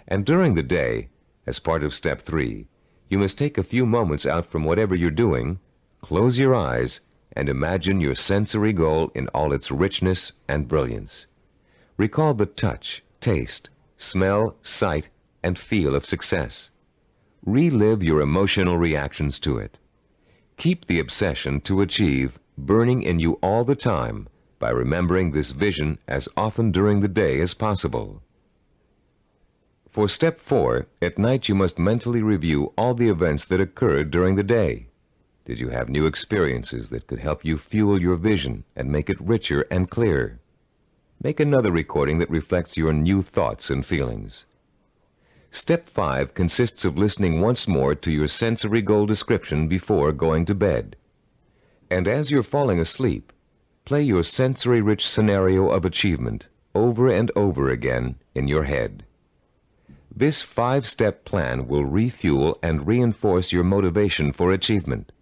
And during the day, as part of step 3, you must take a few moments out from whatever you're doing, close your eyes, and imagine your sensory goal in all its richness and brilliance. Recall the touch, taste, smell, sight, and feel of success. Relive your emotional reactions to it. Keep the obsession to achieve burning in you all the time by remembering this vision as often during the day as possible. For step 4, at night you must mentally review all the events that occurred during the day. Did you have new experiences that could help you fuel your vision and make it richer and clearer? Make another recording that reflects your new thoughts and feelings. Step 5 consists of listening once more to your sensory goal description before going to bed. And as you're falling asleep, play your sensory-rich scenario of achievement over and over again in your head. This 5-step plan will refuel and reinforce your motivation for achievement,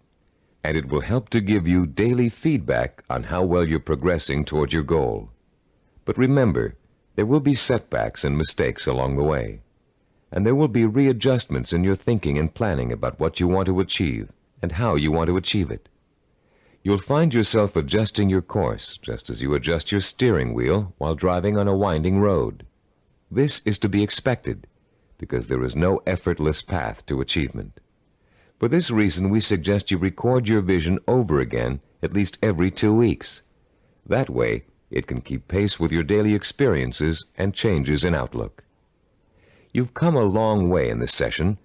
and it will help to give you daily feedback on how well you're progressing toward your goal. But remember, there will be setbacks and mistakes along the way, and there will be readjustments in your thinking and planning about what you want to achieve and how you want to achieve it. You'll find yourself adjusting your course just as you adjust your steering wheel while driving on a winding road. This is to be expected, because there is no effortless path to achievement. For this reason, we suggest you record your vision over again at least every 2 weeks. That way, it can keep pace with your daily experiences and changes in outlook. You've come a long way in this session.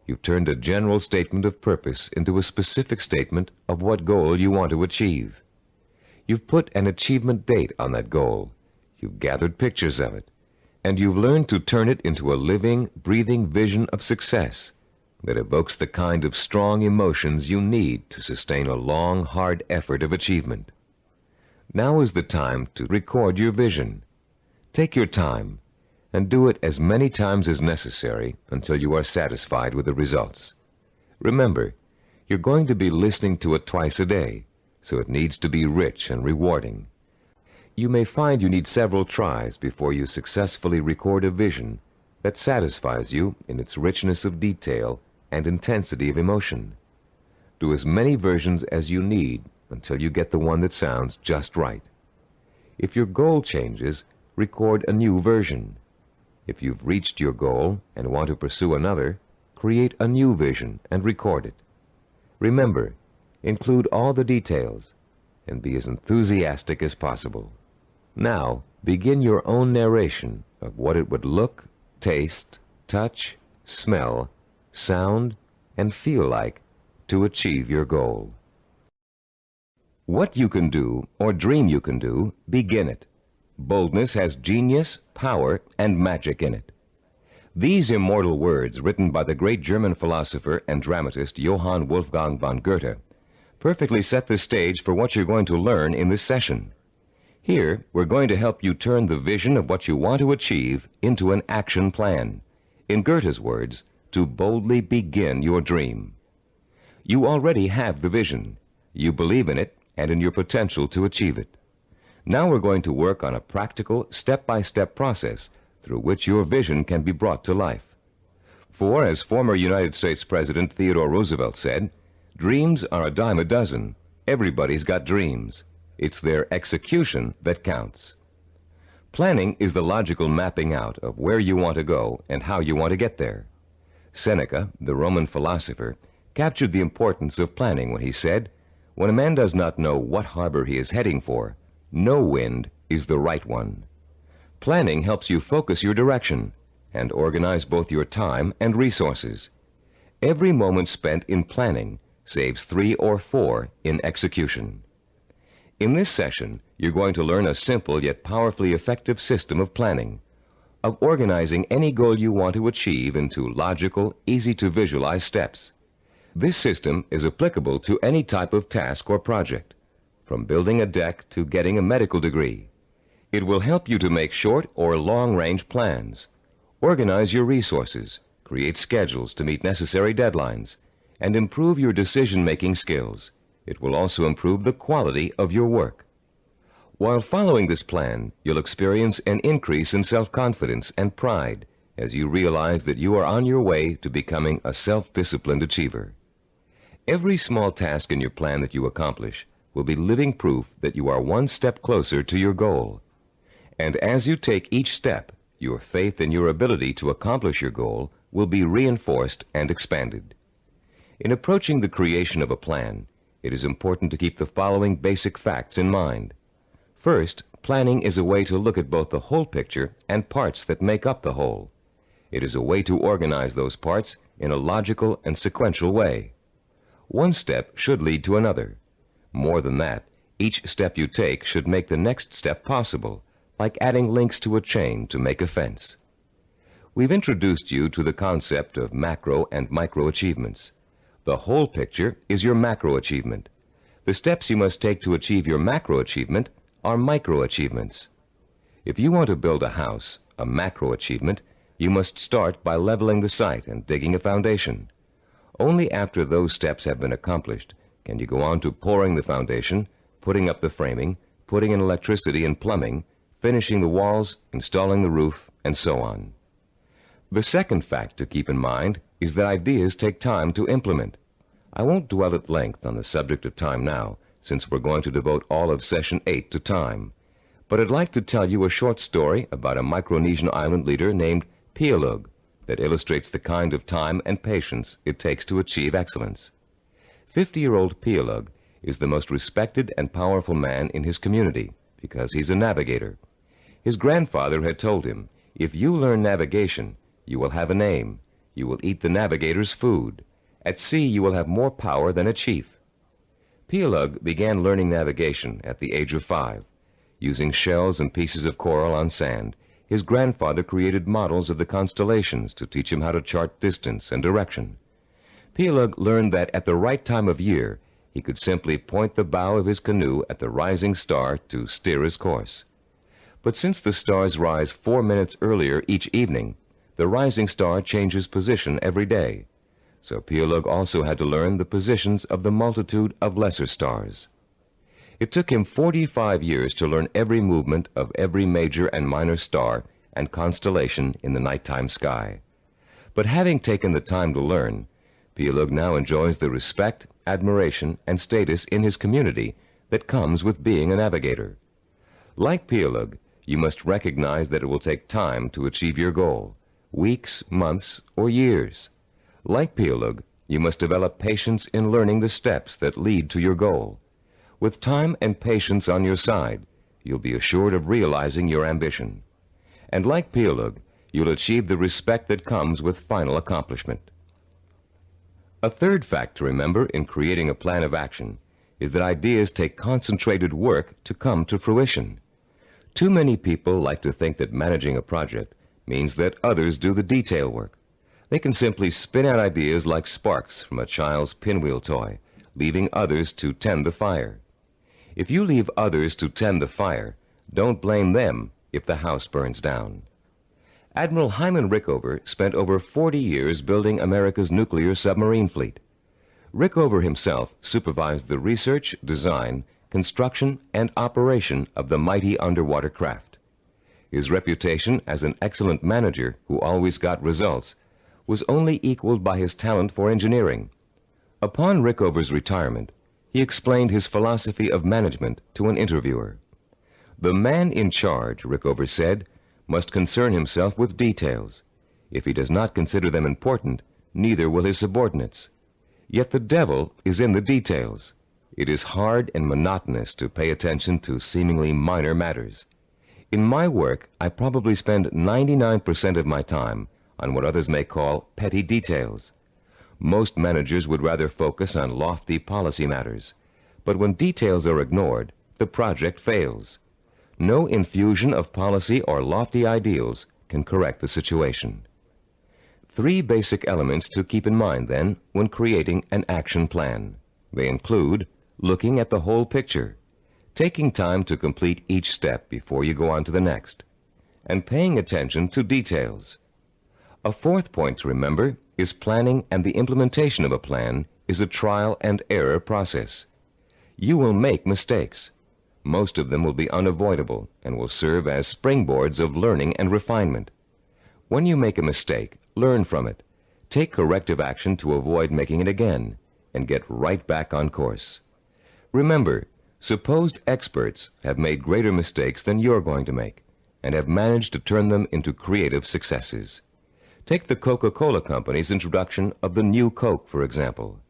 You've turned a general statement of purpose into a specific statement of what goal you want to achieve. You've put an achievement date on that goal. You've gathered pictures of it. And you've learned to turn it into a living, breathing vision of success that evokes the kind of strong emotions you need to sustain a long, hard effort of achievement. Now is the time to record your vision. Take your time and do it as many times as necessary until you are satisfied with the results. Remember, you're going to be listening to it twice a day, so it needs to be rich and rewarding. You may find you need several tries before you successfully record a vision that satisfies you in its richness of detail and intensity of emotion. Do as many versions as you need until you get the one that sounds just right. If your goal changes, record a new version. If you've reached your goal and want to pursue another, create a new vision and record it. Remember, include all the details and be as enthusiastic as possible. Now, begin your own narration of what it would look, taste, touch, smell, sound, and feel like to achieve your goal. What you can do, or dream you can do, begin it. Boldness has genius, power, and magic in it. These immortal words, written by the great German philosopher and dramatist Johann Wolfgang von Goethe, perfectly set the stage for what you're going to learn in this session. Here, we're going to help you turn the vision of what you want to achieve into an action plan. In Goethe's words, to boldly begin your dream. You already have the vision. You believe in it and in your potential to achieve it. Now we're going to work on a practical, step-by-step process through which your vision can be brought to life. For, as former United States President Theodore Roosevelt said, dreams are a dime a dozen. Everybody's got dreams. It's their execution that counts. Planning is the logical mapping out of where you want to go and how you want to get there. Seneca, the Roman philosopher, captured the importance of planning when he said, "When a man does not know what harbor he is heading for, no wind is the right one." Planning helps you focus your direction and organize both your time and resources. Every moment spent in planning saves 3 or 4 in execution. In this session, you're going to learn a simple yet powerfully effective system of planning, of organizing any goal you want to achieve into logical, easy-to-visualize steps. This system is applicable to any type of task or project, from building a deck to getting a medical degree. It will help you to make short or long-range plans, organize your resources, create schedules to meet necessary deadlines, and improve your decision-making skills. It will also improve the quality of your work. While following this plan, you'll experience an increase in self-confidence and pride as you realize that you are on your way to becoming a self-disciplined achiever. Every small task in your plan that you accomplish will be living proof that you are one step closer to your goal. And as you take each step, your faith in your ability to accomplish your goal will be reinforced and expanded. In approaching the creation of a plan, it is important to keep the following basic facts in mind. First, planning is a way to look at both the whole picture and parts that make up the whole. It is a way to organize those parts in a logical and sequential way. One step should lead to another. More than that, each step you take should make the next step possible, like adding links to a chain to make a fence. We've introduced you to the concept of macro and micro achievements. The whole picture is your macro achievement. The steps you must take to achieve your macro achievement are micro achievements. If you want to build a house, a macro achievement, you must start by leveling the site and digging a foundation. Only after those steps have been accomplished can you go on to pouring the foundation, putting up the framing, putting in electricity and plumbing, finishing the walls, installing the roof, and so on. The second fact to keep in mind is that ideas take time to implement. I won't dwell at length on the subject of time now, since we're going to devote all of Session 8 to time. But I'd like to tell you a short story about a Micronesian island leader named Pialug that illustrates the kind of time and patience it takes to achieve excellence. 50-year-old Pialug is the most respected and powerful man in his community because he's a navigator. His grandfather had told him, "If you learn navigation, you will have a name. You will eat the navigator's food. At sea, you will have more power than a chief." Pialug began learning navigation at the age of 5. Using shells and pieces of coral on sand, his grandfather created models of the constellations to teach him how to chart distance and direction. Pialug learned that at the right time of year, he could simply point the bow of his canoe at the rising star to steer his course. But since the stars rise 4 minutes earlier each evening, the rising star changes position every day. So Pialug also had to learn the positions of the multitude of lesser stars. It took him 45 years to learn every movement of every major and minor star and constellation in the nighttime sky. But having taken the time to learn, Pialug now enjoys the respect, admiration, and status in his community that comes with being a navigator. Like Pialug, you must recognize that it will take time to achieve your goal, weeks, months, or years. Like Pialug, you must develop patience in learning the steps that lead to your goal. With time and patience on your side, you'll be assured of realizing your ambition. And like Pialug, you'll achieve the respect that comes with final accomplishment. A third fact to remember in creating a plan of action is that ideas take concentrated work to come to fruition. Too many people like to think that managing a project means that others do the detail work. They can simply spin out ideas like sparks from a child's pinwheel toy, leaving others to tend the fire. If you leave others to tend the fire, don't blame them if the house burns down. Admiral Hyman Rickover spent over 40 years building America's nuclear submarine fleet. Rickover himself supervised the research, design, construction, and operation of the mighty underwater craft. His reputation as an excellent manager who always got results was only equaled by his talent for engineering. Upon Rickover's retirement, he explained his philosophy of management to an interviewer. The man in charge, Rickover said, must concern himself with details. If he does not consider them important, neither will his subordinates. Yet the devil is in the details. It is hard and monotonous to pay attention to seemingly minor matters. In my work, I probably spend 99% of my time on what others may call petty details. Most managers would rather focus on lofty policy matters, but when details are ignored, the project fails. No infusion of policy or lofty ideals can correct the situation. 3 basic elements to keep in mind, then, when creating an action plan. They include looking at the whole picture, taking time to complete each step before you go on to the next, and paying attention to details. A 4th point to remember is planning, and the implementation of a plan is a trial and error process. You will make mistakes. Most of them will be unavoidable and will serve as springboards of learning and refinement. When you make a mistake, learn from it. Take corrective action to avoid making it again, and get right back on course. Remember, supposed experts have made greater mistakes than you're going to make, and have managed to turn them into creative successes. Take the Coca-Cola Company's introduction of the new Coke, for example.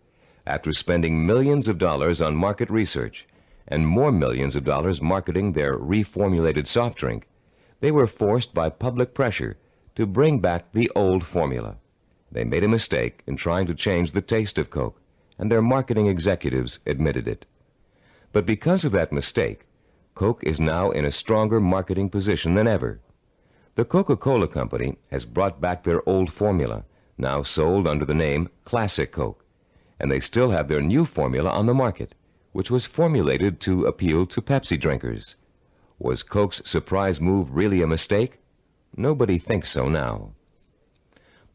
After spending millions of dollars on market research and more millions of dollars marketing their reformulated soft drink, they were forced by public pressure to bring back the old formula. They made a mistake in trying to change the taste of Coke, and their marketing executives admitted it. But because of that mistake, Coke is now in a stronger marketing position than ever. The Coca-Cola Company has brought back their old formula, now sold under the name Classic Coke, and they still have their new formula on the market, which was formulated to appeal to Pepsi drinkers. Was Coke's surprise move really a mistake? Nobody thinks so now.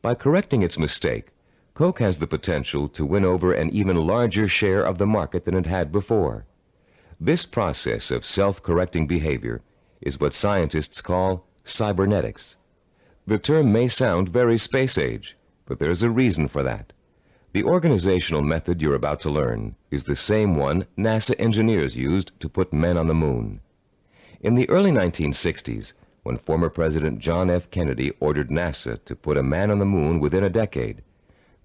By correcting its mistake, Coke has the potential to win over an even larger share of the market than it had before. This process of self-correcting behavior is what scientists call cybernetics. The term may sound very space age, but there's a reason for that. The organizational method you're about to learn is the same one NASA engineers used to put men on the moon. In the early 1960s, when former President John F. Kennedy ordered NASA to put a man on the moon within a decade,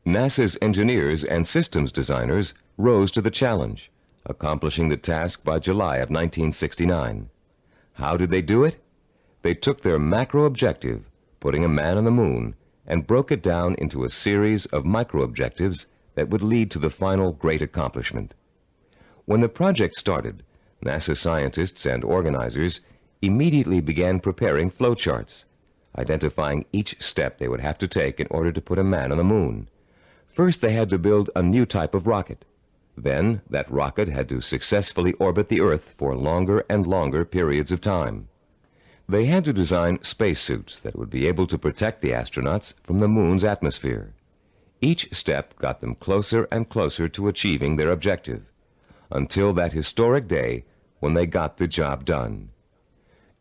NASA's engineers and systems designers rose to the challenge, accomplishing the task by July of 1969. How did they do it? They took their macro objective, putting a man on the moon, and broke it down into a series of micro objectives that would lead to the final great accomplishment. When the project started, NASA scientists and organizers immediately began preparing flowcharts, identifying each step they would have to take in order to put a man on the moon. First, they had to build a new type of rocket. Then, that rocket had to successfully orbit the Earth for longer and longer periods of time. They had to design spacesuits that would be able to protect the astronauts from the moon's atmosphere. Each step got them closer and closer to achieving their objective, until that historic day when they got the job done.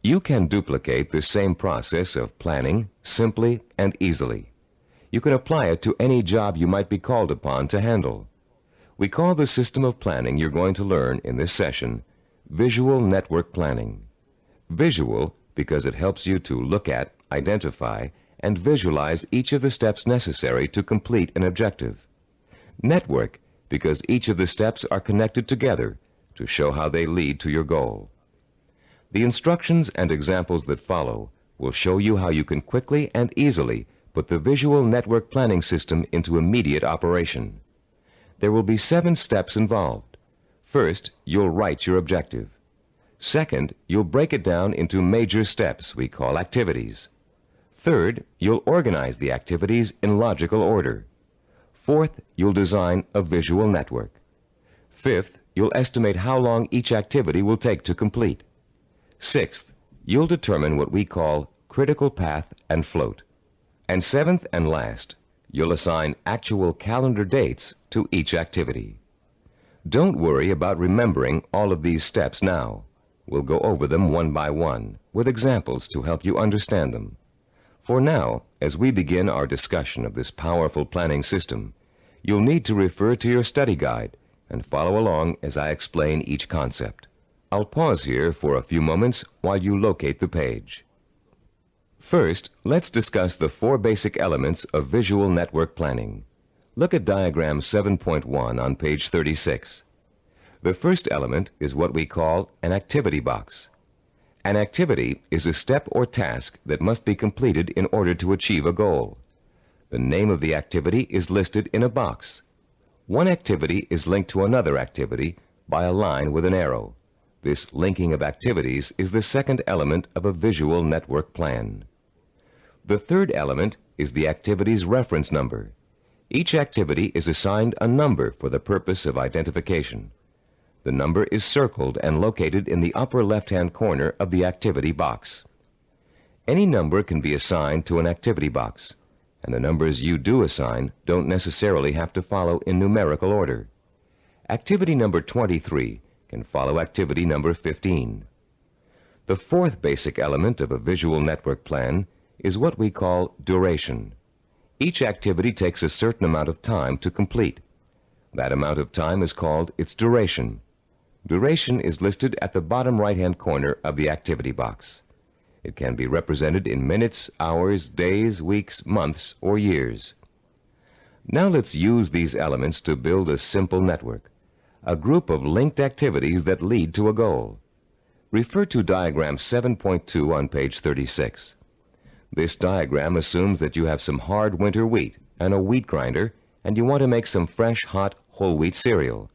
You can duplicate the same process of planning simply and easily. You can apply it to any job you might be called upon to handle. We call the system of planning you're going to learn in this session visual network planning. Visual because it helps you to look at, identify, and visualize each of the steps necessary to complete an objective. Network because each of the steps are connected together to show how they lead to your goal. The instructions and examples that follow will show you how you can quickly and easily put the visual network planning system into immediate operation. There will be 7 steps involved. First, you'll write your objective. Second, you'll break it down into major steps we call activities. Third, you'll organize the activities in logical order. Fourth, you'll design a visual network. Fifth, you'll estimate how long each activity will take to complete. Sixth, you'll determine what we call critical path and float. And seventh and last, you'll assign actual calendar dates to each activity. Don't worry about remembering all of these steps now. We'll go over them one by one, with examples to help you understand them. For now, as we begin our discussion of this powerful planning system, you'll need to refer to your study guide and follow along as I explain each concept. I'll pause here for a few moments while you locate the page. First, let's discuss the 4 basic elements of visual network planning. Look at diagram 7.1 on page 36. The first element is what we call an activity box. An activity is a step or task that must be completed in order to achieve a goal. The name of the activity is listed in a box. One activity is linked to another activity by a line with an arrow. This linking of activities is the second element of a visual network plan. The third element is the activity's reference number. Each activity is assigned a number for the purpose of identification. The number is circled and located in the upper left-hand corner of the activity box. Any number can be assigned to an activity box, and the numbers you do assign don't necessarily have to follow in numerical order. Activity number 23 can follow activity number 15. The fourth basic element of a visual network plan is what we call duration. Each activity takes a certain amount of time to complete. That amount of time is called its duration. Duration is listed at the bottom right-hand corner of the activity box. It can be represented in minutes, hours, days, weeks, months, or years. Now let's use these elements to build a simple network, a group of linked activities that lead to a goal. Refer to diagram 7.2 on page 36. This diagram assumes that you have some hard winter wheat and a wheat grinder, and you want to make some fresh, hot, whole wheat cereal.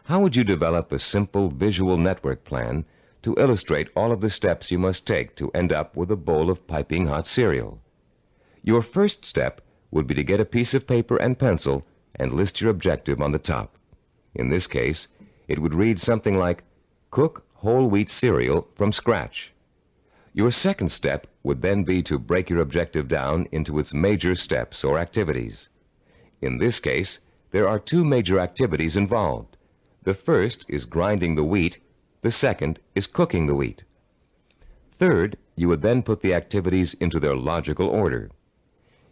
How would you develop a simple visual network plan to illustrate all of the steps you must take to end up with a bowl of piping hot cereal? Your first step would be to get a piece of paper and pencil and list your objective on the top. In this case, it would read something like, cook whole wheat cereal from scratch. Your second step would then be to break your objective down into its major steps or activities. In this case, there are 2 major activities involved. The first is grinding the wheat. The second is cooking the wheat. Third, you would then put the activities into their logical order.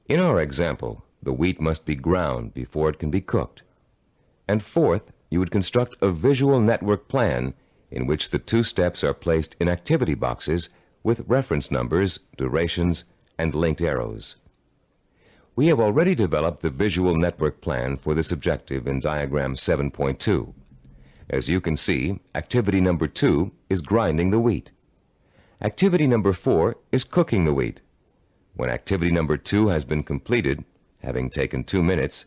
In our example, the wheat must be ground before it can be cooked. And fourth, you would construct a visual network plan in which the 2 steps are placed in activity boxes with reference numbers, durations, and linked arrows. We have already developed the visual network plan for this objective in diagram 7.2. As you can see, activity number 2 is grinding the wheat. Activity number 4 is cooking the wheat. When activity number 2 has been completed, having taken 2 minutes,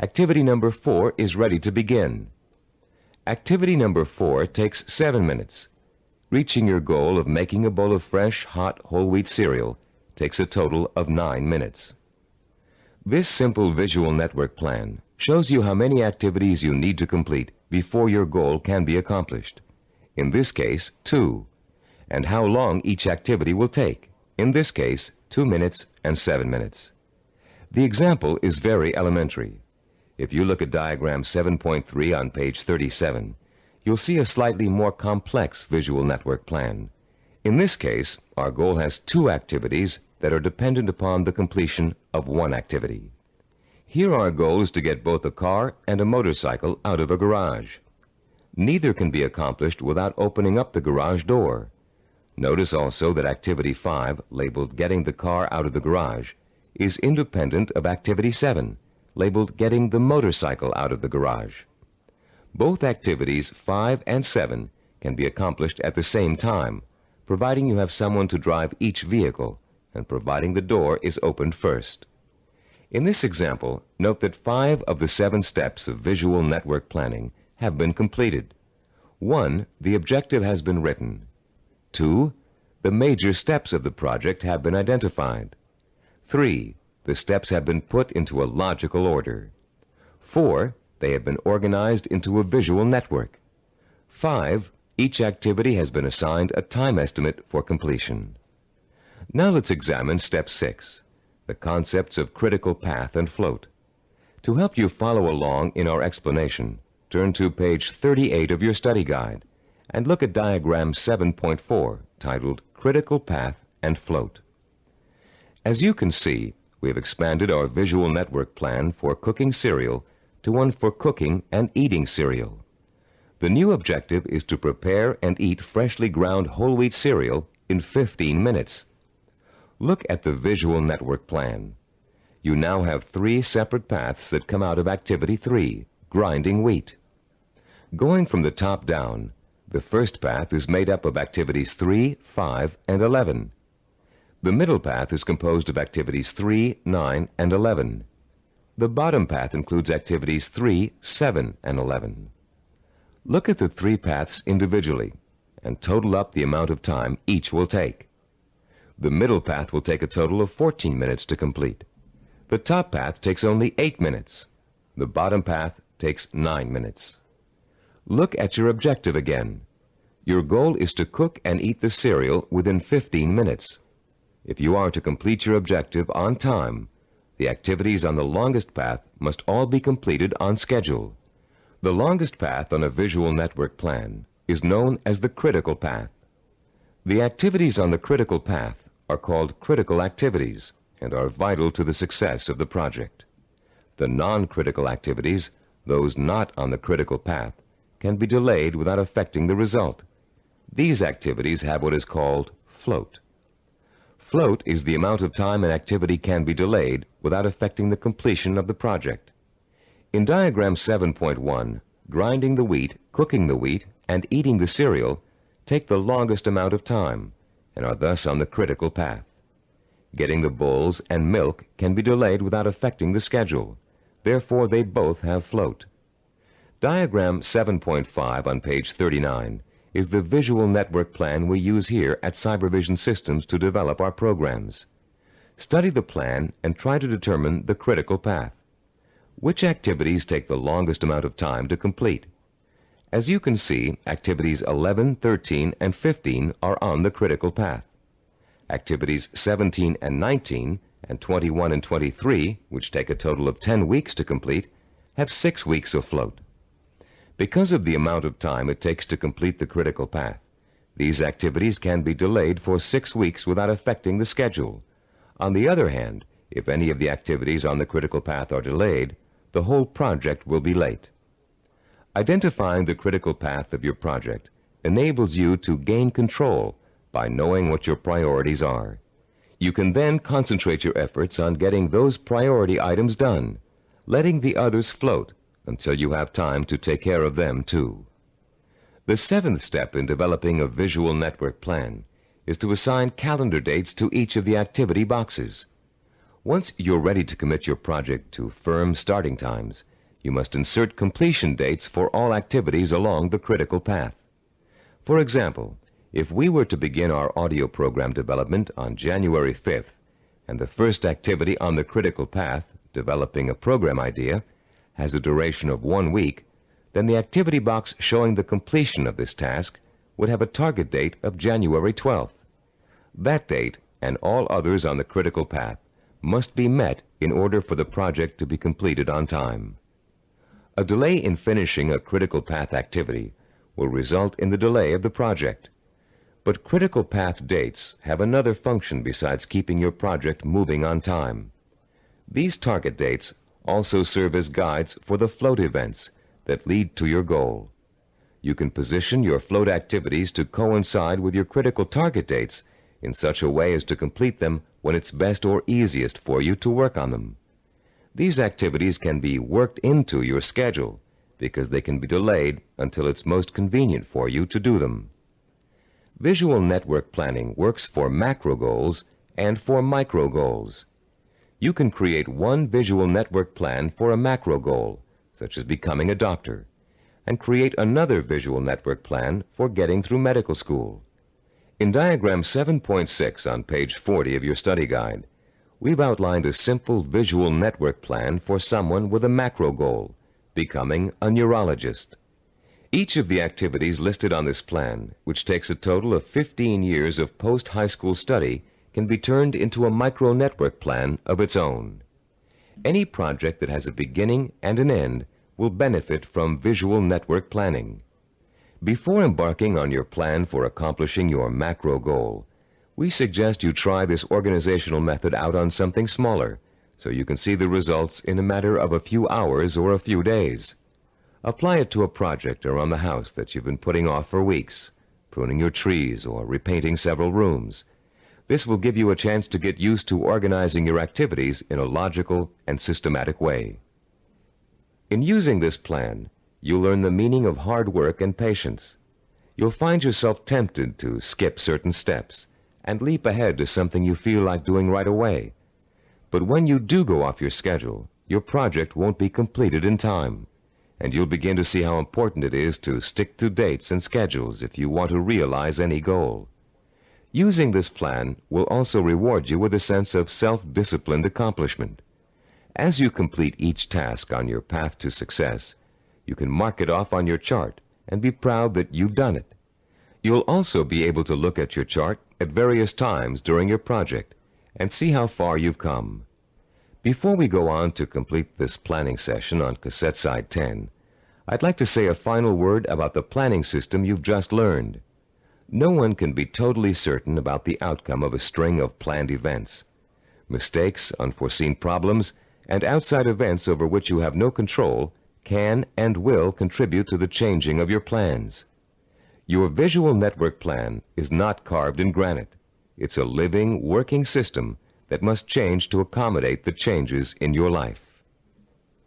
activity number 4 is ready to begin. Activity number 4 takes 7 minutes. Reaching your goal of making a bowl of fresh, hot, whole wheat cereal takes a total of 9 minutes. This simple visual network plan shows you how many activities you need to complete before your goal can be accomplished. In this case, 2. and how long each activity will take. In this case, 2 minutes and 7 minutes. The example is very elementary. If you look at diagram 7.3 on page 37, you'll see a slightly more complex visual network plan. In this case, our goal has 2 activities that are dependent upon the completion of 1 activity. Here our goal is to get both a car and a motorcycle out of a garage. Neither can be accomplished without opening up the garage door. Notice also that activity 5, labeled Getting the Car Out of the Garage, is independent of activity 7, labeled Getting the Motorcycle Out of the Garage. Both activities 5 and 7 can be accomplished at the same time, providing you have someone to drive each vehicle and providing the door is opened first. In this example, note that 5 of the 7 steps of visual network planning have been completed. 1, the objective has been written. 2, the major steps of the project have been identified. 3, the steps have been put into a logical order. 4, they have been organized into a visual network. 5, each activity has been assigned a time estimate for completion. Now let's examine step 6, the concepts of critical path and float. To help you follow along in our explanation, turn to page 38 of your study guide and look at diagram 7.4, titled Critical Path and Float. As you can see, we have expanded our visual network plan for cooking cereal to one for cooking and eating cereal. The new objective is to prepare and eat freshly ground whole wheat cereal in 15 minutes. Look at the visual network plan. You now have 3 separate paths that come out of activity 3, grinding wheat. Going from the top down, the first path is made up of activities 3, 5, and 11. The middle path is composed of activities 3, 9, and 11. The bottom path includes activities 3, 7, and 11. Look at the 3 paths individually and total up the amount of time each will take. The middle path will take a total of 14 minutes to complete. The top path takes only 8 minutes. The bottom path takes 9 minutes. Look at your objective again. Your goal is to cook and eat the cereal within 15 minutes. If you are to complete your objective on time, the activities on the longest path must all be completed on schedule. The longest path on a visual network plan is known as the critical path. The activities on the critical path are called critical activities and are vital to the success of the project. The non-critical activities, those not on the critical path, can be delayed without affecting the result. These activities have what is called float. Float is the amount of time an activity can be delayed without affecting the completion of the project. In diagram 7.1, grinding the wheat, cooking the wheat, and eating the cereal take the longest amount of time and are thus on the critical path. Getting the bowls and milk can be delayed without affecting the schedule. Therefore, they both have float. Diagram 7.5 on page 39 is the visual network plan we use here at Cybervision Systems to develop our programs. Study the plan and try to determine the critical path. Which activities take the longest amount of time to complete? As you can see, activities 11, 13, and 15 are on the critical path. Activities 17 and 19, and 21 and 23, which take a total of 10 weeks to complete, have 6 weeks of float. Because of the amount of time it takes to complete the critical path, these activities can be delayed for 6 weeks without affecting the schedule. On the other hand, if any of the activities on the critical path are delayed, the whole project will be late. Identifying the critical path of your project enables you to gain control by knowing what your priorities are. You can then concentrate your efforts on getting those priority items done, letting the others float until you have time to take care of them too. The 7th step in developing a visual network plan is to assign calendar dates to each of the activity boxes. Once you're ready to commit your project to firm starting times, you must insert completion dates for all activities along the critical path. For example, if we were to begin our audio program development on January 5th, and the first activity on the critical path, developing a program idea, has a duration of 1 week, then the activity box showing the completion of this task would have a target date of January 12th. That date, and all others on the critical path, must be met in order for the project to be completed on time. A delay in finishing a critical path activity will result in the delay of the project. But critical path dates have another function besides keeping your project moving on time. These target dates also serve as guides for the float events that lead to your goal. You can position your float activities to coincide with your critical target dates in such a way as to complete them when it's best or easiest for you to work on them. These activities can be worked into your schedule because they can be delayed until it's most convenient for you to do them. Visual network planning works for macro goals and for micro goals. You can create one visual network plan for a macro goal, such as becoming a doctor, and create another visual network plan for getting through medical school. In diagram 7.6 on page 40 of your study guide, we've outlined a simple visual network plan for someone with a macro goal, becoming a neurologist. Each of the activities listed on this plan, which takes a total of 15 years of post-high school study, can be turned into a micro-network plan of its own. Any project that has a beginning and an end will benefit from visual network planning. Before embarking on your plan for accomplishing your macro goal, we suggest you try this organizational method out on something smaller, so you can see the results in a matter of a few hours or a few days. Apply it to a project around the house that you've been putting off for weeks, pruning your trees or repainting several rooms. This will give you a chance to get used to organizing your activities in a logical and systematic way. In using this plan, you'll learn the meaning of hard work and patience. You'll find yourself tempted to skip certain steps and leap ahead to something you feel like doing right away. But when you do go off your schedule, your project won't be completed in time, and you'll begin to see how important it is to stick to dates and schedules if you want to realize any goal. Using this plan will also reward you with a sense of self-disciplined accomplishment. As you complete each task on your path to success, you can mark it off on your chart and be proud that you've done it. You'll also be able to look at your chart at various times during your project and see how far you've come. Before we go on to complete this planning session on cassette side 10, I'd like to say a final word about the planning system you've just learned. No one can be totally certain about the outcome of a string of planned events. Mistakes, unforeseen problems, and outside events over which you have no control can and will contribute to the changing of your plans. Your visual network plan is not carved in granite. It's a living, working system that must change to accommodate the changes in your life.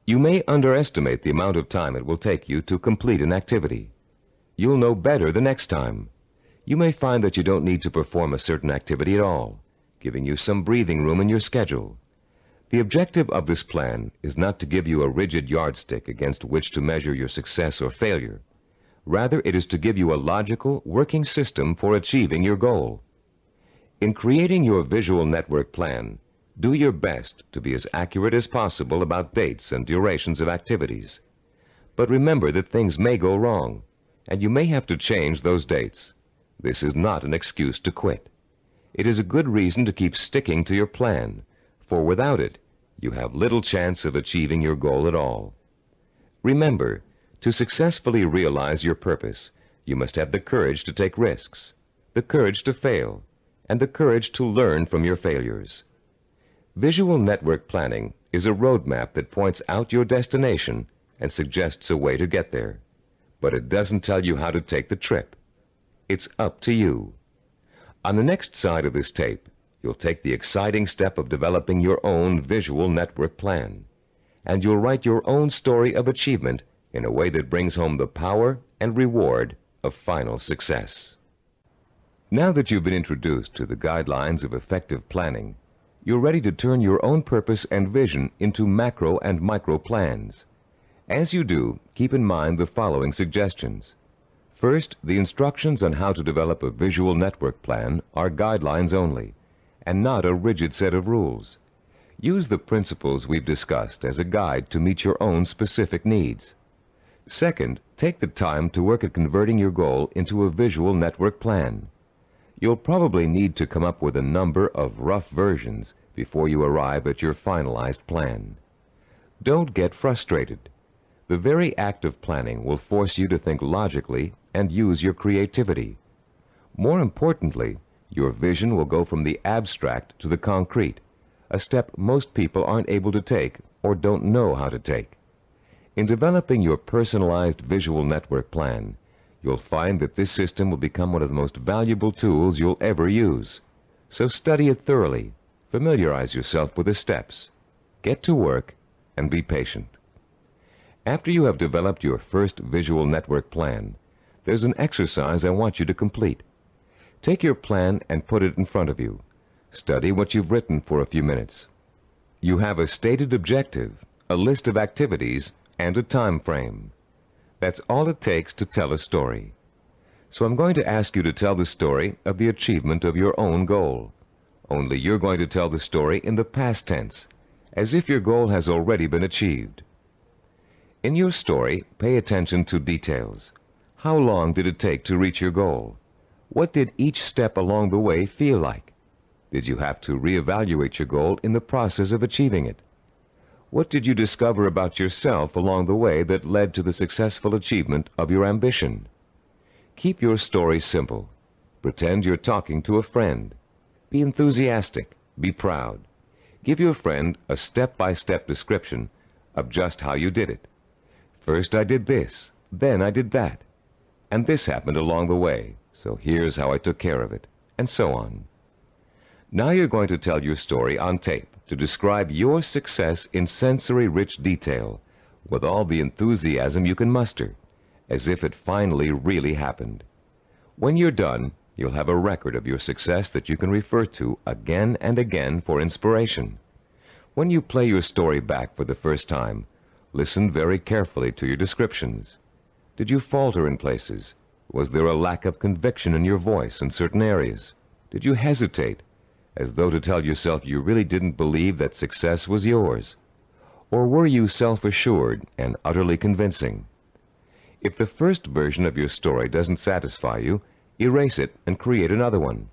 You may underestimate the amount of time it will take you to complete an activity. You'll know better the next time. You may find that you don't need to perform a certain activity at all, giving you some breathing room in your schedule. The objective of this plan is not to give you a rigid yardstick against which to measure your success or failure. Rather, it is to give you a logical, working system for achieving your goal. In creating your visual network plan, do your best to be as accurate as possible about dates and durations of activities. But remember that things may go wrong, and you may have to change those dates. This is not an excuse to quit. It is a good reason to keep sticking to your plan, for without it, you have little chance of achieving your goal at all. Remember, to successfully realize your purpose, you must have the courage to take risks, the courage to fail, and the courage to learn from your failures. Visual network planning is a roadmap that points out your destination and suggests a way to get there. But it doesn't tell you how to take the trip. It's up to you. On the next side of this tape, you'll take the exciting step of developing your own visual network plan, and you'll write your own story of achievement in a way that brings home the power and reward of final success. Now that you've been introduced to the guidelines of effective planning, you're ready to turn your own purpose and vision into macro and micro plans. As you do, keep in mind the following suggestions. First, the instructions on how to develop a visual network plan are guidelines only, and not a rigid set of rules. Use the principles we've discussed as a guide to meet your own specific needs. Second, take the time to work at converting your goal into a visual network plan. You'll probably need to come up with a number of rough versions before you arrive at your finalized plan. Don't get frustrated. The very act of planning will force you to think logically and use your creativity. More importantly, your vision will go from the abstract to the concrete, a step most people aren't able to take or don't know how to take. In developing your personalized visual network plan, you'll find that this system will become one of the most valuable tools you'll ever use. So study it thoroughly, familiarize yourself with the steps, get to work, and be patient. After you have developed your first visual network plan, there's an exercise I want you to complete. Take your plan and put it in front of you. Study what you've written for a few minutes. You have a stated objective, a list of activities, and a time frame. That's all it takes to tell a story. So I'm going to ask you to tell the story of the achievement of your own goal. Only you're going to tell the story in the past tense, as if your goal has already been achieved. In your story, pay attention to details. How long did it take to reach your goal? What did each step along the way feel like? Did you have to reevaluate your goal in the process of achieving it? What did you discover about yourself along the way that led to the successful achievement of your ambition? Keep your story simple. Pretend you're talking to a friend. Be enthusiastic. Be proud. Give your friend a step-by-step description of just how you did it. First I did this, then I did that, and this happened along the way, so here's how I took care of it, and so on. Now you're going to tell your story on tape to describe your success in sensory-rich detail, with all the enthusiasm you can muster, as if it finally really happened. When you're done, you'll have a record of your success that you can refer to again and again for inspiration. When you play your story back for the first time, listen very carefully to your descriptions. Did you falter in places? Was there a lack of conviction in your voice in certain areas? Did you hesitate, as though to tell yourself you really didn't believe that success was yours? Or were you self-assured and utterly convincing? If the first version of your story doesn't satisfy you, erase it and create another one.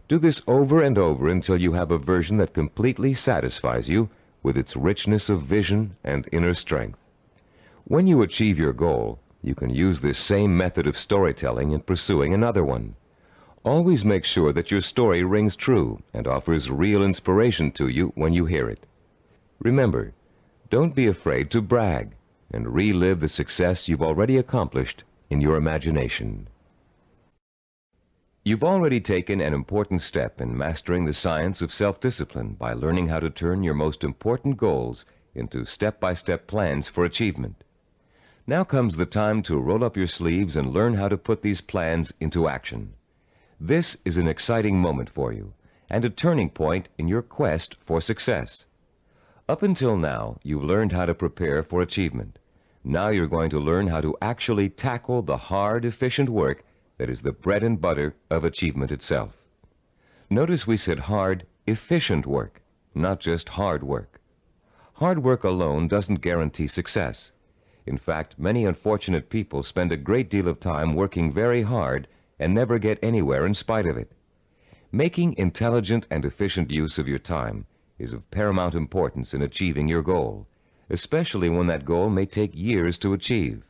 Do this over and over until you have a version that completely satisfies you with its richness of vision and inner strength. When you achieve your goal, you can use this same method of storytelling in pursuing another one. Always make sure that your story rings true and offers real inspiration to you when you hear it. Remember, don't be afraid to brag and relive the success you've already accomplished in your imagination. You've already taken an important step in mastering the science of self-discipline by learning how to turn your most important goals into step-by-step plans for achievement. Now comes the time to roll up your sleeves and learn how to put these plans into action. This is an exciting moment for you and a turning point in your quest for success. Up until now, you've learned how to prepare for achievement. Now you're going to learn how to actually tackle the hard, efficient work that is the bread and butter of achievement itself. Notice we said hard, efficient work, not just hard work. Hard work alone doesn't guarantee success. In fact, many unfortunate people spend a great deal of time working very hard and never get anywhere in spite of it. Making intelligent and efficient use of your time is of paramount importance in achieving your goal, especially when that goal may take years to achieve.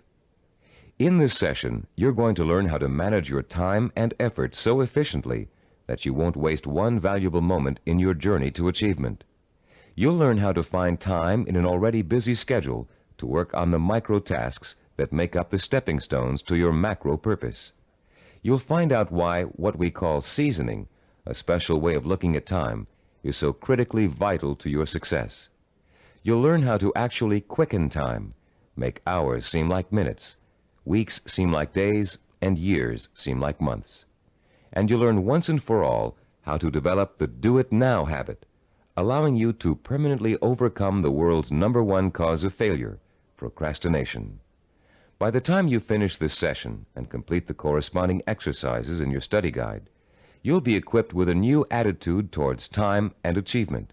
In this session, you're going to learn how to manage your time and effort so efficiently that you won't waste one valuable moment in your journey to achievement. You'll learn how to find time in an already busy schedule to work on the micro tasks that make up the stepping stones to your macro purpose. You'll find out why what we call seasoning, a special way of looking at time, is so critically vital to your success. You'll learn how to actually quicken time, make hours seem like minutes, weeks seem like days, and years seem like months. And you'll learn once and for all how to develop the do-it-now habit, allowing you to permanently overcome the world's #1 cause of failure, procrastination. By the time you finish this session and complete the corresponding exercises in your study guide, you'll be equipped with a new attitude towards time and achievement,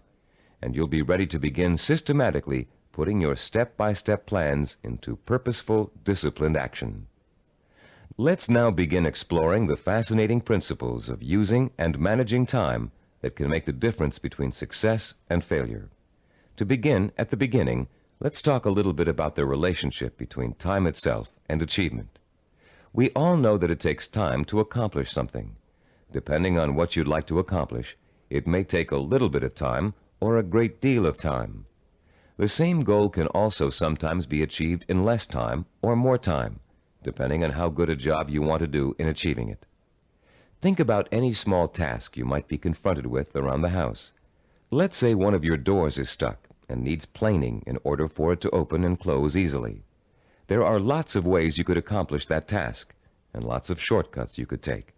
and you'll be ready to begin systematically putting your step-by-step plans into purposeful, disciplined action. Let's now begin exploring the fascinating principles of using and managing time that can make the difference between success and failure. To begin at the beginning, let's talk a little bit about the relationship between time itself and achievement. We all know that it takes time to accomplish something. Depending on what you'd like to accomplish, it may take a little bit of time or a great deal of time. The same goal can also sometimes be achieved in less time or more time, depending on how good a job you want to do in achieving it. Think about any small task you might be confronted with around the house. Let's say one of your doors is stuck and needs planing in order for it to open and close easily. There are lots of ways you could accomplish that task and lots of shortcuts you could take.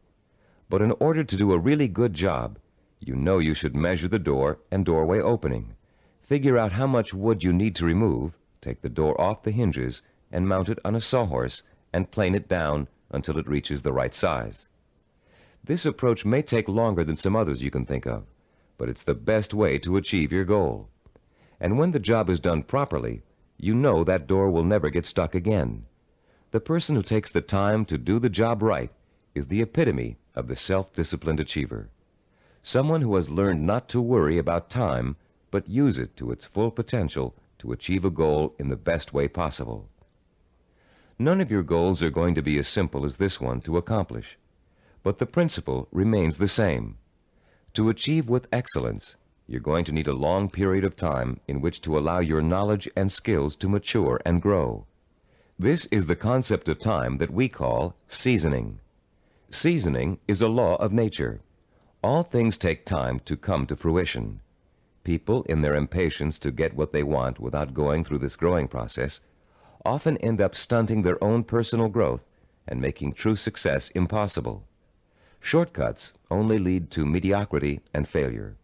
But in order to do a really good job, you know you should measure the door and doorway opening, figure out how much wood you need to remove, take the door off the hinges, and mount it on a sawhorse and plane it down until it reaches the right size. This approach may take longer than some others you can think of, but it's the best way to achieve your goal. And when the job is done properly, you know that door will never get stuck again. The person who takes the time to do the job right is the epitome of the self-disciplined achiever. Someone who has learned not to worry about time, but use it to its full potential to achieve a goal in the best way possible. None of your goals are going to be as simple as this one to accomplish, but the principle remains the same. To achieve with excellence, you're going to need a long period of time in which to allow your knowledge and skills to mature and grow. This is the concept of time that we call seasoning. Seasoning is a law of nature. All things take time to come to fruition. People, in their impatience to get what they want without going through this growing process, often end up stunting their own personal growth and making true success impossible. Shortcuts only lead to mediocrity and failure.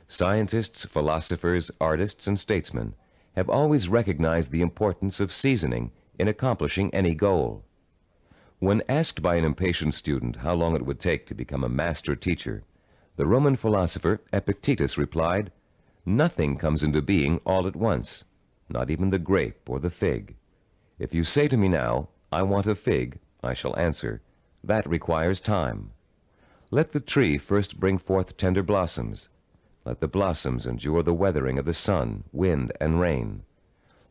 Scientists, philosophers, artists, and statesmen have always recognized the importance of seasoning in accomplishing any goal. When asked by an impatient student how long it would take to become a master teacher, the Roman philosopher Epictetus replied, "Nothing comes into being all at once, not even the grape or the fig. If you say to me now, 'I want a fig,' I shall answer, 'That requires time.' Let the tree first bring forth tender blossoms. Let the blossoms endure the weathering of the sun, wind, and rain.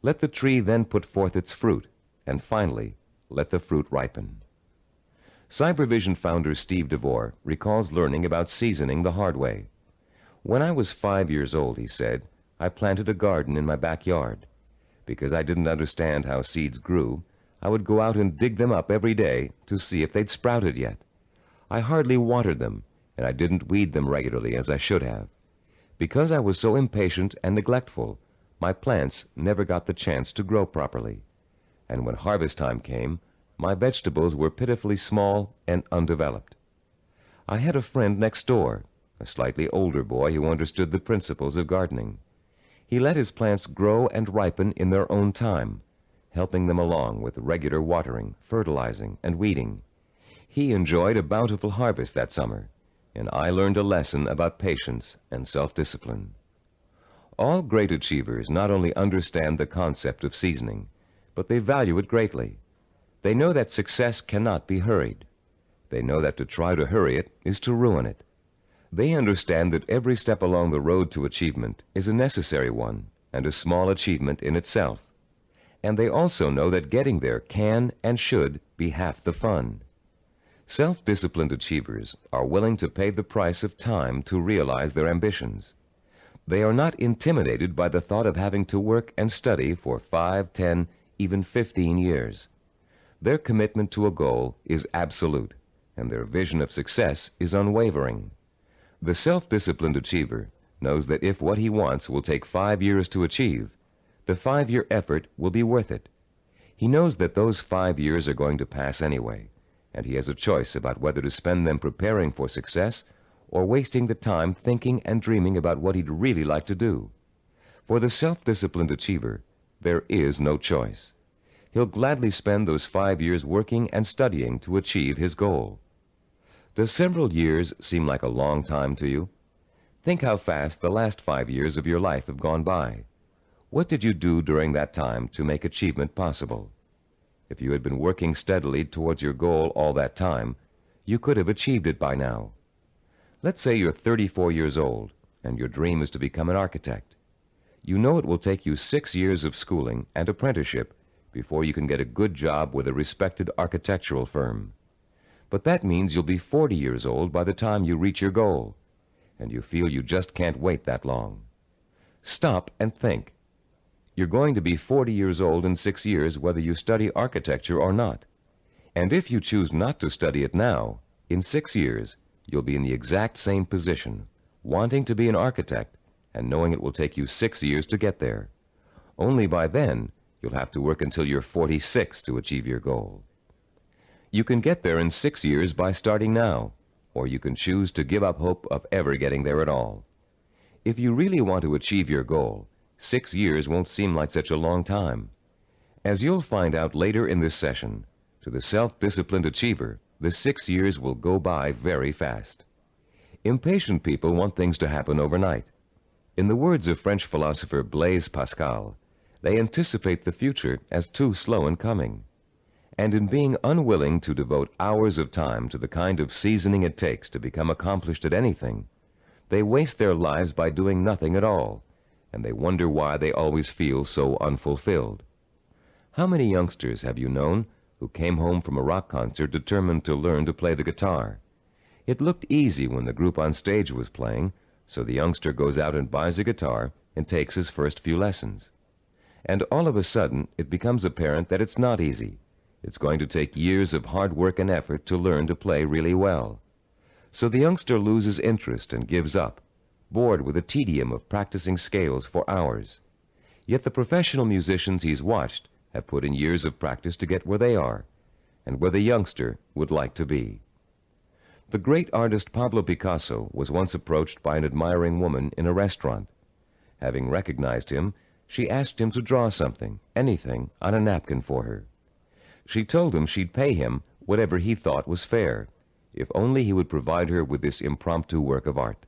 Let the tree then put forth its fruit, and finally, let the fruit ripen." Cybervision founder Steve DeVore recalls learning about seasoning the hard way. "When I was 5 years old," he said, "I planted a garden in my backyard. Because I didn't understand how seeds grew, I would go out and dig them up every day to see if they'd sprouted yet. I hardly watered them, and I didn't weed them regularly as I should have. Because I was so impatient and neglectful, my plants never got the chance to grow properly. And when harvest time came, my vegetables were pitifully small and undeveloped. I had a friend next door, a slightly older boy who understood the principles of gardening. He let his plants grow and ripen in their own time, helping them along with regular watering, fertilizing, and weeding. He enjoyed a bountiful harvest that summer, and I learned a lesson about patience and self-discipline." All great achievers not only understand the concept of seasoning, but they value it greatly. They know that success cannot be hurried. They know that to try to hurry it is to ruin it. They understand that every step along the road to achievement is a necessary one and a small achievement in itself. And they also know that getting there can and should be half the fun. Self-disciplined achievers are willing to pay the price of time to realize their ambitions. They are not intimidated by the thought of having to work and study for 5, 10, even 15 years. Their commitment to a goal is absolute, and their vision of success is unwavering. The self-disciplined achiever knows that if what he wants will take 5 years to achieve, the 5-year effort will be worth it. He knows that those 5 years are going to pass anyway, and he has a choice about whether to spend them preparing for success or wasting the time thinking and dreaming about what he'd really like to do. For the self-disciplined achiever, there is no choice. He'll gladly spend those 5 years working and studying to achieve his goal. Does several years seem like a long time to you? Think how fast the last 5 years of your life have gone by. What did you do during that time to make achievement possible? If you had been working steadily towards your goal all that time, you could have achieved it by now. Let's say you're 34 years old, and your dream is to become an architect. You know it will take you 6 years of schooling and apprenticeship before you can get a good job with a respected architectural firm. But that means you'll be 40 years old by the time you reach your goal, and you feel you just can't wait that long. Stop and think. You're going to be 40 years old in 6 years whether you study architecture or not. And if you choose not to study it now, in 6 years, you'll be in the exact same position, wanting to be an architect and knowing it will take you 6 years to get there. Only by then, you'll have to work until you're 46 to achieve your goal. You can get there in 6 years by starting now, or you can choose to give up hope of ever getting there at all. If you really want to achieve your goal, 6 years won't seem like such a long time. As you'll find out later in this session, to the self-disciplined achiever, the 6 years will go by very fast. Impatient people want things to happen overnight. In the words of French philosopher Blaise Pascal, they anticipate the future as too slow in coming. And in being unwilling to devote hours of time to the kind of seasoning it takes to become accomplished at anything, they waste their lives by doing nothing at all, and they wonder why they always feel so unfulfilled. How many youngsters have you known who came home from a rock concert determined to learn to play the guitar? It looked easy when the group on stage was playing, so the youngster goes out and buys a guitar and takes his first few lessons. And all of a sudden, it becomes apparent that it's not easy. It's going to take years of hard work and effort to learn to play really well. So the youngster loses interest and gives up, bored with the tedium of practicing scales for hours. Yet the professional musicians he's watched have put in years of practice to get where they are, and where the youngster would like to be. The great artist Pablo Picasso was once approached by an admiring woman in a restaurant. Having recognized him, she asked him to draw something, anything, on a napkin for her. She told him she'd pay him whatever he thought was fair, if only he would provide her with this impromptu work of art.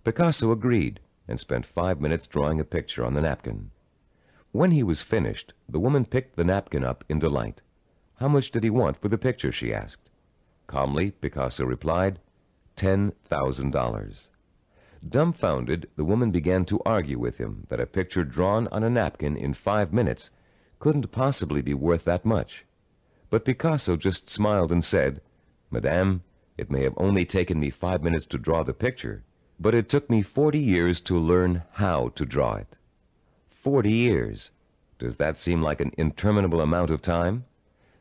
Picasso agreed and spent 5 minutes drawing a picture on the napkin. When he was finished, the woman picked the napkin up in delight. How much did he want for the picture, she asked. Calmly, Picasso replied, $10,000. Dumbfounded, the woman began to argue with him that a picture drawn on a napkin in 5 minutes couldn't possibly be worth that much. But Picasso just smiled and said, Madame, it may have only taken me 5 minutes to draw the picture, but it took me 40 years to learn how to draw it. 40 years. Does that seem like an interminable amount of time?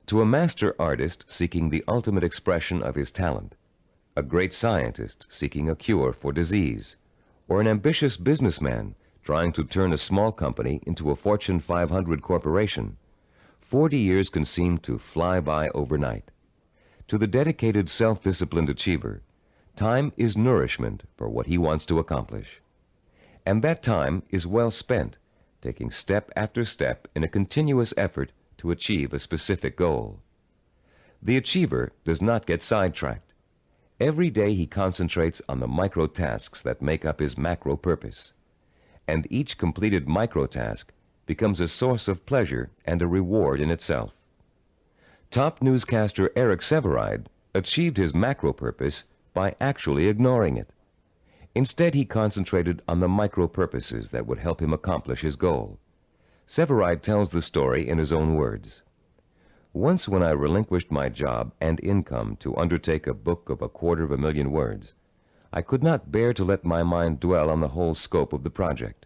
To a master artist seeking the ultimate expression of his talent, a great scientist seeking a cure for disease, or an ambitious businessman trying to turn a small company into a Fortune 500 corporation, 40 years can seem to fly by overnight. To the dedicated, self-disciplined achiever, time is nourishment for what he wants to accomplish. And that time is well spent, taking step after step in a continuous effort to achieve a specific goal. The achiever does not get sidetracked. Every day he concentrates on the micro tasks that make up his macro purpose. And each completed micro task becomes a source of pleasure and a reward in itself. Top newscaster Eric Sevareid achieved his macro purpose by actually ignoring it. Instead, he concentrated on the micro purposes that would help him accomplish his goal. Sevareid tells the story in his own words. Once when I relinquished my job and income to undertake a book of 250,000 words, I could not bear to let my mind dwell on the whole scope of the project.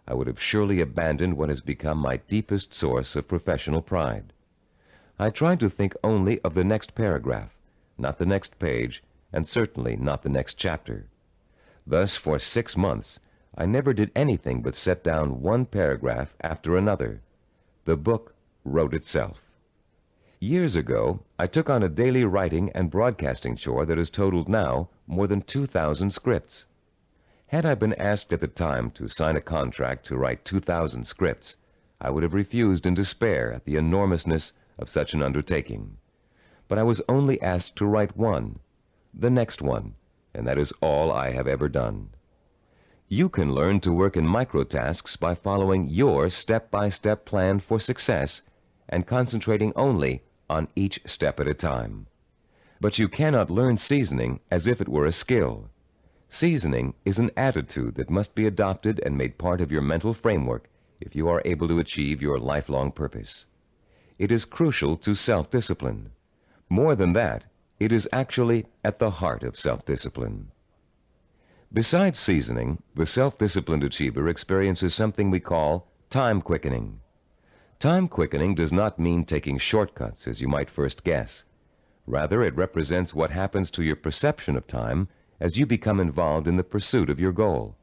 I would have surely abandoned what has become my deepest source of professional pride. I tried to think only of the next paragraph, not the next page, and certainly not the next chapter. Thus, for 6 months, I never did anything but set down one paragraph after another. The book wrote itself. Years ago, I took on a daily writing and broadcasting chore that has totaled now more than 2,000 scripts. Had I been asked at the time to sign a contract to write 2,000 scripts, I would have refused in despair at the enormousness of such an undertaking. But I was only asked to write one, the next one, and that is all I have ever done. You can learn to work in microtasks by following your step-by-step plan for success and concentrating only on each step at a time. But you cannot learn seasoning as if it were a skill. Seasoning is an attitude that must be adopted and made part of your mental framework if you are able to achieve your lifelong purpose. It is crucial to self-discipline. More than that, it is actually at the heart of self-discipline. Besides seasoning, the self-disciplined achiever experiences something we call time quickening. Time quickening does not mean taking shortcuts, as you might first guess. Rather, it represents what happens to your perception of time as you become involved in the pursuit of your goal.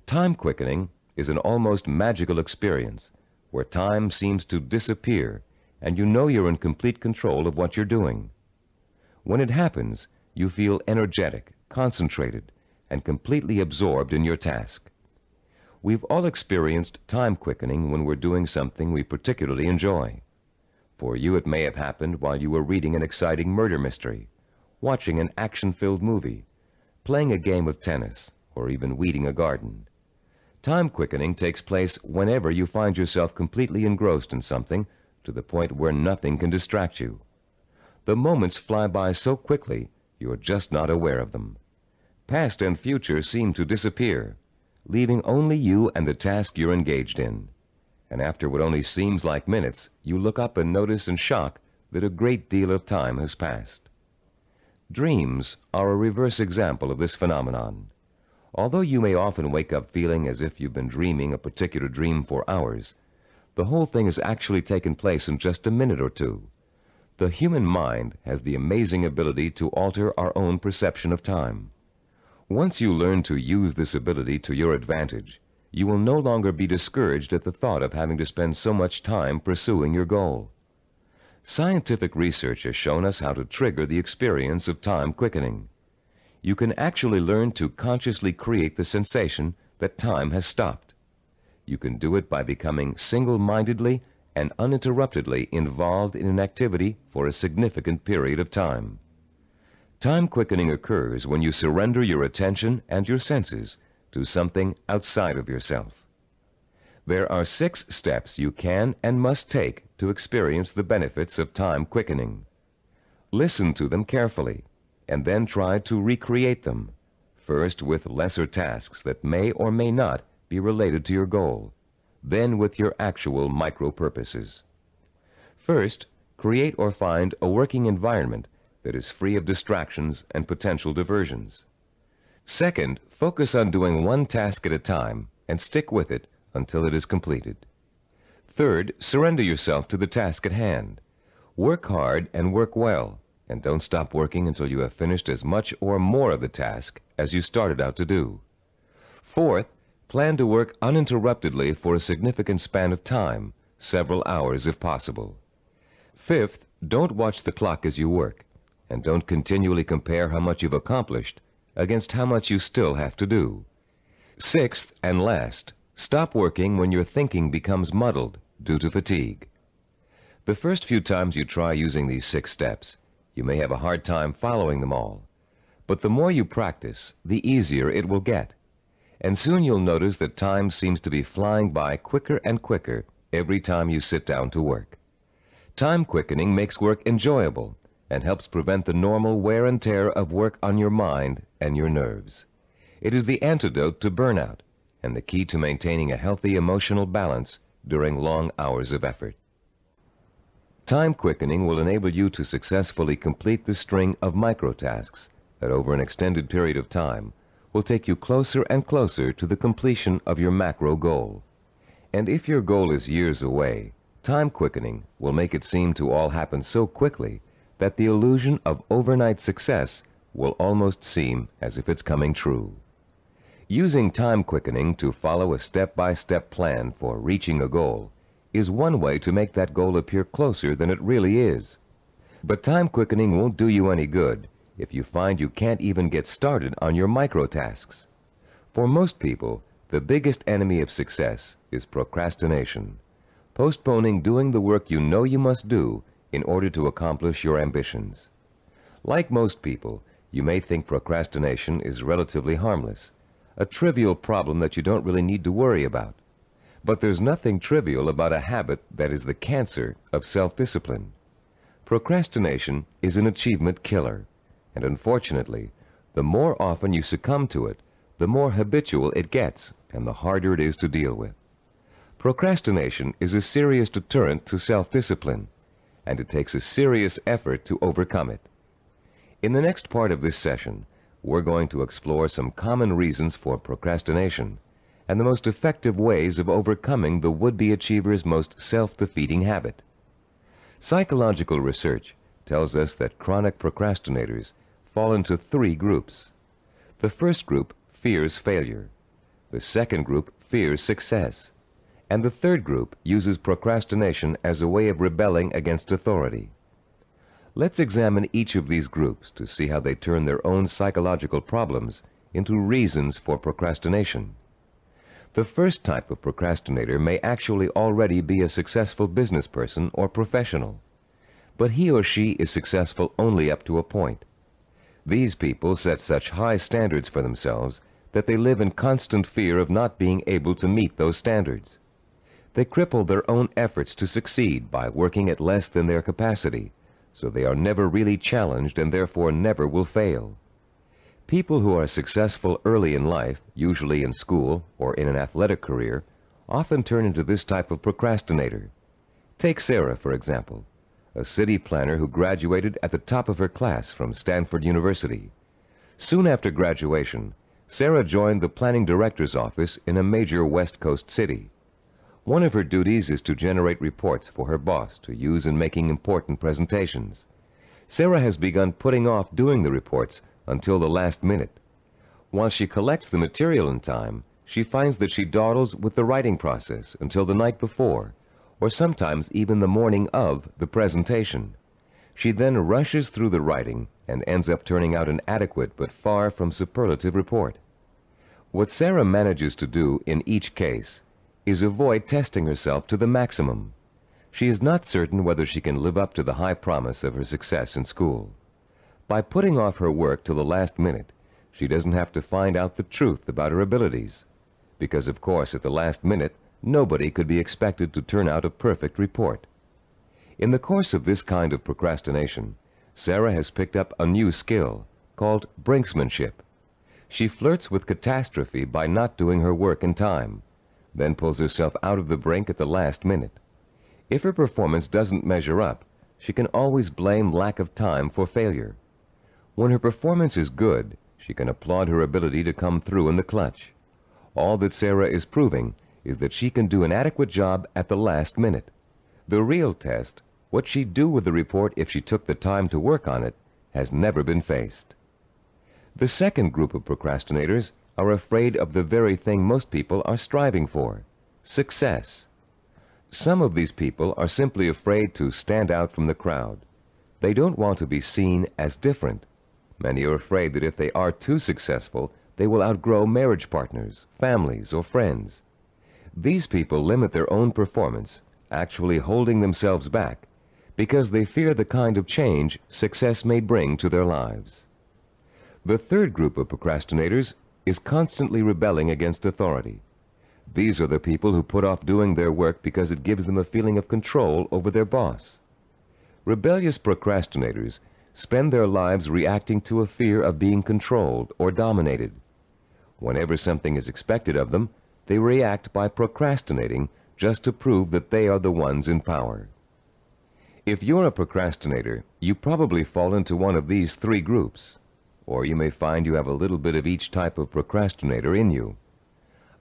Time quickening is an almost magical experience where time seems to disappear and you know you're in complete control of what you're doing. When it happens, you feel energetic, concentrated, and completely absorbed in your task. We've all experienced time quickening when we're doing something we particularly enjoy. For you, it may have happened while you were reading an exciting murder mystery, watching an action-filled movie, playing a game of tennis, or even weeding a garden. Time quickening takes place whenever you find yourself completely engrossed in something to the point where nothing can distract you. The moments fly by so quickly, you're just not aware of them. Past and future seem to disappear, leaving only you and the task you're engaged in. And after what only seems like minutes, you look up and notice in shock that a great deal of time has passed. Dreams are a reverse example of this phenomenon. Although you may often wake up feeling as if you've been dreaming a particular dream for hours, the whole thing has actually taken place in just a minute or two. The human mind has the amazing ability to alter our own perception of time. Once you learn to use this ability to your advantage, you will no longer be discouraged at the thought of having to spend so much time pursuing your goal. Scientific research has shown us how to trigger the experience of time quickening. You can actually learn to consciously create the sensation that time has stopped. You can do it by becoming single-mindedly and uninterruptedly involved in an activity for a significant period of time. Time quickening occurs when you surrender your attention and your senses to something outside of yourself. There are 6 steps you can and must take to experience the benefits of time quickening. Listen to them carefully, and then try to recreate them, first with lesser tasks that may or may not be related to your goal, then with your actual micro-purposes. First, create or find a working environment that is free of distractions and potential diversions. Second, focus on doing one task at a time and stick with it until it is completed. Third, surrender yourself to the task at hand. Work hard and work well, and don't stop working until you have finished as much or more of the task as you started out to do. Fourth, plan to work uninterruptedly for a significant span of time, several hours if possible. Fifth, don't watch the clock as you work, and don't continually compare how much you've accomplished against how much you still have to do. Sixth and last, stop working when your thinking becomes muddled due to fatigue. The first few times you try using these 6 steps, you may have a hard time following them all. But the more you practice, the easier it will get. And soon you'll notice that time seems to be flying by quicker and quicker every time you sit down to work. Time quickening makes work enjoyable and helps prevent the normal wear and tear of work on your mind and your nerves. It is the antidote to burnout and the key to maintaining a healthy emotional balance during long hours of effort. Time quickening will enable you to successfully complete the string of microtasks that over an extended period of time will take you closer and closer to the completion of your macro goal. And if your goal is years away, time quickening will make it seem to all happen so quickly that the illusion of overnight success will almost seem as if it's coming true. Using time quickening to follow a step-by-step plan for reaching a goal is one way to make that goal appear closer than it really is. But time quickening won't do you any good if you find you can't even get started on your micro-tasks. For most people, the biggest enemy of success is procrastination, postponing doing the work you know you must do in order to accomplish your ambitions. Like most people, you may think procrastination is relatively harmless, a trivial problem that you don't really need to worry about. But there's nothing trivial about a habit that is the cancer of self-discipline. Procrastination is an achievement killer, and unfortunately, the more often you succumb to it, the more habitual it gets and the harder it is to deal with. Procrastination is a serious deterrent to self-discipline, and it takes a serious effort to overcome it. In the next part of this session, we're going to explore some common reasons for procrastination and the most effective ways of overcoming the would-be achiever's most self-defeating habit. Psychological research tells us that chronic procrastinators fall into three groups. The first group fears failure. The second group fears success. And the third group uses procrastination as a way of rebelling against authority. Let's examine each of these groups to see how they turn their own psychological problems into reasons for procrastination. The first type of procrastinator may actually already be a successful business person or professional, but he or she is successful only up to a point. These people set such high standards for themselves that they live in constant fear of not being able to meet those standards. They cripple their own efforts to succeed by working at less than their capacity, so they are never really challenged and therefore never will fail. People who are successful early in life, usually in school or in an athletic career, often turn into this type of procrastinator. Take Sarah, for example, a city planner who graduated at the top of her class from Stanford University. Soon after graduation, Sarah joined the planning director's office in a major West Coast city. One of her duties is to generate reports for her boss to use in making important presentations. Sarah has begun putting off doing the reports until the last minute. While she collects the material in time, she finds that she dawdles with the writing process until the night before, or sometimes even the morning of the presentation. She then rushes through the writing and ends up turning out an adequate but far from superlative report. What Sarah manages to do in each case is avoid testing herself to the maximum. She is not certain whether she can live up to the high promise of her success in school. By putting off her work till the last minute, she doesn't have to find out the truth about her abilities, because of course at the last minute nobody could be expected to turn out a perfect report. In the course of this kind of procrastination, Sarah has picked up a new skill called brinksmanship. She flirts with catastrophe by not doing her work in time, then pulls herself out of the brink at the last minute. If her performance doesn't measure up, she can always blame lack of time for failure. When her performance is good, she can applaud her ability to come through in the clutch. All that Sarah is proving is that she can do an adequate job at the last minute. The real test, what she'd do with the report if she took the time to work on it, has never been faced. The second group of procrastinators are afraid of the very thing most people are striving for: success. Some of these people are simply afraid to stand out from the crowd. They don't want to be seen as different. Many are afraid that if they are too successful, they will outgrow marriage partners, families, or friends. These people limit their own performance, actually holding themselves back, because they fear the kind of change success may bring to their lives. The third group of procrastinators is constantly rebelling against authority. These are the people who put off doing their work because it gives them a feeling of control over their boss. Rebellious procrastinators spend their lives reacting to a fear of being controlled or dominated. Whenever something is expected of them, they react by procrastinating just to prove that they are the ones in power. If you're a procrastinator, you probably fall into one of these three groups, or you may find you have a little bit of each type of procrastinator in you.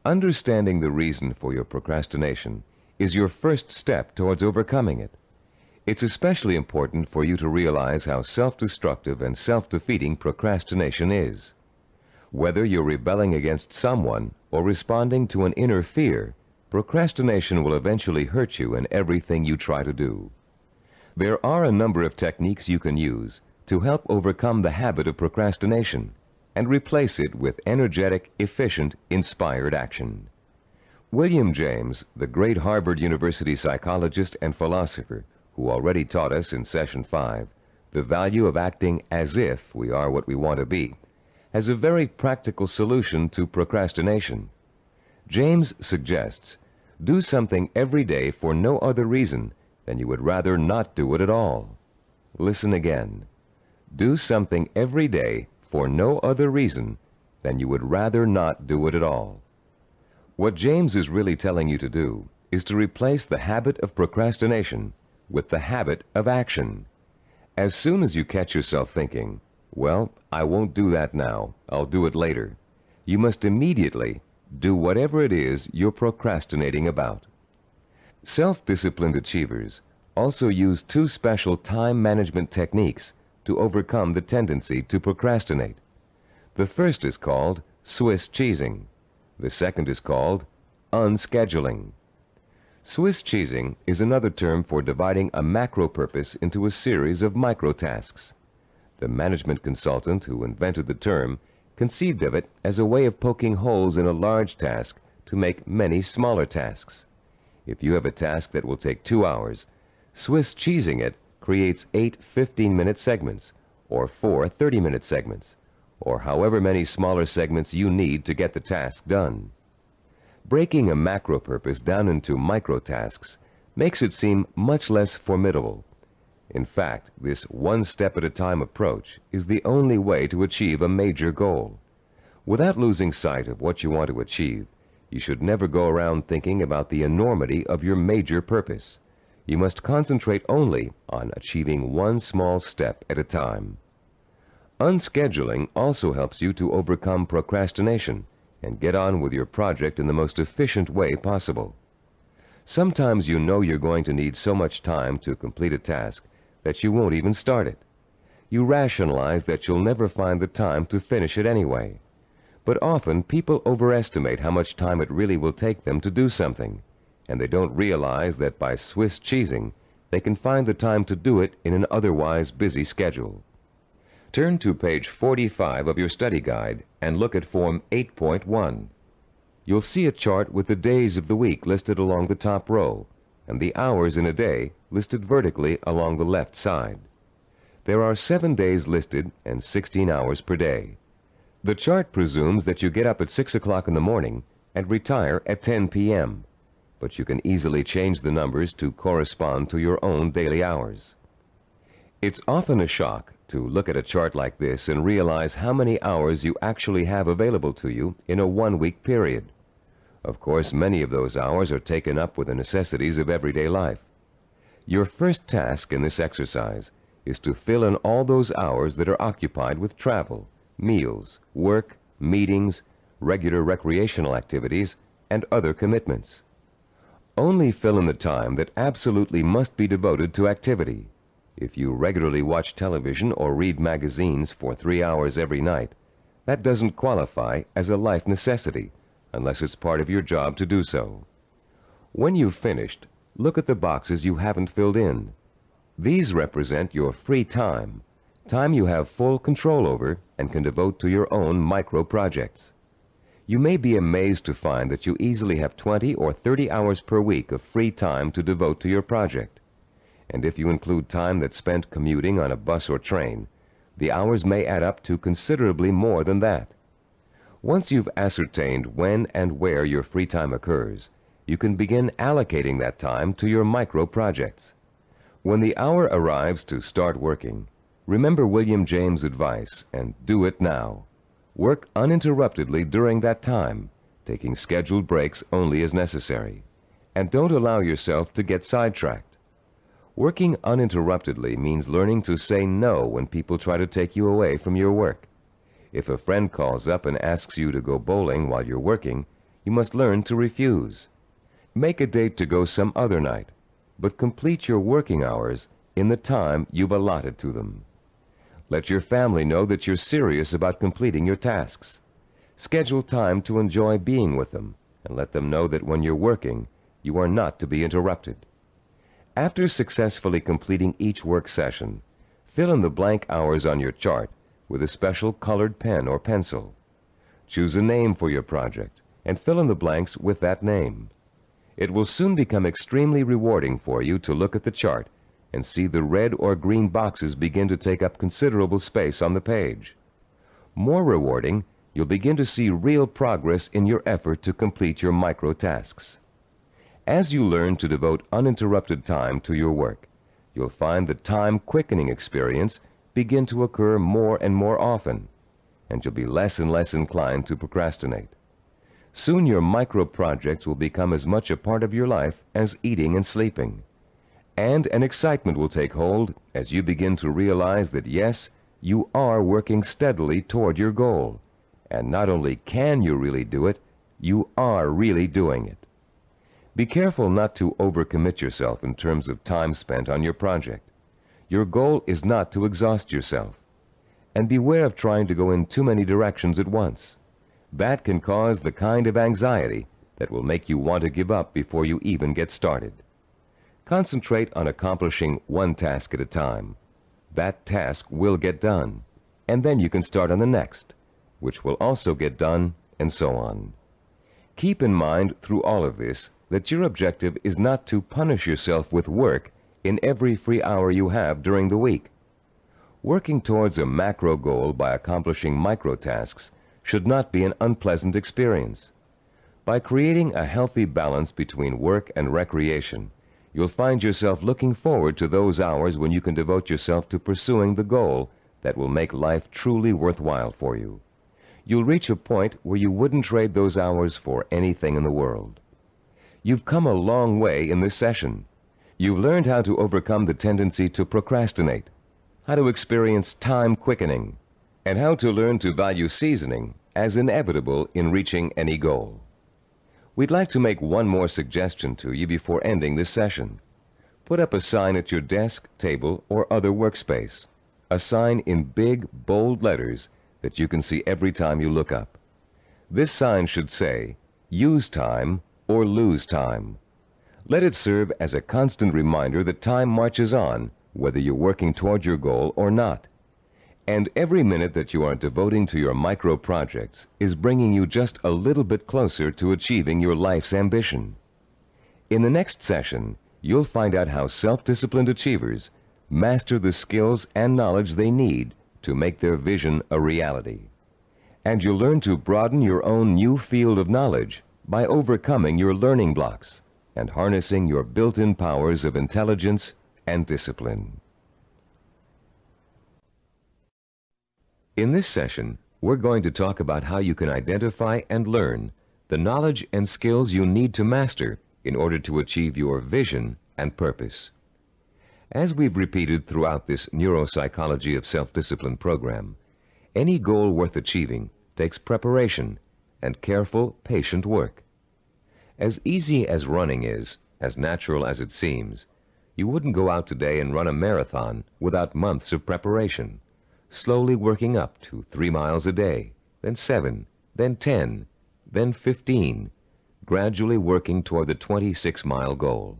Understanding the reason for your procrastination is your first step towards overcoming it. It's especially important for you to realize how self-destructive and self-defeating procrastination is. Whether you're rebelling against someone or responding to an inner fear, procrastination will eventually hurt you in everything you try to do. There are a number of techniques you can use to help overcome the habit of procrastination and replace it with energetic, efficient, inspired action. William James, the great Harvard University psychologist and philosopher, who already taught us in Session 5 the value of acting as if we are what we want to be, has a very practical solution to procrastination. James suggests, do something every day for no other reason than you would rather not do it at all. Listen again. Do something every day for no other reason than you would rather not do it at all. What James is really telling you to do is to replace the habit of procrastination with the habit of action. As soon as you catch yourself thinking, well, I won't do that now, I'll do it later, you must immediately do whatever it is you're procrastinating about. Self-disciplined achievers also use two special time management techniques to overcome the tendency to procrastinate. The first is called Swiss cheesing. The second is called unscheduling. Swiss cheesing is another term for dividing a macro purpose into a series of micro tasks. The management consultant who invented the term conceived of it as a way of poking holes in a large task to make many smaller tasks. If you have a task that will take 2 hours, Swiss cheesing it creates 8 15-minute segments, or 4 30-minute segments, or however many smaller segments you need to get the task done. Breaking a macro purpose down into micro tasks makes it seem much less formidable. In fact, this one-step-at-a-time approach is the only way to achieve a major goal. Without losing sight of what you want to achieve, you should never go around thinking about the enormity of your major purpose. You must concentrate only on achieving one small step at a time. Unscheduling also helps you to overcome procrastination and get on with your project in the most efficient way possible. Sometimes you know you're going to need so much time to complete a task that you won't even start it. You rationalize that you'll never find the time to finish it anyway. But often people overestimate how much time it really will take them to do something, and they don't realize that by Swiss cheesing, they can find the time to do it in an otherwise busy schedule. Turn to page 45 of your study guide and look at Form 8.1. You'll see a chart with the days of the week listed along the top row, and the hours in a day listed vertically along the left side. There are 7 days listed and 16 hours per day. The chart presumes that you get up at 6 o'clock in the morning and retire at 10 p.m., but you can easily change the numbers to correspond to your own daily hours. It's often a shock to look at a chart like this and realize how many hours you actually have available to you in a one-week period. Of course, many of those hours are taken up with the necessities of everyday life. Your first task in this exercise is to fill in all those hours that are occupied with travel, meals, work, meetings, regular recreational activities, and other commitments. Only fill in the time that absolutely must be devoted to activity. If you regularly watch television or read magazines for 3 hours every night, that doesn't qualify as a life necessity unless it's part of your job to do so. When you've finished, look at the boxes you haven't filled in. These represent your free time, time you have full control over and can devote to your own micro projects. You may be amazed to find that you easily have 20 or 30 hours per week of free time to devote to your project. And if you include time that's spent commuting on a bus or train, the hours may add up to considerably more than that. Once you've ascertained when and where your free time occurs, you can begin allocating that time to your micro projects. When the hour arrives to start working, remember William James' advice and do it now. Work uninterruptedly during that time, taking scheduled breaks only as necessary. And don't allow yourself to get sidetracked. Working uninterruptedly means learning to say no when people try to take you away from your work. If a friend calls up and asks you to go bowling while you're working, you must learn to refuse. Make a date to go some other night, but complete your working hours in the time you've allotted to them. Let your family know that you're serious about completing your tasks. Schedule time to enjoy being with them, and let them know that when you're working, you are not to be interrupted. After successfully completing each work session, fill in the blank hours on your chart with a special colored pen or pencil. Choose a name for your project and fill in the blanks with that name. It will soon become extremely rewarding for you to look at the chart and see the red or green boxes begin to take up considerable space on the page. More rewarding, you'll begin to see real progress in your effort to complete your micro tasks. As you learn to devote uninterrupted time to your work, you'll find the time-quickening experience begin to occur more and more often, and you'll be less and less inclined to procrastinate. Soon your micro projects will become as much a part of your life as eating and sleeping. And an excitement will take hold as you begin to realize that yes, you are working steadily toward your goal. And not only can you really do it, you are really doing it. Be careful not to overcommit yourself in terms of time spent on your project. Your goal is not to exhaust yourself. And beware of trying to go in too many directions at once. That can cause the kind of anxiety that will make you want to give up before you even get started. Concentrate on accomplishing one task at a time. That task will get done, and then you can start on the next, which will also get done, and so on. Keep in mind through all of this that your objective is not to punish yourself with work in every free hour you have during the week. Working towards a macro goal by accomplishing micro tasks should not be an unpleasant experience. By creating a healthy balance between work and recreation, you'll find yourself looking forward to those hours when you can devote yourself to pursuing the goal that will make life truly worthwhile for you. You'll reach a point where you wouldn't trade those hours for anything in the world. You've come a long way in this session. You've learned how to overcome the tendency to procrastinate, how to experience time quickening, and how to learn to value seasoning as inevitable in reaching any goal. We'd like to make one more suggestion to you before ending this session. Put up a sign at your desk, table, or other workspace. A sign in big, bold letters that you can see every time you look up. This sign should say, "Use time or lose time." Let it serve as a constant reminder that time marches on, whether you're working toward your goal or not. And every minute that you are devoting to your micro projects is bringing you just a little bit closer to achieving your life's ambition. In the next session, you'll find out how self-disciplined achievers master the skills and knowledge they need to make their vision a reality. And you'll learn to broaden your own new field of knowledge by overcoming your learning blocks and harnessing your built-in powers of intelligence and discipline. In this session, we're going to talk about how you can identify and learn the knowledge and skills you need to master in order to achieve your vision and purpose. As we've repeated throughout this Neuropsychology of Self-Discipline program, any goal worth achieving takes preparation and careful, patient work. As easy as running is, as natural as it seems, you wouldn't go out today and run a marathon without months of preparation, slowly working up to 3 miles a day, then 7, then 10, then 15, gradually working toward the 26-mile goal.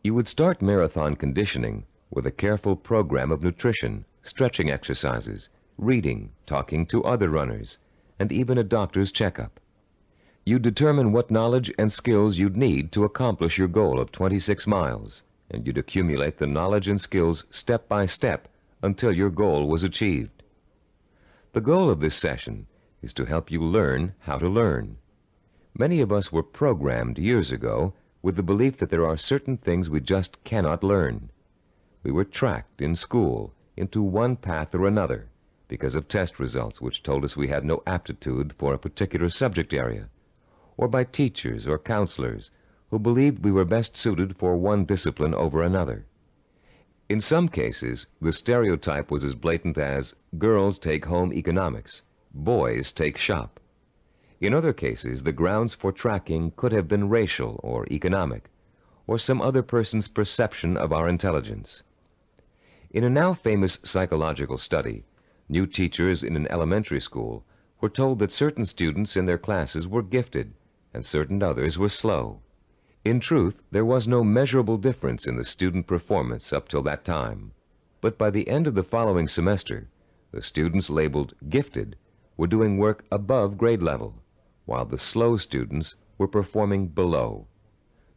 You would start marathon conditioning with a careful program of nutrition, stretching exercises, reading, talking to other runners, and even a doctor's checkup. You'd determine what knowledge and skills you'd need to accomplish your goal of 26 miles, and you'd accumulate the knowledge and skills step by step until your goal was achieved. The goal of this session is to help you learn how to learn. Many of us were programmed years ago with the belief that there are certain things we just cannot learn. We were tracked in school into one path or another because of test results which told us we had no aptitude for a particular subject area, or by teachers or counselors who believed we were best suited for one discipline over another. In some cases, the stereotype was as blatant as girls take home economics, boys take shop. In other cases, the grounds for tracking could have been racial or economic, or some other person's perception of our intelligence. In a now famous psychological study, new teachers in an elementary school were told that certain students in their classes were gifted and certain others were slow. In truth, there was no measurable difference in the student performance up till that time. But by the end of the following semester, the students labeled gifted were doing work above grade level, while the slow students were performing below.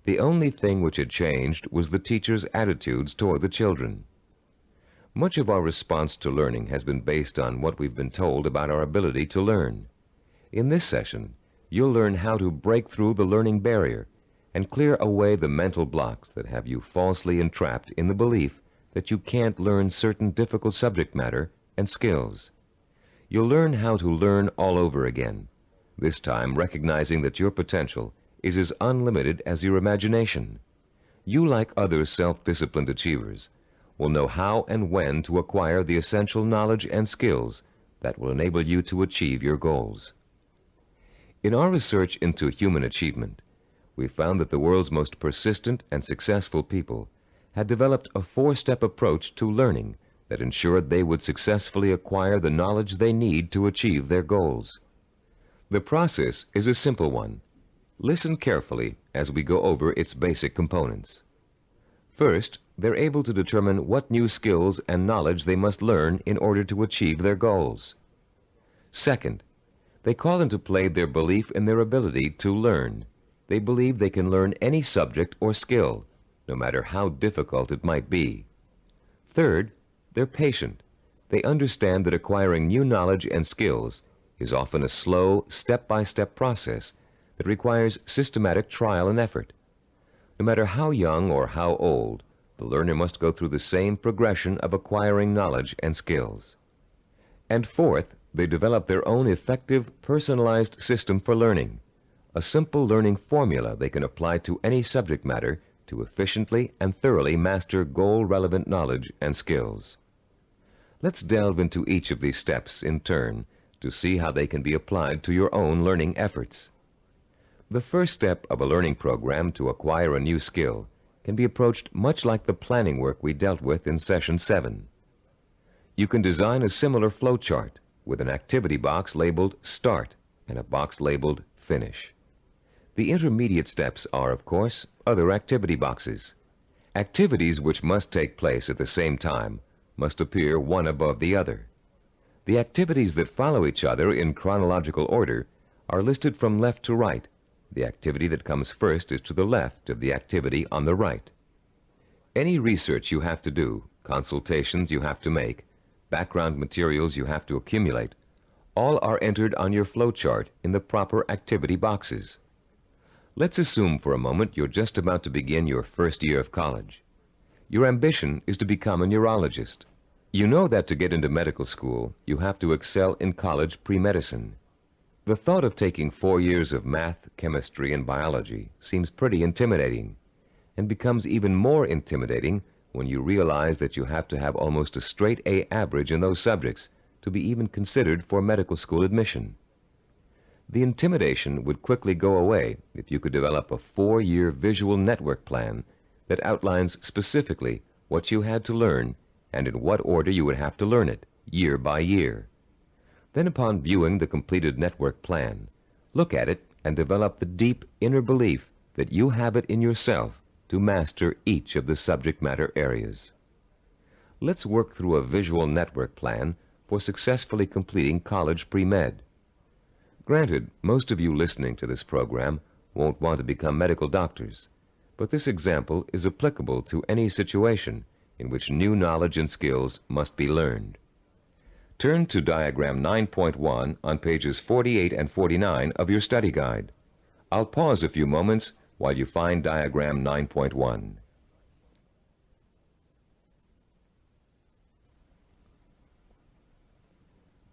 The only thing which had changed was the teachers' attitudes toward the children. Much of our response to learning has been based on what we've been told about our ability to learn. In this session, you'll learn how to break through the learning barrier and clear away the mental blocks that have you falsely entrapped in the belief that you can't learn certain difficult subject matter and skills. You'll learn how to learn all over again, this time recognizing that your potential is as unlimited as your imagination. You, like other self-disciplined achievers, will know how and when to acquire the essential knowledge and skills that will enable you to achieve your goals. In our research into human achievement, we found that the world's most persistent and successful people had developed a four-step approach to learning that ensured they would successfully acquire the knowledge they need to achieve their goals. The process is a simple one. Listen carefully as we go over its basic components. First, they're able to determine what new skills and knowledge they must learn in order to achieve their goals. Second, they call into play their belief in their ability to learn. They believe they can learn any subject or skill, no matter how difficult it might be. Third, they're patient. They understand that acquiring new knowledge and skills is often a slow, step-by-step process that requires systematic trial and effort. No matter how young or how old, the learner must go through the same progression of acquiring knowledge and skills. And fourth, they develop their own effective, personalized system for learning, a simple learning formula they can apply to any subject matter to efficiently and thoroughly master goal-relevant knowledge and skills. Let's delve into each of these steps in turn to see how they can be applied to your own learning efforts. The first step of a learning program to acquire a new skill can be approached much like the planning work we dealt with in Session 7. You can design a similar flowchart with an activity box labeled Start and a box labeled Finish. The intermediate steps are, of course, other activity boxes. Activities which must take place at the same time must appear one above the other. The activities that follow each other in chronological order are listed from left to right. The activity that comes first is to the left of the activity on the right. Any research you have to do, consultations you have to make, background materials you have to accumulate, all are entered on your flowchart in the proper activity boxes. Let's assume for a moment you're just about to begin your first year of college. Your ambition is to become a neurologist. You know that to get into medical school, you have to excel in college pre-medicine. The thought of taking 4 years of math, chemistry, and biology seems pretty intimidating, and becomes even more intimidating when you realize that you have to have almost a straight A average in those subjects to be even considered for medical school admission. The intimidation would quickly go away if you could develop a 4-year visual network plan that outlines specifically what you had to learn and in what order you would have to learn it, year by year. Then, upon viewing the completed network plan, look at it and develop the deep inner belief that you have it in yourself to master each of the subject matter areas. Let's work through a visual network plan for successfully completing college pre-med. Granted, most of you listening to this program won't want to become medical doctors, but this example is applicable to any situation in which new knowledge and skills must be learned. Turn to Diagram 9.1 on pages 48 and 49 of your study guide. I'll pause a few moments while you find Diagram 9.1.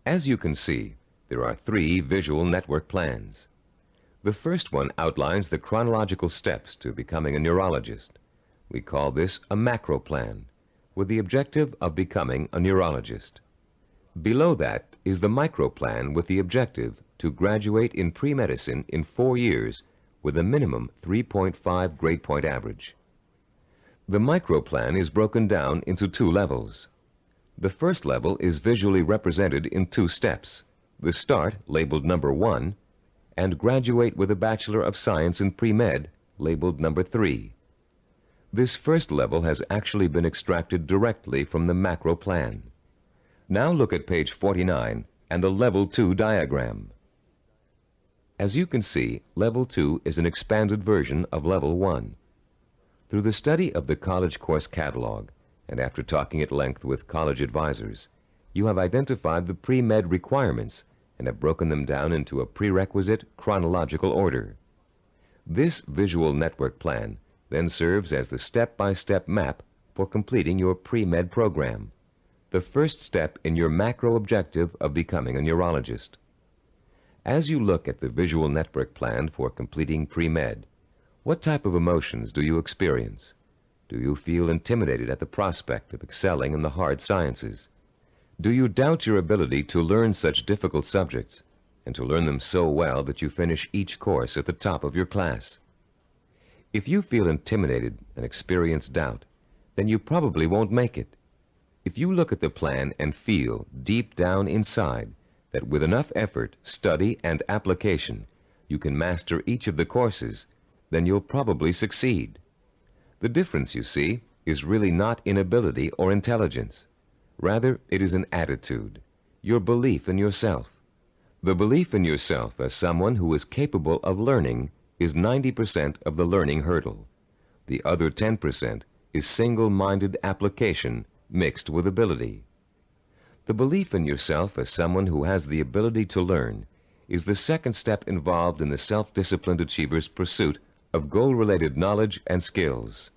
As you can see, there are 3 visual network plans. The first one outlines the chronological steps to becoming a neurologist. We call this a macro plan, with the objective of becoming a neurologist. Below that is the micro plan with the objective to graduate in pre-medicine in 4 years with a minimum 3.5 grade point average. The micro plan is broken down into 2 levels. The first level is visually represented in 2 steps. The Start, labeled number 1, and Graduate with a Bachelor of Science in Pre-Med, labeled number 3. This first level has actually been extracted directly from the macro plan. Now look at page 49 and the Level 2 diagram. As you can see, Level 2 is an expanded version of Level 1. Through the study of the college course catalog and after talking at length with college advisors, you have identified the pre-med requirements and have broken them down into a prerequisite chronological order. This visual network plan then serves as the step-by-step map for completing your pre-med program, the first step in your macro objective of becoming a neurologist. As you look at the visual network plan for completing pre-med, what type of emotions do you experience? Do you feel intimidated at the prospect of excelling in the hard sciences? Do you doubt your ability to learn such difficult subjects and to learn them so well that you finish each course at the top of your class? If you feel intimidated and experience doubt, then you probably won't make it. If you look at the plan and feel deep down inside that with enough effort, study, and application, you can master each of the courses, then you'll probably succeed. The difference, you see, is really not in ability or intelligence. Rather, it is an attitude, your belief in yourself. The belief in yourself as someone who is capable of learning is 90% of the learning hurdle. The other 10% is single-minded application mixed with ability. The belief in yourself as someone who has the ability to learn is the second step involved in the self-disciplined achiever's pursuit of goal-related knowledge and skills.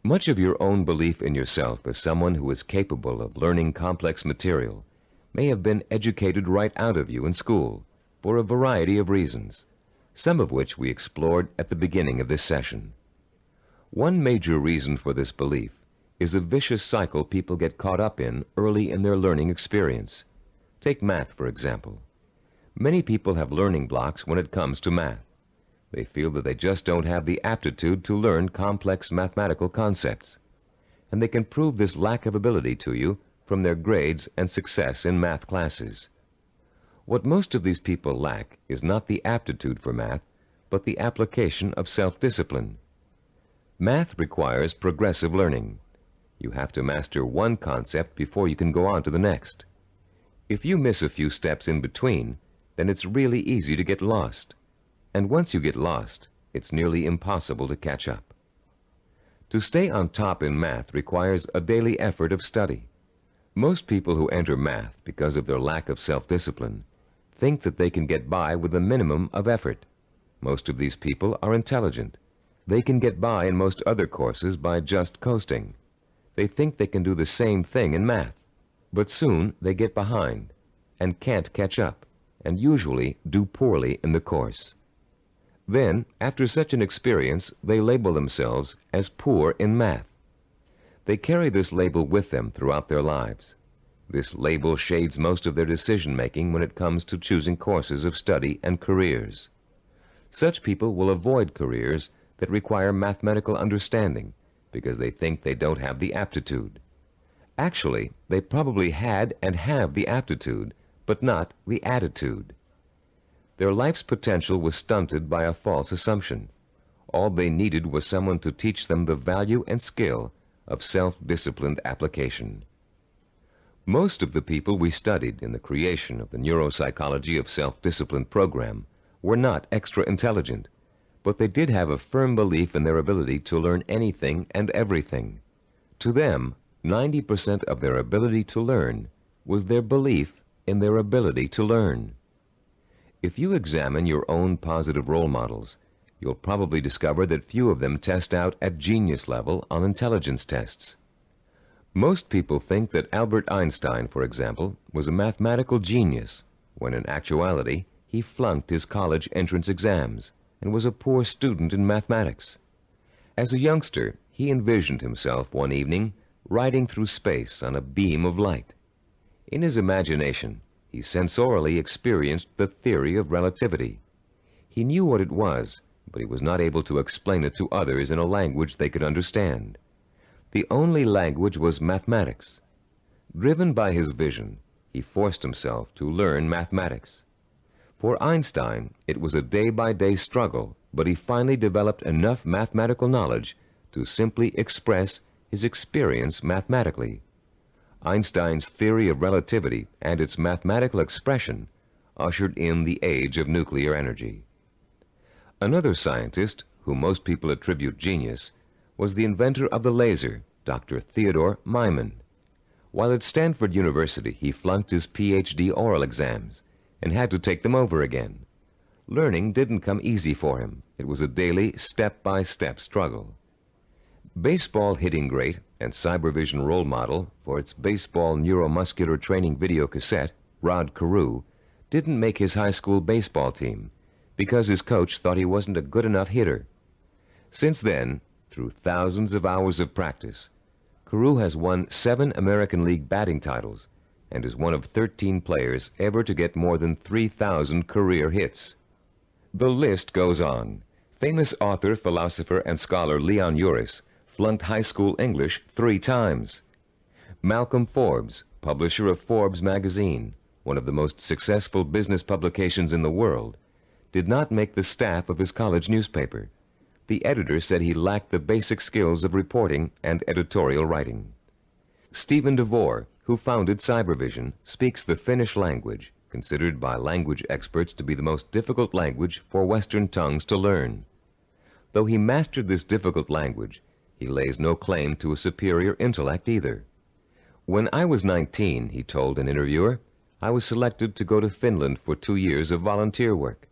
Much of your own belief in yourself as someone who is capable of learning complex material may have been educated right out of you in school for a variety of reasons, some of which we explored at the beginning of this session. One major reason for this belief is a vicious cycle people get caught up in early in their learning experience. Take math, for example. Many people have learning blocks when it comes to math. They feel that they just don't have the aptitude to learn complex mathematical concepts. And they can prove this lack of ability to you from their grades and success in math classes. What most of these people lack is not the aptitude for math, but the application of self-discipline. Math requires progressive learning. You have to master one concept before you can go on to the next. If you miss a few steps in between, then it's really easy to get lost. And once you get lost, it's nearly impossible to catch up. To stay on top in math requires a daily effort of study. Most people who enter math because of their lack of self-discipline think that they can get by with a minimum of effort. Most of these people are intelligent. They can get by in most other courses by just coasting. They think they can do the same thing in math, but soon they get behind and can't catch up, and usually do poorly in the course. Then, after such an experience, they label themselves as poor in math. They carry this label with them throughout their lives. This label shades most of their decision-making when it comes to choosing courses of study and careers. Such people will avoid careers that require mathematical understanding because they think they don't have the aptitude. Actually, they probably had and have the aptitude, but not the attitude. Their life's potential was stunted by a false assumption. All they needed was someone to teach them the value and skill of self-disciplined application. Most of the people we studied in the creation of the neuropsychology of self-discipline program were not extra intelligent, but they did have a firm belief in their ability to learn anything and everything. To them, 90% of their ability to learn was their belief in their ability to learn. If you examine your own positive role models, you'll probably discover that few of them test out at genius level on intelligence tests. Most people think that Albert Einstein, for example, was a mathematical genius, when in actuality he flunked his college entrance exams and was a poor student in mathematics. As a youngster, he envisioned himself one evening riding through space on a beam of light. In his imagination, he sensorially experienced the theory of relativity. He knew what it was, but he was not able to explain it to others in a language they could understand. The only language was mathematics. Driven by his vision, he forced himself to learn mathematics. For Einstein, it was a day-by-day struggle, but he finally developed enough mathematical knowledge to simply express his experience mathematically. Einstein's theory of relativity and its mathematical expression ushered in the age of nuclear energy. Another scientist, whom most people attribute genius, was the inventor of the laser, Dr. Theodore Myman. While at Stanford University, he flunked his PhD oral exams and had to take them over again. Learning didn't come easy for him. It was a daily, step-by-step struggle. Baseball hitting great and cybervision role model for its baseball neuromuscular training video cassette, Rod Carew, didn't make his high school baseball team because his coach thought he wasn't a good enough hitter. Since then, through thousands of hours of practice, Carew has won 7 American League batting titles and is one of 13 players ever to get more than 3,000 career hits. The list goes on. Famous author, philosopher, and scholar Leon Uris flunked high school English 3 times. Malcolm Forbes, publisher of Forbes magazine, one of the most successful business publications in the world, did not make the staff of his college newspaper. The editor said he lacked the basic skills of reporting and editorial writing. Stephen DeVore, who founded Cybervision, speaks the Finnish language, considered by language experts to be the most difficult language for Western tongues to learn. Though he mastered this difficult language, he lays no claim to a superior intellect either. When I was 19, he told an interviewer, I was selected to go to Finland for 2 years of volunteer work.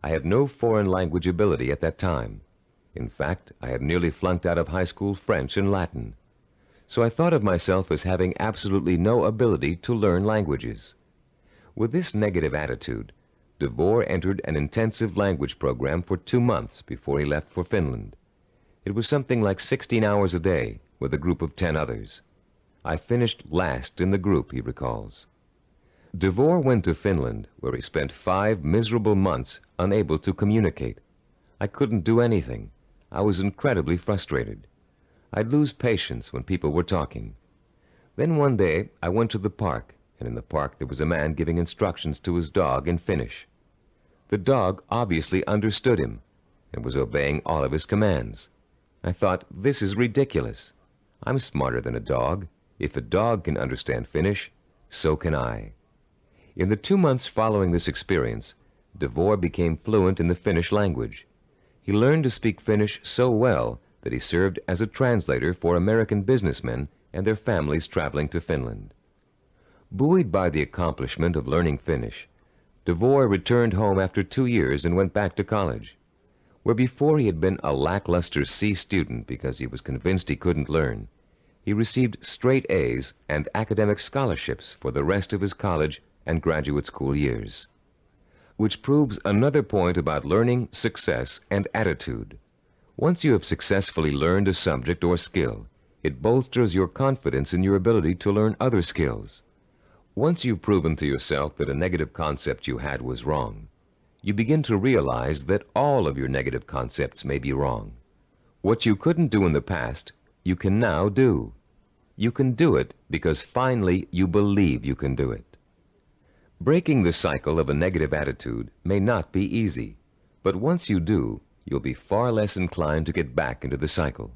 I had no foreign language ability at that time. In fact, I had nearly flunked out of high school French and Latin. So I thought of myself as having absolutely no ability to learn languages. With this negative attitude, DeVore entered an intensive language program for 2 months before he left for Finland. It was something like 16 hours a day with a group of 10 others. I finished last in the group, he recalls. DeVore went to Finland, where he spent 5 miserable months unable to communicate. I couldn't do anything. I was incredibly frustrated. I'd lose patience when people were talking. Then one day I went to the park, and in the park there was a man giving instructions to his dog in Finnish. The dog obviously understood him and was obeying all of his commands. I thought, this is ridiculous. I'm smarter than a dog. If a dog can understand Finnish, so can I. In the 2 months following this experience, DeVore became fluent in the Finnish language. He learned to speak Finnish so well that he served as a translator for American businessmen and their families traveling to Finland. Buoyed by the accomplishment of learning Finnish, DeVore returned home after 2 years and went back to college. Where before he had been a lackluster C student because he was convinced he couldn't learn, he received straight A's and academic scholarships for the rest of his college and graduate school years. Which proves another point about learning, success, and attitude. Once you have successfully learned a subject or skill, it bolsters your confidence in your ability to learn other skills. Once you've proven to yourself that a negative concept you had was wrong, you begin to realize that all of your negative concepts may be wrong. What you couldn't do in the past, you can now do. You can do it because finally you believe you can do it. Breaking the cycle of a negative attitude may not be easy, but once you do, you'll be far less inclined to get back into the cycle.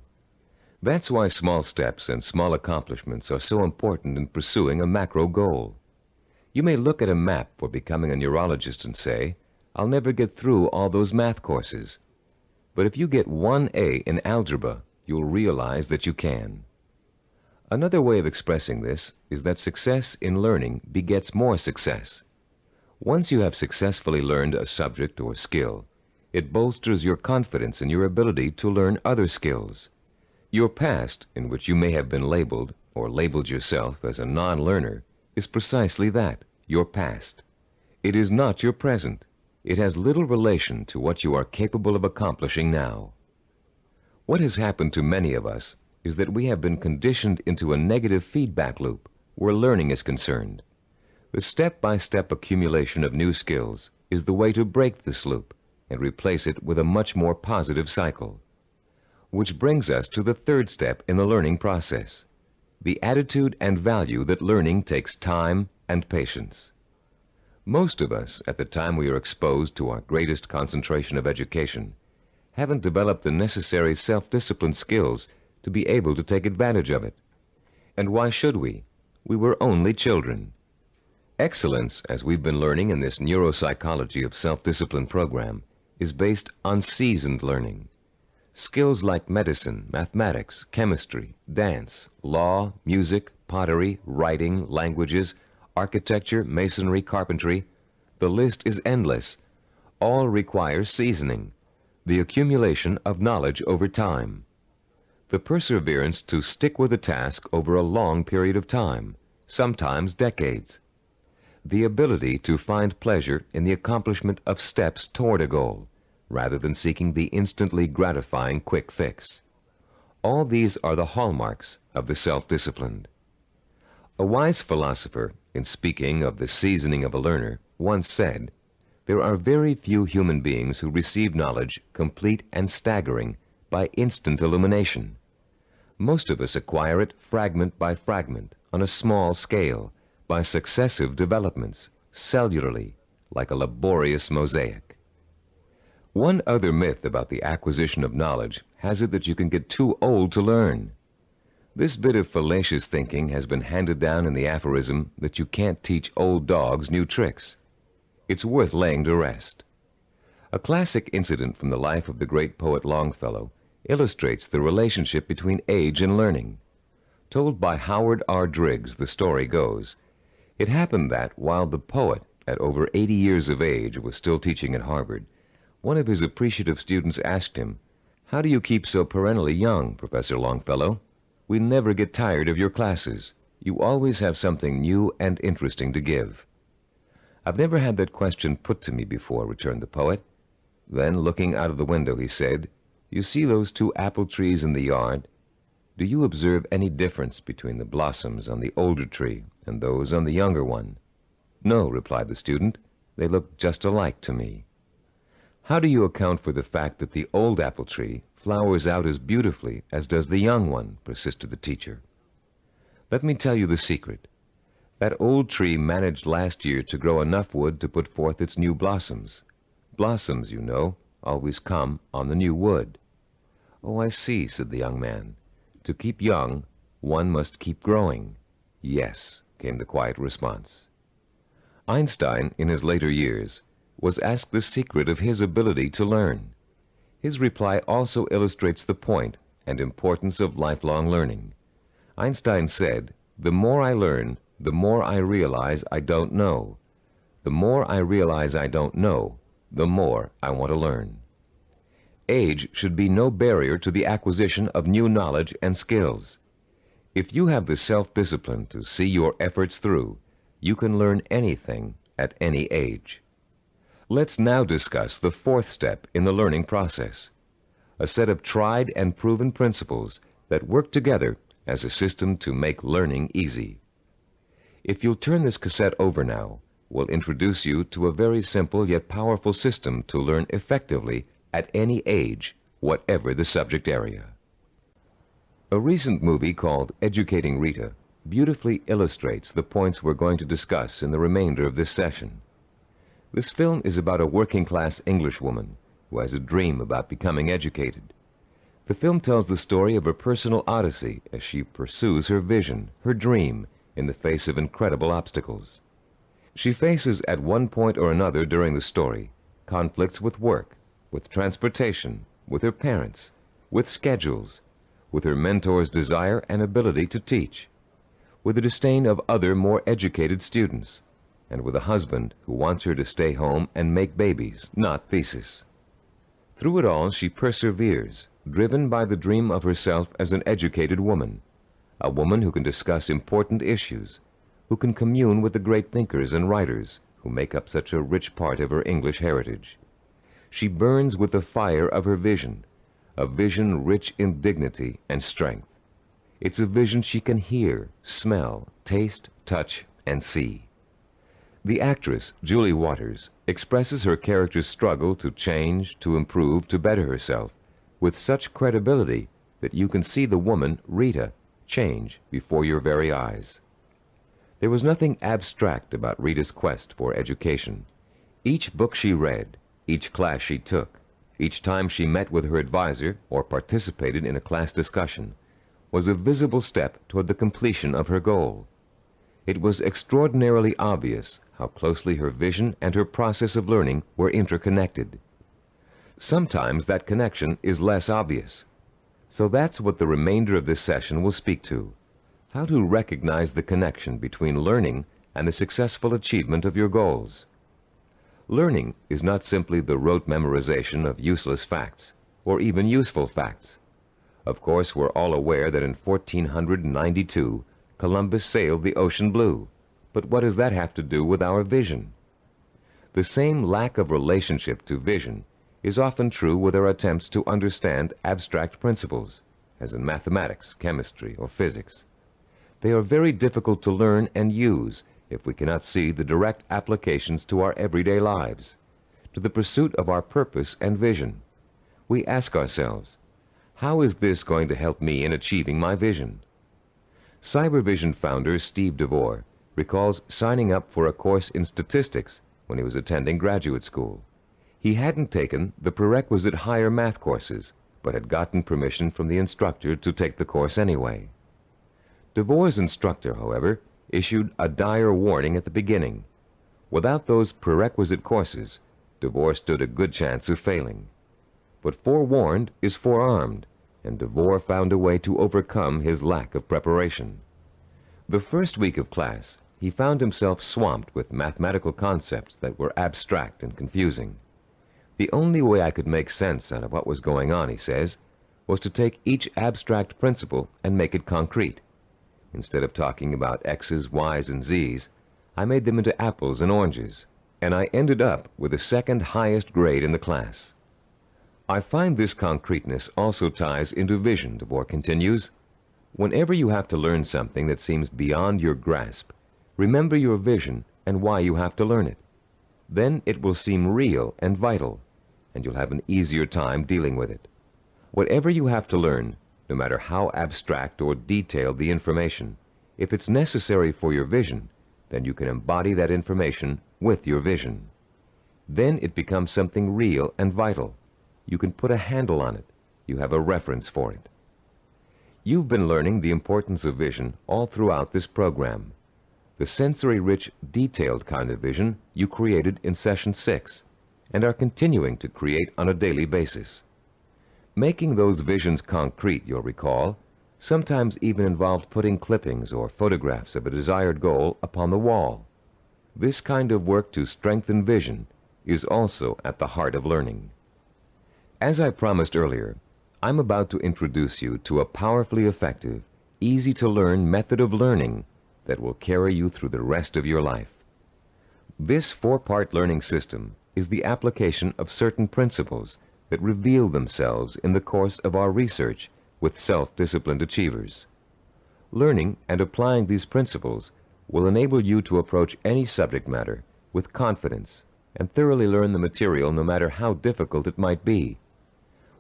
That's why small steps and small accomplishments are so important in pursuing a macro goal. You may look at a map for becoming a neurologist and say, I'll never get through all those math courses. But if you get 1 A in algebra, you'll realize that you can. Another way of expressing this is that success in learning begets more success. Once you have successfully learned a subject or skill, it bolsters your confidence in your ability to learn other skills. Your past, in which you may have been labeled or labeled yourself as a non-learner, is precisely that, your past. It is not your present. It has little relation to what you are capable of accomplishing now. What has happened to many of us is that we have been conditioned into a negative feedback loop where learning is concerned. The step-by-step accumulation of new skills is the way to break this loop and replace it with a much more positive cycle. Which brings us to the third step in the learning process, the attitude and value that learning takes time and patience. Most of us, at the time we are exposed to our greatest concentration of education, haven't developed the necessary self-discipline skills to be able to take advantage of it. And why should we? We were only children. Excellence, as we've been learning in this neuropsychology of self-discipline program, is based on seasoned learning. Skills like medicine, mathematics, chemistry, dance, law, music, pottery, writing, languages, architecture, masonry, carpentry, the list is endless. All require seasoning, the accumulation of knowledge over time. The perseverance to stick with a task over a long period of time, sometimes decades. The ability to find pleasure in the accomplishment of steps toward a goal, rather than seeking the instantly gratifying quick fix. All these are the hallmarks of the self-disciplined. A wise philosopher, in speaking of the seasoning of a learner, once said, "There are very few human beings who receive knowledge complete and staggering by instant illumination. Most of us acquire it fragment by fragment, on a small scale, by successive developments, cellularly, like a laborious mosaic." One other myth about the acquisition of knowledge has it that you can get too old to learn. This bit of fallacious thinking has been handed down in the aphorism that you can't teach old dogs new tricks. It's worth laying to rest. A classic incident from the life of the great poet Longfellow illustrates the relationship between age and learning. Told by Howard R. Driggs, the story goes, it happened that while the poet, at over 80 years of age, was still teaching at Harvard, one of his appreciative students asked him, "How do you keep so perennially young, Professor Longfellow? We never get tired of your classes. You always have something new and interesting to give." "I've never had that question put to me before," returned the poet. Then, looking out of the window, he said, "You see those 2 apple trees in the yard? Do you observe any difference between the blossoms on the older tree and those on the younger one?" "No," replied the student. "They look just alike to me." "How do you account for the fact that the old apple tree flowers out as beautifully as does the young one?" persisted the teacher. "Let me tell you the secret. That old tree managed last year to grow enough wood to put forth its new blossoms. Blossoms, you know, always come on the new wood." "Oh, I see," said the young man. "To keep young, one must keep growing." "Yes," came the quiet response. Einstein, in his later years, was asked the secret of his ability to learn. His reply also illustrates the point and importance of lifelong learning. Einstein said, "The more I learn, the more I realize I don't know. The more I realize I don't know, the more I want to learn." Age should be no barrier to the acquisition of new knowledge and skills. If you have the self-discipline to see your efforts through, you can learn anything at any age. Let's now discuss the 4th step in the learning process, a set of tried and proven principles that work together as a system to make learning easy. If you'll turn this cassette over now, we'll introduce you to a very simple yet powerful system to learn effectively at any age, whatever the subject area. A recent movie called Educating Rita beautifully illustrates the points we're going to discuss in the remainder of this session. This film is about a working-class Englishwoman who has a dream about becoming educated. The film tells the story of her personal odyssey as she pursues her vision, her dream, in the face of incredible obstacles. She faces at one point or another during the story conflicts with work, with transportation, with her parents, with schedules, with her mentor's desire and ability to teach, with the disdain of other more educated students, and with a husband who wants her to stay home and make babies, not thesis. Through it all, she perseveres, driven by the dream of herself as an educated woman, a woman who can discuss important issues, who can commune with the great thinkers and writers who make up such a rich part of her English heritage. She burns with the fire of her vision, a vision rich in dignity and strength. It's a vision she can hear, smell, taste, touch, and see. The actress, Julie Waters, expresses her character's struggle to change, to improve, to better herself, with such credibility that you can see the woman, Rita, change before your very eyes. There was nothing abstract about Rita's quest for education. Each book she read, each class she took, each time she met with her advisor or participated in a class discussion, was a visible step toward the completion of her goal. It was extraordinarily obvious how closely her vision and her process of learning were interconnected. Sometimes that connection is less obvious. So that's what the remainder of this session will speak to: how to recognize the connection between learning and the successful achievement of your goals. Learning is not simply the rote memorization of useless facts, or even useful facts. Of course, we're all aware that in 1492, Columbus sailed the ocean blue. But what does that have to do with our vision? The same lack of relationship to vision is often true with our attempts to understand abstract principles, as in mathematics, chemistry, or physics. They are very difficult to learn and use if we cannot see the direct applications to our everyday lives, to the pursuit of our purpose and vision. We ask ourselves, how is this going to help me in achieving my vision? Cybervision founder Steve DeVore recalls signing up for a course in statistics when he was attending graduate school. He hadn't taken the prerequisite higher math courses, but had gotten permission from the instructor to take the course anyway. DeVore's instructor, however, issued a dire warning at the beginning. Without those prerequisite courses, DeVore stood a good chance of failing. But forewarned is forearmed, and DeVore found a way to overcome his lack of preparation. The first week of class, he found himself swamped with mathematical concepts that were abstract and confusing. The only way I could make sense out of what was going on, he says, was to take each abstract principle and make it concrete. Instead of talking about X's, Y's, and Z's, I made them into apples and oranges, and I ended up with the second highest grade in the class. I find this concreteness also ties into vision, DeVore continues. Whenever you have to learn something that seems beyond your grasp, remember your vision and why you have to learn it. Then it will seem real and vital, and you'll have an easier time dealing with it. Whatever you have to learn, no matter how abstract or detailed the information, if it's necessary for your vision, then you can embody that information with your vision. Then it becomes something real and vital. You can put a handle on it. You have a reference for it. You've been learning the importance of vision all throughout this program. The sensory-rich, detailed kind of vision you created in Session 6 and are continuing to create on a daily basis. Making those visions concrete, you'll recall, sometimes even involved putting clippings or photographs of a desired goal upon the wall. This kind of work to strengthen vision is also at the heart of learning. As I promised earlier, I'm about to introduce you to a powerfully effective, easy-to-learn method of learning that will carry you through the rest of your life. This four-part learning system is the application of certain principles that reveal themselves in the course of our research with self-disciplined achievers. Learning and applying these principles will enable you to approach any subject matter with confidence and thoroughly learn the material no matter how difficult it might be.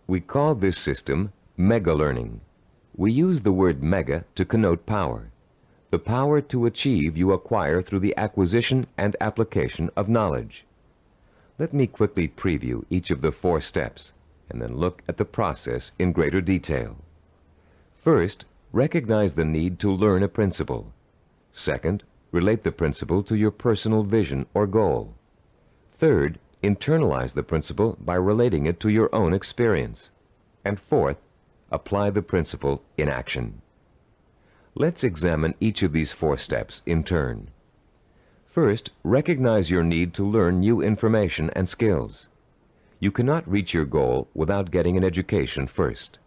We call this system mega learning. We use the word mega to connote power. The power to achieve you acquire through the acquisition and application of knowledge. Let me quickly preview each of the 4 steps and then look at the process in greater detail. First, recognize the need to learn a principle. Second, relate the principle to your personal vision or goal. Third, internalize the principle by relating it to your own experience. And fourth, apply the principle in action. Let's examine each of these 4 steps in turn. First, recognize your need to learn new information and skills. You cannot reach your goal without getting an education first.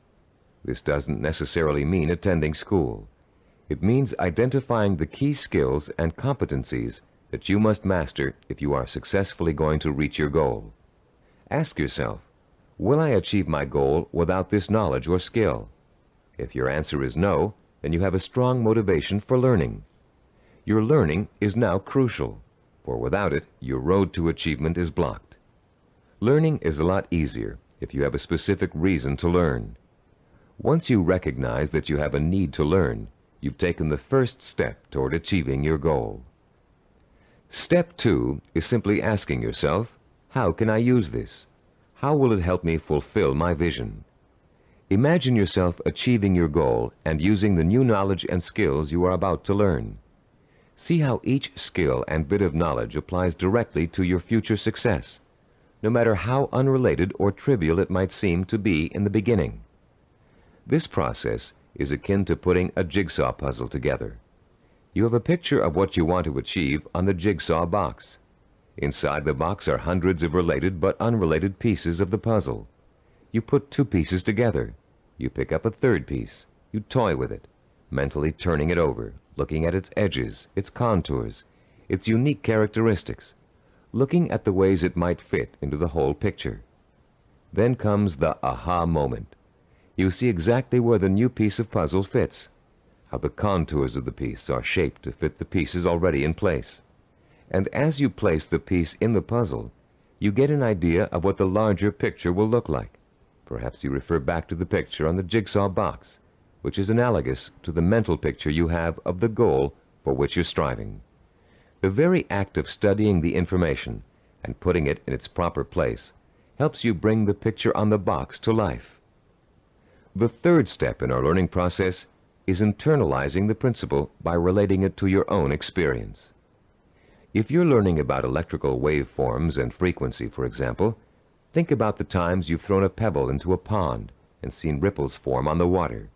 This doesn't necessarily mean attending school. It means identifying the key skills and competencies that you must master if you are successfully going to reach your goal. Ask yourself, will I achieve my goal without this knowledge or skill? If your answer is no, then you have a strong motivation for learning. Your learning is now crucial, for without it, your road to achievement is blocked. Learning is a lot easier if you have a specific reason to learn. Once you recognize that you have a need to learn, you've taken the first step toward achieving your goal. Step 2 is simply asking yourself, how can I use this? How will it help me fulfill my vision? Imagine yourself achieving your goal and using the new knowledge and skills you are about to learn. See how each skill and bit of knowledge applies directly to your future success. no matter how unrelated or trivial it might seem to be in the beginning. This process is akin to putting a jigsaw puzzle together. You have a picture of what you want to achieve on the jigsaw box. Inside the box are hundreds of related but unrelated pieces of the puzzle. You put two pieces together. You pick up a third piece. You toy with it, mentally turning it over, looking at its edges, its contours, its unique characteristics, looking at the ways it might fit into the whole picture. Then comes the aha moment. You see exactly where the new piece of puzzle fits, how the contours of the piece are shaped to fit the pieces already in place. And as you place the piece in the puzzle, you get an idea of what the larger picture will look like. Perhaps you refer back to the picture on the jigsaw box, which is analogous to the mental picture you have of the goal for which you're striving. The very act of studying the information and putting it in its proper place helps you bring the picture on the box to life. The third step in our learning process is internalizing the principle by relating it to your own experience. If you're learning about electrical waveforms and frequency, for example, think about the times you've thrown a pebble into a pond and seen ripples form on the water.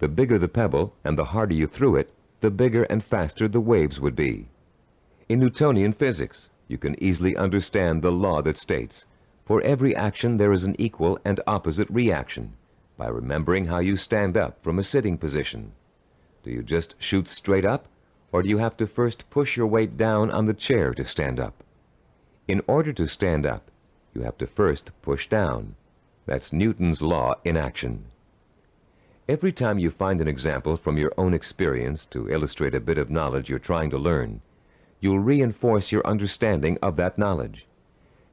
The bigger the pebble and the harder you threw it, the bigger and faster the waves would be. In Newtonian physics, you can easily understand the law that states, for every action there is an equal and opposite reaction, by remembering how you stand up from a sitting position. Do you just shoot straight up, or do you have to first push your weight down on the chair to stand up? In order to stand up, you have to first push down. That's Newton's law in action. Every time you find an example from your own experience to illustrate a bit of knowledge you're trying to learn, you'll reinforce your understanding of that knowledge.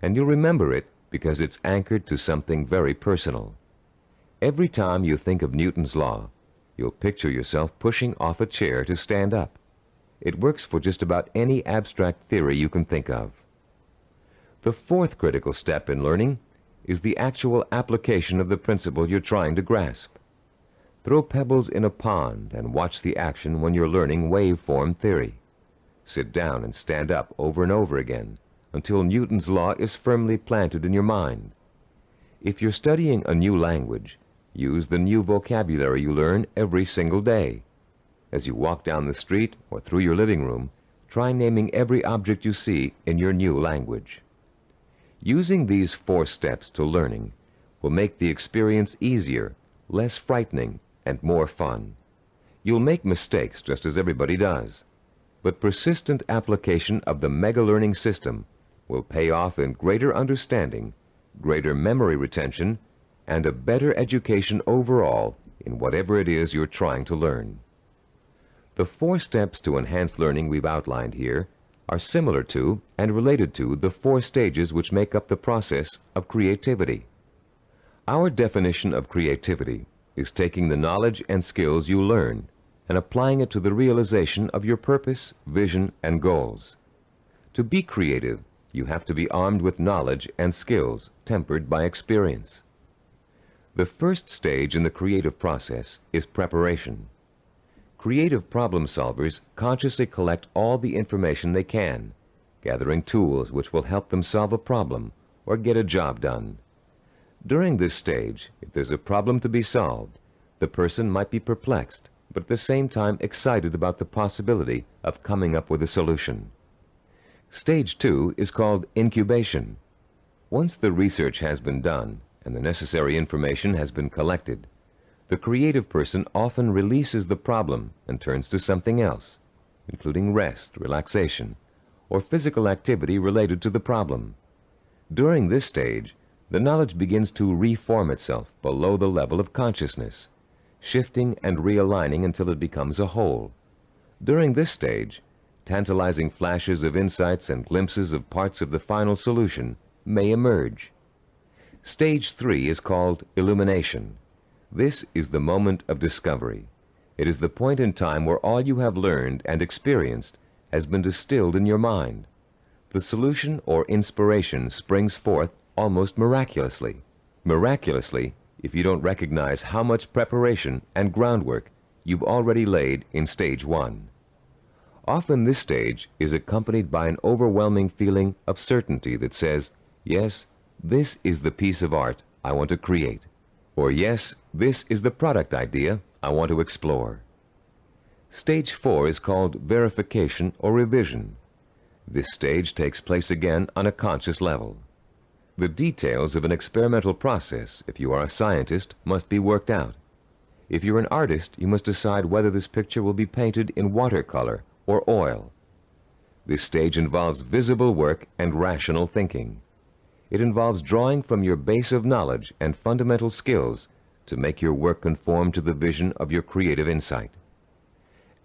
And you'll remember it because it's anchored to something very personal. Every time you think of Newton's law, you'll picture yourself pushing off a chair to stand up. It works for just about any abstract theory you can think of. The fourth critical step in learning is the actual application of the principle you're trying to grasp. Throw pebbles in a pond and watch the action when you're learning waveform theory. Sit down and stand up over and over again until Newton's law is firmly planted in your mind. If you're studying a new language, use the new vocabulary you learn every single day. As you walk down the street or through your living room, try naming every object you see in your new language. Using these 4 steps to learning will make the experience easier, less frightening, and more fun. You'll make mistakes just as everybody does, but persistent application of the mega learning system will pay off in greater understanding, greater memory retention, and a better education overall in whatever it is you're trying to learn. The 4 steps to enhance learning we've outlined here are similar to and related to the 4 stages which make up the process of creativity. Our definition of creativity is taking the knowledge and skills you learn and applying it to the realization of your purpose, vision, and goals. To be creative, you have to be armed with knowledge and skills tempered by experience. The first stage in the creative process is preparation. Creative problem solvers consciously collect all the information they can, gathering tools which will help them solve a problem or get a job done. During this stage, if there's a problem to be solved, the person might be perplexed, but at the same time excited about the possibility of coming up with a solution. Stage 2 is called incubation. Once the research has been done and the necessary information has been collected, the creative person often releases the problem and turns to something else, including rest, relaxation, or physical activity related to the problem. During this stage, the knowledge begins to reform itself below the level of consciousness, shifting and realigning until it becomes a whole. During this stage, tantalizing flashes of insights and glimpses of parts of the final solution may emerge. Stage 3 is called illumination. This is the moment of discovery. It is the point in time where all you have learned and experienced has been distilled in your mind. The solution or inspiration springs forth almost miraculously. Miraculously, if you don't recognize how much preparation and groundwork you've already laid in stage 1. Often this stage is accompanied by an overwhelming feeling of certainty that says, yes, this is the piece of art I want to create. Or yes, this is the product idea I want to explore. Stage 4 is called verification or revision. This stage takes place again on a conscious level. The details of an experimental process, if you are a scientist, must be worked out. If you're an artist, you must decide whether this picture will be painted in watercolor or oil. This stage involves visible work and rational thinking. It involves drawing from your base of knowledge and fundamental skills to make your work conform to the vision of your creative insight.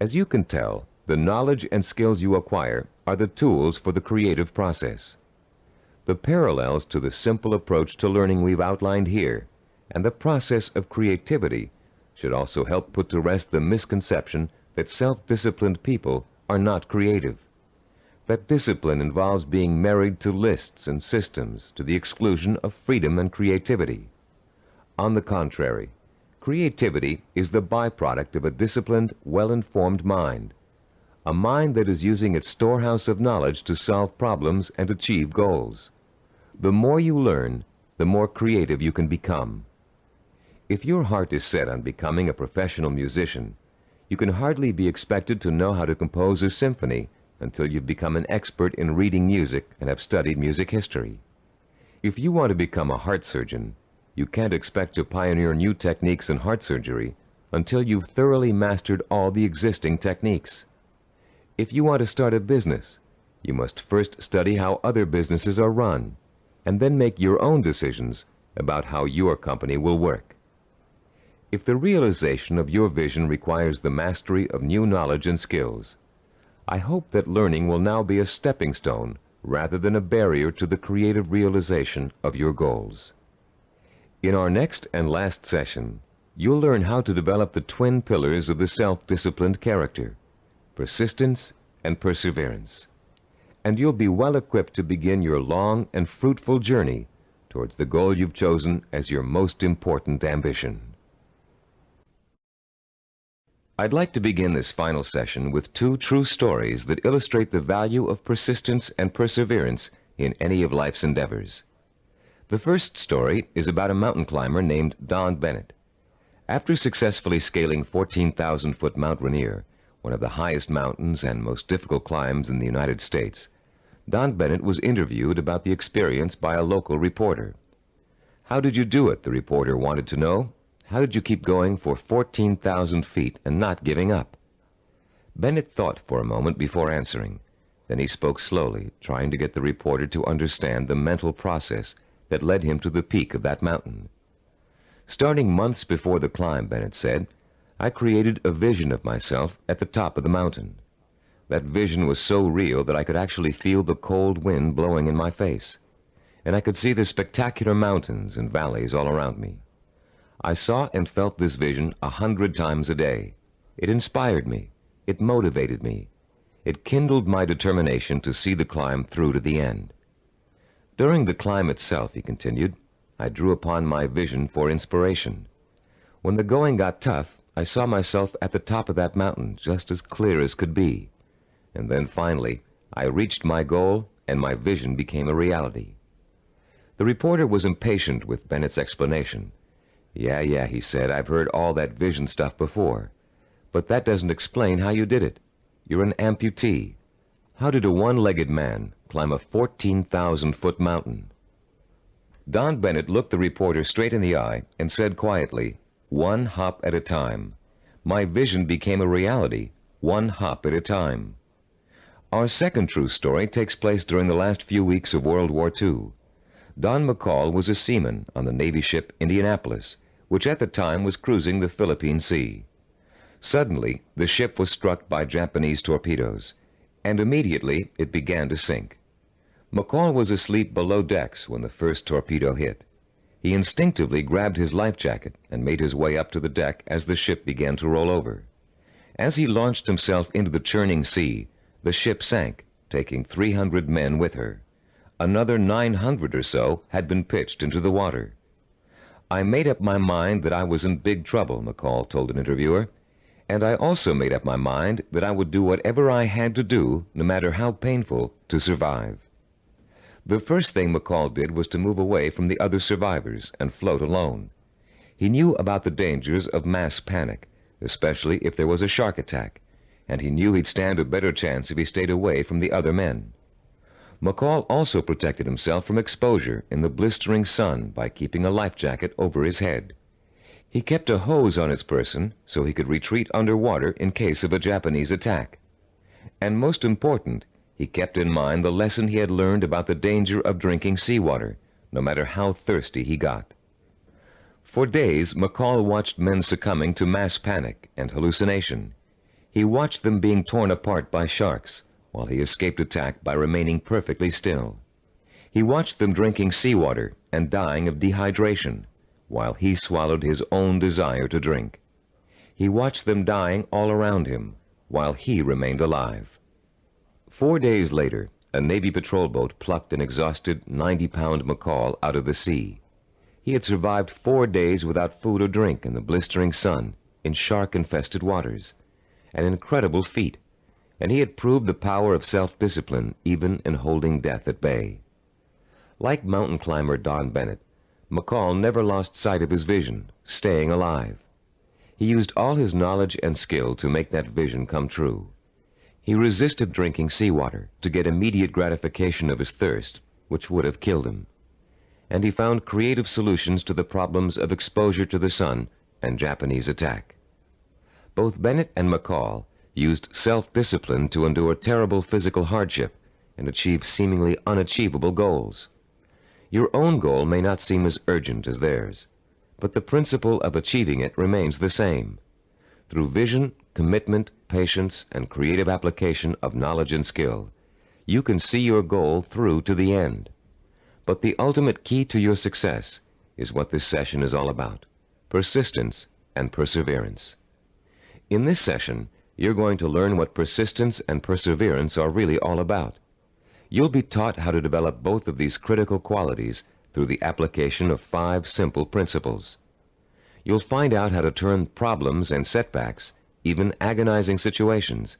As you can tell, the knowledge and skills you acquire are the tools for the creative process. The parallels to the simple approach to learning we've outlined here and the process of creativity should also help put to rest the misconception that self-disciplined people are not creative. That discipline involves being married to lists and systems to the exclusion of freedom and creativity. On the contrary, creativity is the byproduct of a disciplined, well-informed mind. A mind that is using its storehouse of knowledge to solve problems and achieve goals. The more you learn, the more creative you can become. If your heart is set on becoming a professional musician, you can hardly be expected to know how to compose a symphony until you've become an expert in reading music and have studied music history. If you want to become a heart surgeon, you can't expect to pioneer new techniques in heart surgery until you've thoroughly mastered all the existing techniques. If you want to start a business, you must first study how other businesses are run, and then make your own decisions about how your company will work. If the realization of your vision requires the mastery of new knowledge and skills, I hope that learning will now be a stepping stone rather than a barrier to the creative realization of your goals. In our next and last session, you'll learn how to develop the twin pillars of the self-disciplined character, persistence and perseverance. And you'll be well equipped to begin your long and fruitful journey towards the goal you've chosen as your most important ambition. I'd like to begin this final session with two true stories that illustrate the value of persistence and perseverance in any of life's endeavors. The first story is about a mountain climber named Don Bennett. After successfully scaling 14,000-foot Mount Rainier, one of the highest mountains and most difficult climbs in the United States, Don Bennett was interviewed about the experience by a local reporter. "How did you do it?" the reporter wanted to know. "How did you keep going for 14,000 feet and not giving up?" Bennett thought for a moment before answering. Then he spoke slowly, trying to get the reporter to understand the mental process that led him to the peak of that mountain. "Starting months before the climb," Bennett said, "I created a vision of myself at the top of the mountain. That vision was so real that I could actually feel the cold wind blowing in my face, and I could see the spectacular mountains and valleys all around me. I saw and felt this vision 100 times a day. It inspired me. It motivated me. It kindled my determination to see the climb through to the end. During the climb itself," he continued, "I drew upon my vision for inspiration. When the going got tough, I saw myself at the top of that mountain just as clear as could be. And then finally, I reached my goal and my vision became a reality." The reporter was impatient with Bennett's explanation. Yeah, he said, "I've heard all that vision stuff before. But that doesn't explain how you did it. You're an amputee. How did a one-legged man climb a 14,000-foot mountain?" Don Bennett looked the reporter straight in the eye and said quietly, "One hop at a time. My vision became a reality, one hop at a time." Our second true story takes place during the last few weeks of World War II. Don McCall was a seaman on the Navy ship Indianapolis, which at the time was cruising the Philippine Sea. Suddenly, the ship was struck by Japanese torpedoes, and immediately it began to sink. McCall was asleep below decks when the first torpedo hit. He instinctively grabbed his life jacket and made his way up to the deck as the ship began to roll over. As he launched himself into the churning sea, the ship sank, taking 300 men with her. Another 900 or so had been pitched into the water. "I made up my mind that I was in big trouble," McCall told an interviewer, "and I also made up my mind that I would do whatever I had to do, no matter how painful, to survive." The first thing McCall did was to move away from the other survivors and float alone. He knew about the dangers of mass panic, especially if there was a shark attack, and he knew he'd stand a better chance if he stayed away from the other men. McCall also protected himself from exposure in the blistering sun by keeping a life jacket over his head. He kept a hose on his person so he could retreat underwater in case of a Japanese attack. And most important, he kept in mind the lesson he had learned about the danger of drinking seawater, no matter how thirsty he got. For days, McCall watched men succumbing to mass panic and hallucination. He watched them being torn apart by sharks, while he escaped attack by remaining perfectly still. He watched them drinking seawater and dying of dehydration, while he swallowed his own desire to drink. He watched them dying all around him, while he remained alive. 4 days later, a Navy patrol boat plucked an exhausted 90-pound McCall out of the sea. He had survived 4 days without food or drink in the blistering sun, in shark-infested waters. An incredible feat, and he had proved the power of self-discipline even in holding death at bay. Like mountain climber Don Bennett, McCall never lost sight of his vision, staying alive. He used all his knowledge and skill to make that vision come true. He resisted drinking seawater to get immediate gratification of his thirst, which would have killed him. And he found creative solutions to the problems of exposure to the sun and Japanese attack. Both Bennett and McCall used self-discipline to endure terrible physical hardship and achieve seemingly unachievable goals. Your own goal may not seem as urgent as theirs, but the principle of achieving it remains the same. Through vision, commitment, patience, and creative application of knowledge and skill, you can see your goal through to the end. But the ultimate key to your success is what this session is all about: persistence and perseverance. In this session, you're going to learn what persistence and perseverance are really all about. You'll be taught how to develop both of these critical qualities through the application of 5 simple principles. You'll find out how to turn problems and setbacks, even agonizing situations,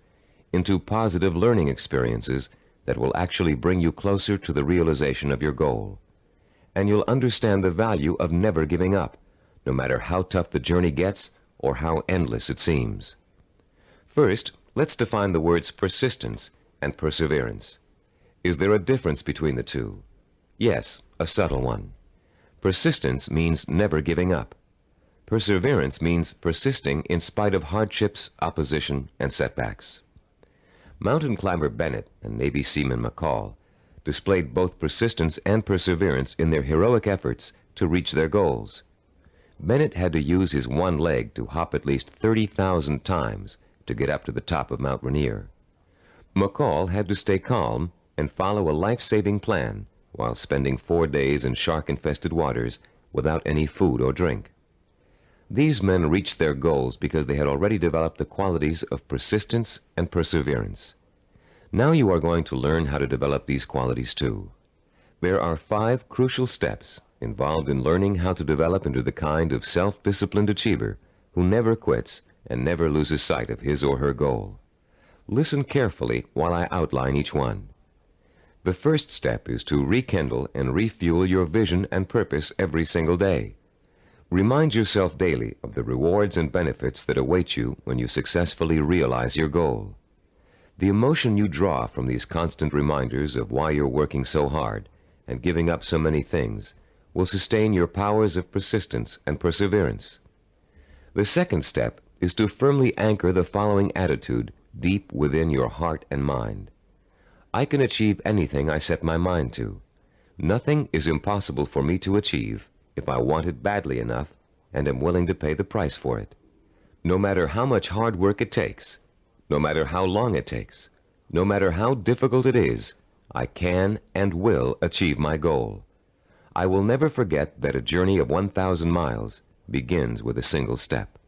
into positive learning experiences that will actually bring you closer to the realization of your goal. And you'll understand the value of never giving up, no matter how tough the journey gets or how endless it seems. First, let's define the words persistence and perseverance. Is there a difference between the two? Yes, a subtle one. Persistence means never giving up. Perseverance means persisting in spite of hardships, opposition, and setbacks. Mountain climber Bennett and Navy seaman McCall displayed both persistence and perseverance in their heroic efforts to reach their goals. Bennett had to use his one leg to hop at least 30,000 times to get up to the top of Mount Rainier. McCall had to stay calm and follow a life-saving plan while spending 4 days in shark-infested waters without any food or drink. These men reached their goals because they had already developed the qualities of persistence and perseverance. Now you are going to learn how to develop these qualities too. There are 5 crucial steps involved in learning how to develop into the kind of self-disciplined achiever who never quits and never loses sight of his or her goal. Listen carefully while I outline each one. The first step is to rekindle and refuel your vision and purpose every single day. Remind yourself daily of the rewards and benefits that await you when you successfully realize your goal. The emotion you draw from these constant reminders of why you're working so hard and giving up so many things will sustain your powers of persistence and perseverance. The second step is to firmly anchor the following attitude deep within your heart and mind. I can achieve anything I set my mind to. Nothing is impossible for me to achieve if I want it badly enough and am willing to pay the price for it. No matter how much hard work it takes, no matter how long it takes, no matter how difficult it is, I can and will achieve my goal. I will never forget that a journey of 1,000 miles begins with a single step.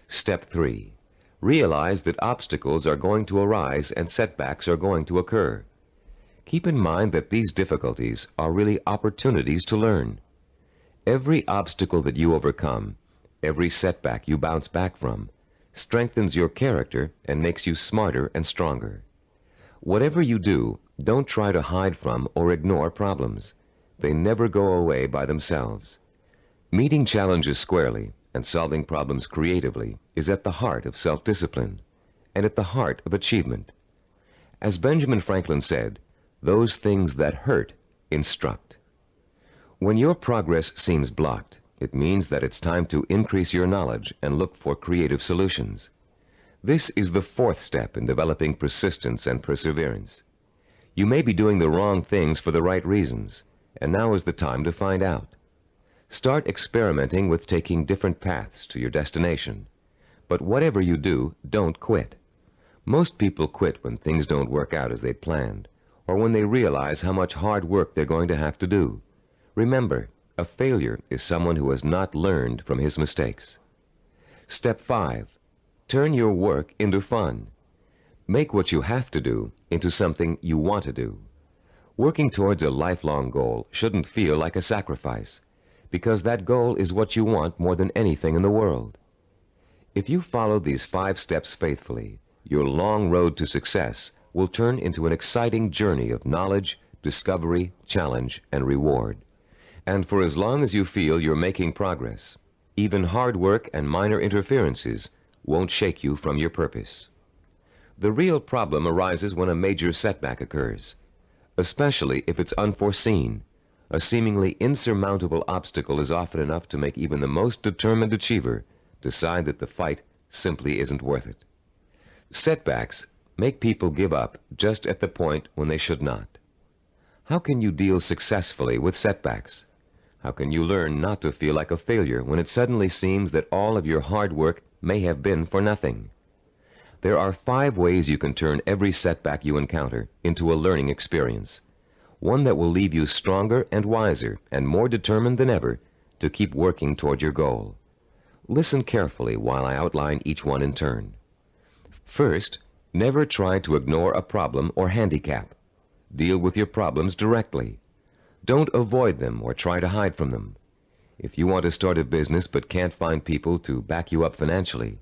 Step 3. Realize that obstacles are going to arise and setbacks are going to occur. Keep in mind that these difficulties are really opportunities to learn. Every obstacle that you overcome, every setback you bounce back from, strengthens your character and makes you smarter and stronger. Whatever you do, Don't try to hide from or ignore problems. They never go away by themselves. Meeting challenges squarely and solving problems creatively is at the heart of self-discipline and at the heart of achievement. As Benjamin Franklin said, those things that hurt instruct. When your progress seems blocked, it means that it's time to increase your knowledge and look for creative solutions. This is the fourth step in developing persistence and perseverance. You may be doing the wrong things for the right reasons, and now is the time to find out. Start experimenting with taking different paths to your destination. But whatever you do, don't quit. Most people quit when things don't work out as they planned, or when they realize how much hard work they're going to have to do. Remember, a failure is someone who has not learned from his mistakes. Step 5. Turn your work into fun. Make what you have to do into something you want to do. Working towards a lifelong goal shouldn't feel like a sacrifice, because that goal is what you want more than anything in the world. If you follow these 5 steps faithfully, your long road to success will turn into an exciting journey of knowledge, discovery, challenge, and reward. And for as long as you feel you're making progress, even hard work and minor interferences won't shake you from your purpose. The real problem arises when a major setback occurs, especially if it's unforeseen. A seemingly insurmountable obstacle is often enough to make even the most determined achiever decide that the fight simply isn't worth it. Setbacks make people give up just at the point when they should not. How can you deal successfully with setbacks? How can you learn not to feel like a failure when it suddenly seems that all of your hard work may have been for nothing? There are 5 ways you can turn every setback you encounter into a learning experience, one that will leave you stronger and wiser and more determined than ever to keep working toward your goal. Listen carefully while I outline each one in turn. First, never try to ignore a problem or handicap. Deal with your problems directly. Don't avoid them or try to hide from them. If you want to start a business but can't find people to back you up financially,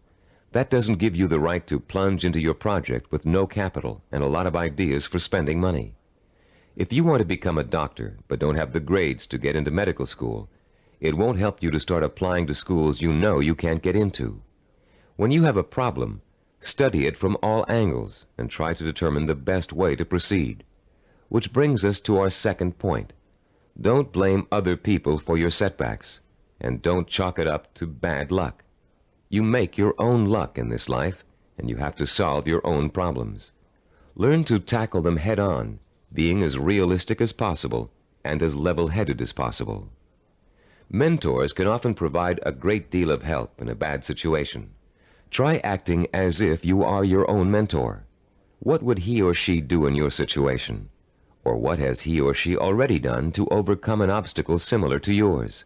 that doesn't give you the right to plunge into your project with no capital and a lot of ideas for spending money. If you want to become a doctor but don't have the grades to get into medical school, it won't help you to start applying to schools you know you can't get into. When you have a problem, study it from all angles and try to determine the best way to proceed. Which brings us to our second point. Don't blame other people for your setbacks, and don't chalk it up to bad luck. You make your own luck in this life, and you have to solve your own problems. Learn to tackle them head on, being as realistic as possible and as level-headed as possible. Mentors can often provide a great deal of help in a bad situation. Try acting as if you are your own mentor. What would he or she do in your situation? Or what has he or she already done to overcome an obstacle similar to yours?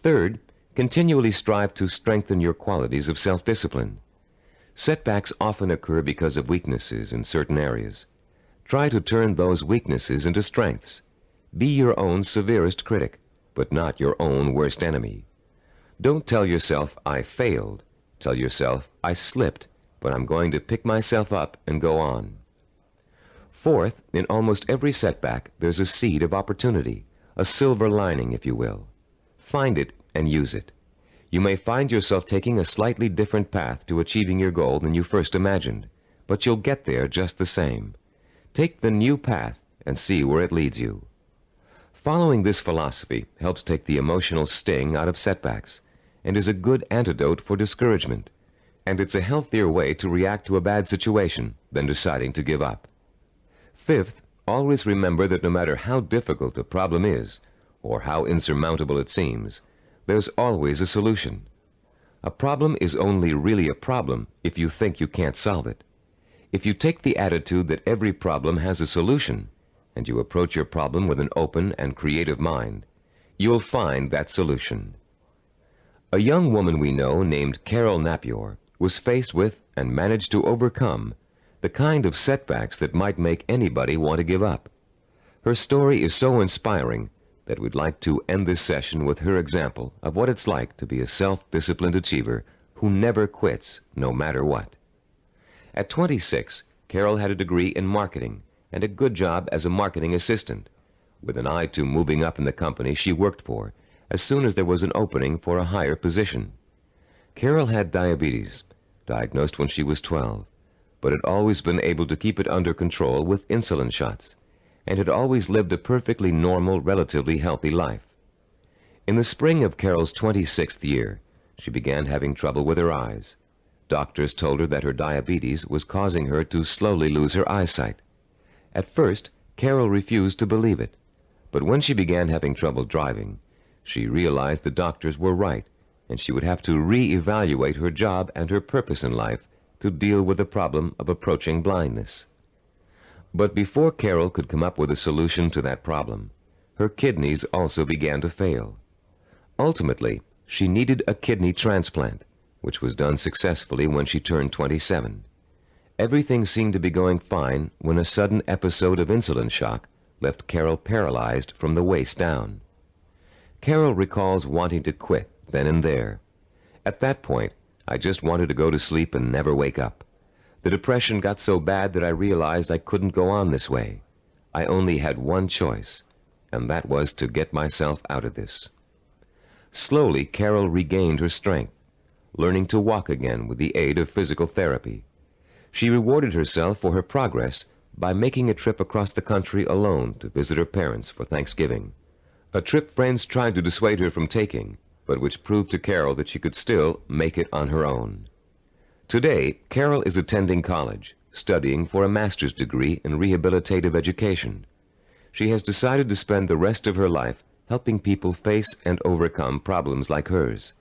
Third, continually strive to strengthen your qualities of self-discipline. Setbacks often occur because of weaknesses in certain areas. Try to turn those weaknesses into strengths. Be your own severest critic, but not your own worst enemy. Don't tell yourself, I failed. Tell yourself, I slipped, but I'm going to pick myself up and go on. Fourth, in almost every setback, there's a seed of opportunity, a silver lining, if you will. Find it and use it. You may find yourself taking a slightly different path to achieving your goal than you first imagined, but you'll get there just the same. Take the new path and see where it leads you. Following this philosophy helps take the emotional sting out of setbacks and is a good antidote for discouragement, and it's a healthier way to react to a bad situation than deciding to give up. Fifth, always remember that no matter how difficult a problem is, or how insurmountable it seems, there's always a solution. A problem is only really a problem if you think you can't solve it. If you take the attitude that every problem has a solution, and you approach your problem with an open and creative mind, you'll find that solution. A young woman we know named Carol Napier was faced with and managed to overcome the kind of setbacks that might make anybody want to give up. Her story is so inspiring that we'd like to end this session with her example of what it's like to be a self-disciplined achiever who never quits no matter what. At 26, Carol had a degree in marketing and a good job as a marketing assistant, with an eye to moving up in the company she worked for as soon as there was an opening for a higher position. Carol had diabetes, diagnosed when she was 12, but had always been able to keep it under control with insulin shots, and had always lived a perfectly normal, relatively healthy life. In the spring of Carol's 26th year, she began having trouble with her eyes. Doctors told her that her diabetes was causing her to slowly lose her eyesight. At first, Carol refused to believe it, but when she began having trouble driving, she realized the doctors were right, and she would have to re-evaluate her job and her purpose in life to deal with the problem of approaching blindness. But before Carol could come up with a solution to that problem, her kidneys also began to fail. Ultimately, she needed a kidney transplant, which was done successfully when she turned 27. Everything seemed to be going fine when a sudden episode of insulin shock left Carol paralyzed from the waist down. Carol recalls wanting to quit then and there. At that point, I just wanted to go to sleep and never wake up. The depression got so bad that I realized I couldn't go on this way. I only had one choice, and that was to get myself out of this. Slowly, Carol regained her strength, learning to walk again with the aid of physical therapy. She rewarded herself for her progress by making a trip across the country alone to visit her parents for Thanksgiving. A trip friends tried to dissuade her from taking, but which proved to Carol that she could still make it on her own. Today, Carol is attending college, studying for a master's degree in rehabilitative education. She has decided to spend the rest of her life helping people face and overcome problems like hers.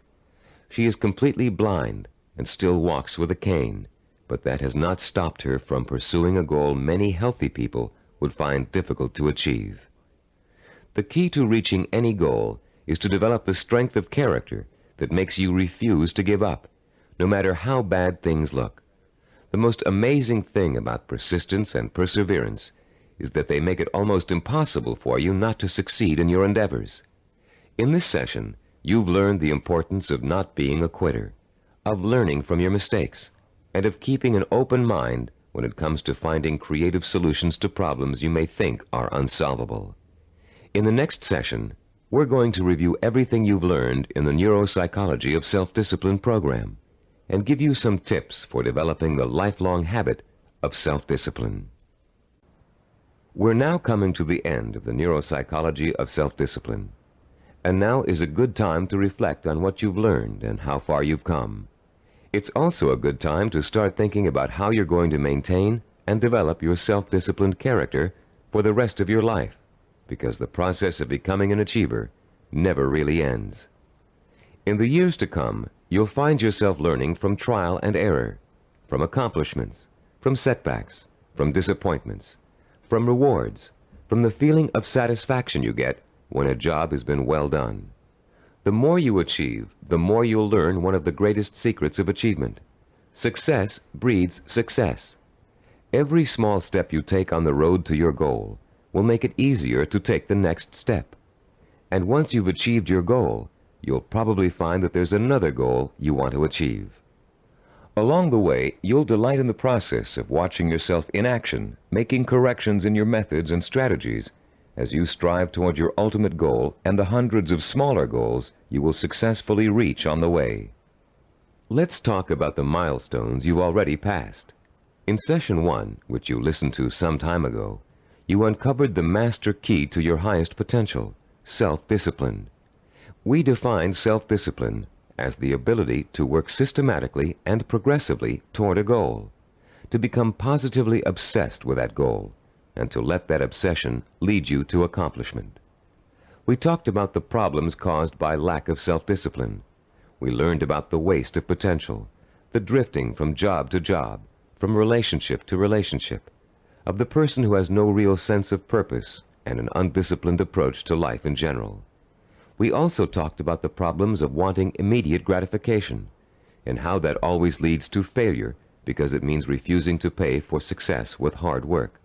She is completely blind and still walks with a cane, but that has not stopped her from pursuing a goal many healthy people would find difficult to achieve. The key to reaching any goal is to develop the strength of character that makes you refuse to give up, no matter how bad things look. The most amazing thing about persistence and perseverance is that they make it almost impossible for you not to succeed in your endeavors. In this session, you've learned the importance of not being a quitter, of learning from your mistakes, and of keeping an open mind when it comes to finding creative solutions to problems you may think are unsolvable. In the next session, we're going to review everything you've learned in the Neuropsychology of Self-Discipline program and give you some tips for developing the lifelong habit of self-discipline. We're now coming to the end of the Neuropsychology of Self-Discipline, and now is a good time to reflect on what you've learned and how far you've come. It's also a good time to start thinking about how you're going to maintain and develop your self-disciplined character for the rest of your life, because the process of becoming an achiever never really ends. In the years to come, you'll find yourself learning from trial and error, from accomplishments, from setbacks, from disappointments, from rewards, from the feeling of satisfaction you get when a job has been well done. The more you achieve, the more you'll learn one of the greatest secrets of achievement. Success breeds success. Every small step you take on the road to your goal will make it easier to take the next step. And once you've achieved your goal, you'll probably find that there's another goal you want to achieve. Along the way, you'll delight in the process of watching yourself in action, making corrections in your methods and strategies as you strive toward your ultimate goal and the hundreds of smaller goals you will successfully reach on the way. Let's talk about the milestones you've already passed. In Session 1, which you listened to some time ago, you uncovered the master key to your highest potential, self-discipline. We define self-discipline as the ability to work systematically and progressively toward a goal, to become positively obsessed with that goal, and to let that obsession lead you to accomplishment. We talked about the problems caused by lack of self-discipline. We learned about the waste of potential, the drifting from job to job, from relationship to relationship, of the person who has no real sense of purpose and an undisciplined approach to life in general. We also talked about the problems of wanting immediate gratification and how that always leads to failure because it means refusing to pay for success with hard work.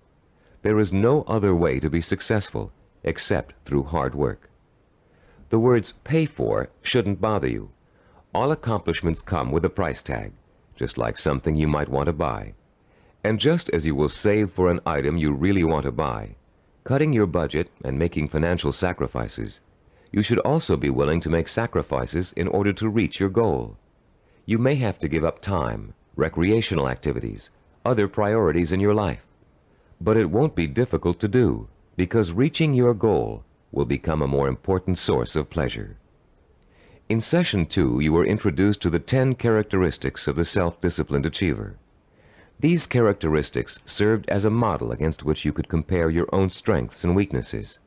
There is no other way to be successful except through hard work. The words pay for shouldn't bother you. All accomplishments come with a price tag, just like something you might want to buy. And just as you will save for an item you really want to buy, cutting your budget and making financial sacrifices, you should also be willing to make sacrifices in order to reach your goal. You may have to give up time, recreational activities, other priorities in your life. But it won't be difficult to do, because reaching your goal will become a more important source of pleasure. In Session 2, you were introduced to the 10 characteristics of the self-disciplined achiever. These characteristics served as a model against which you could compare your own strengths and weaknesses.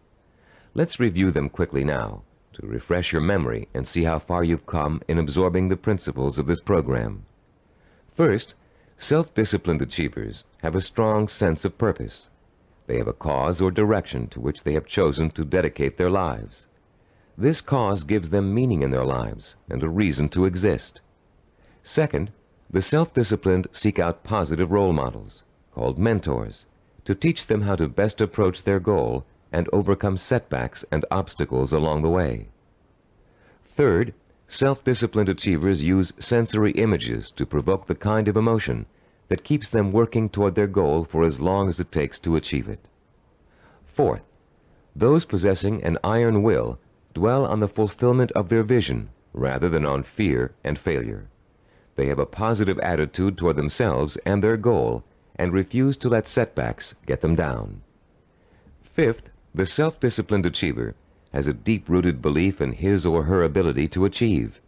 Let's review them quickly now, to refresh your memory and see how far you've come in absorbing the principles of this program. First, self-disciplined achievers have a strong sense of purpose. They have a cause or direction to which they have chosen to dedicate their lives. This cause gives them meaning in their lives and a reason to exist. Second, the self-disciplined seek out positive role models, called mentors, to teach them how to best approach their goal and overcome setbacks and obstacles along the way. Third, self-disciplined achievers use sensory images to provoke the kind of emotion that keeps them working toward their goal for as long as it takes to achieve it. Fourth, those possessing an iron will dwell on the fulfillment of their vision rather than on fear and failure. They have a positive attitude toward themselves and their goal and refuse to let setbacks get them down. Fifth, the self-disciplined achiever has a deep-rooted belief in his or her ability to achieve.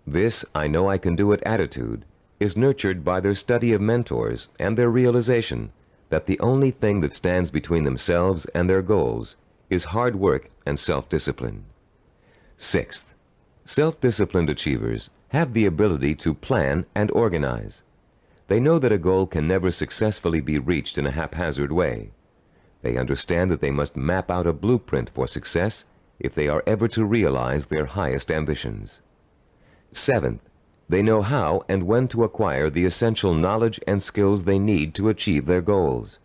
This "I know I can do it" attitude is nurtured by their study of mentors and their realization that the only thing that stands between themselves and their goals is hard work and self-discipline. Sixth, self-disciplined achievers have the ability to plan and organize. They know that a goal can never successfully be reached in a haphazard way. They understand that they must map out a blueprint for success if they are ever to realize their highest ambitions. Seventh, they know how and when to acquire the essential knowledge and skills they need to achieve their goals.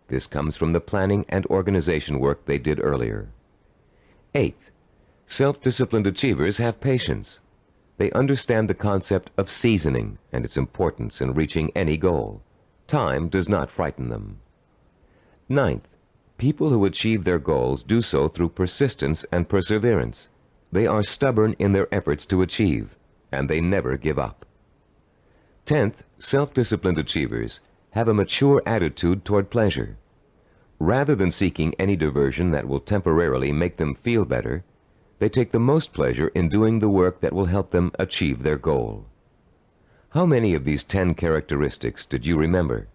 This comes from the planning and organization work they did earlier. Eighth, self-disciplined achievers have patience. They understand the concept of seasoning and its importance in reaching any goal. Time does not frighten them. Ninth, people who achieve their goals do so through persistence and perseverance. They are stubborn in their efforts to achieve, and they never give up. 10th, self-disciplined achievers have a mature attitude toward pleasure. Rather than seeking any diversion that will temporarily make them feel better, they take the most pleasure in doing the work that will help them achieve their goal. How many of these 10 characteristics did you remember?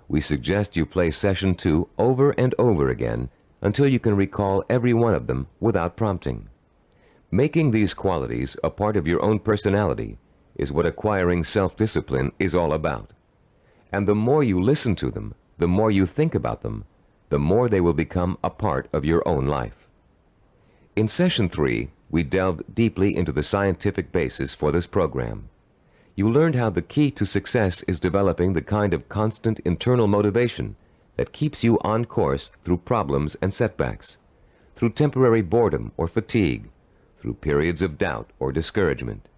We suggest you play Session 2 over and over again until you can recall every one of them without prompting. Making these qualities a part of your own personality is what acquiring self-discipline is all about. And the more you listen to them, the more you think about them, the more they will become a part of your own life. In Session 3, we delved deeply into the scientific basis for this program. You learned how the key to success is developing the kind of constant internal motivation that keeps you on course through problems and setbacks, through temporary boredom or fatigue, through periods of doubt or discouragement.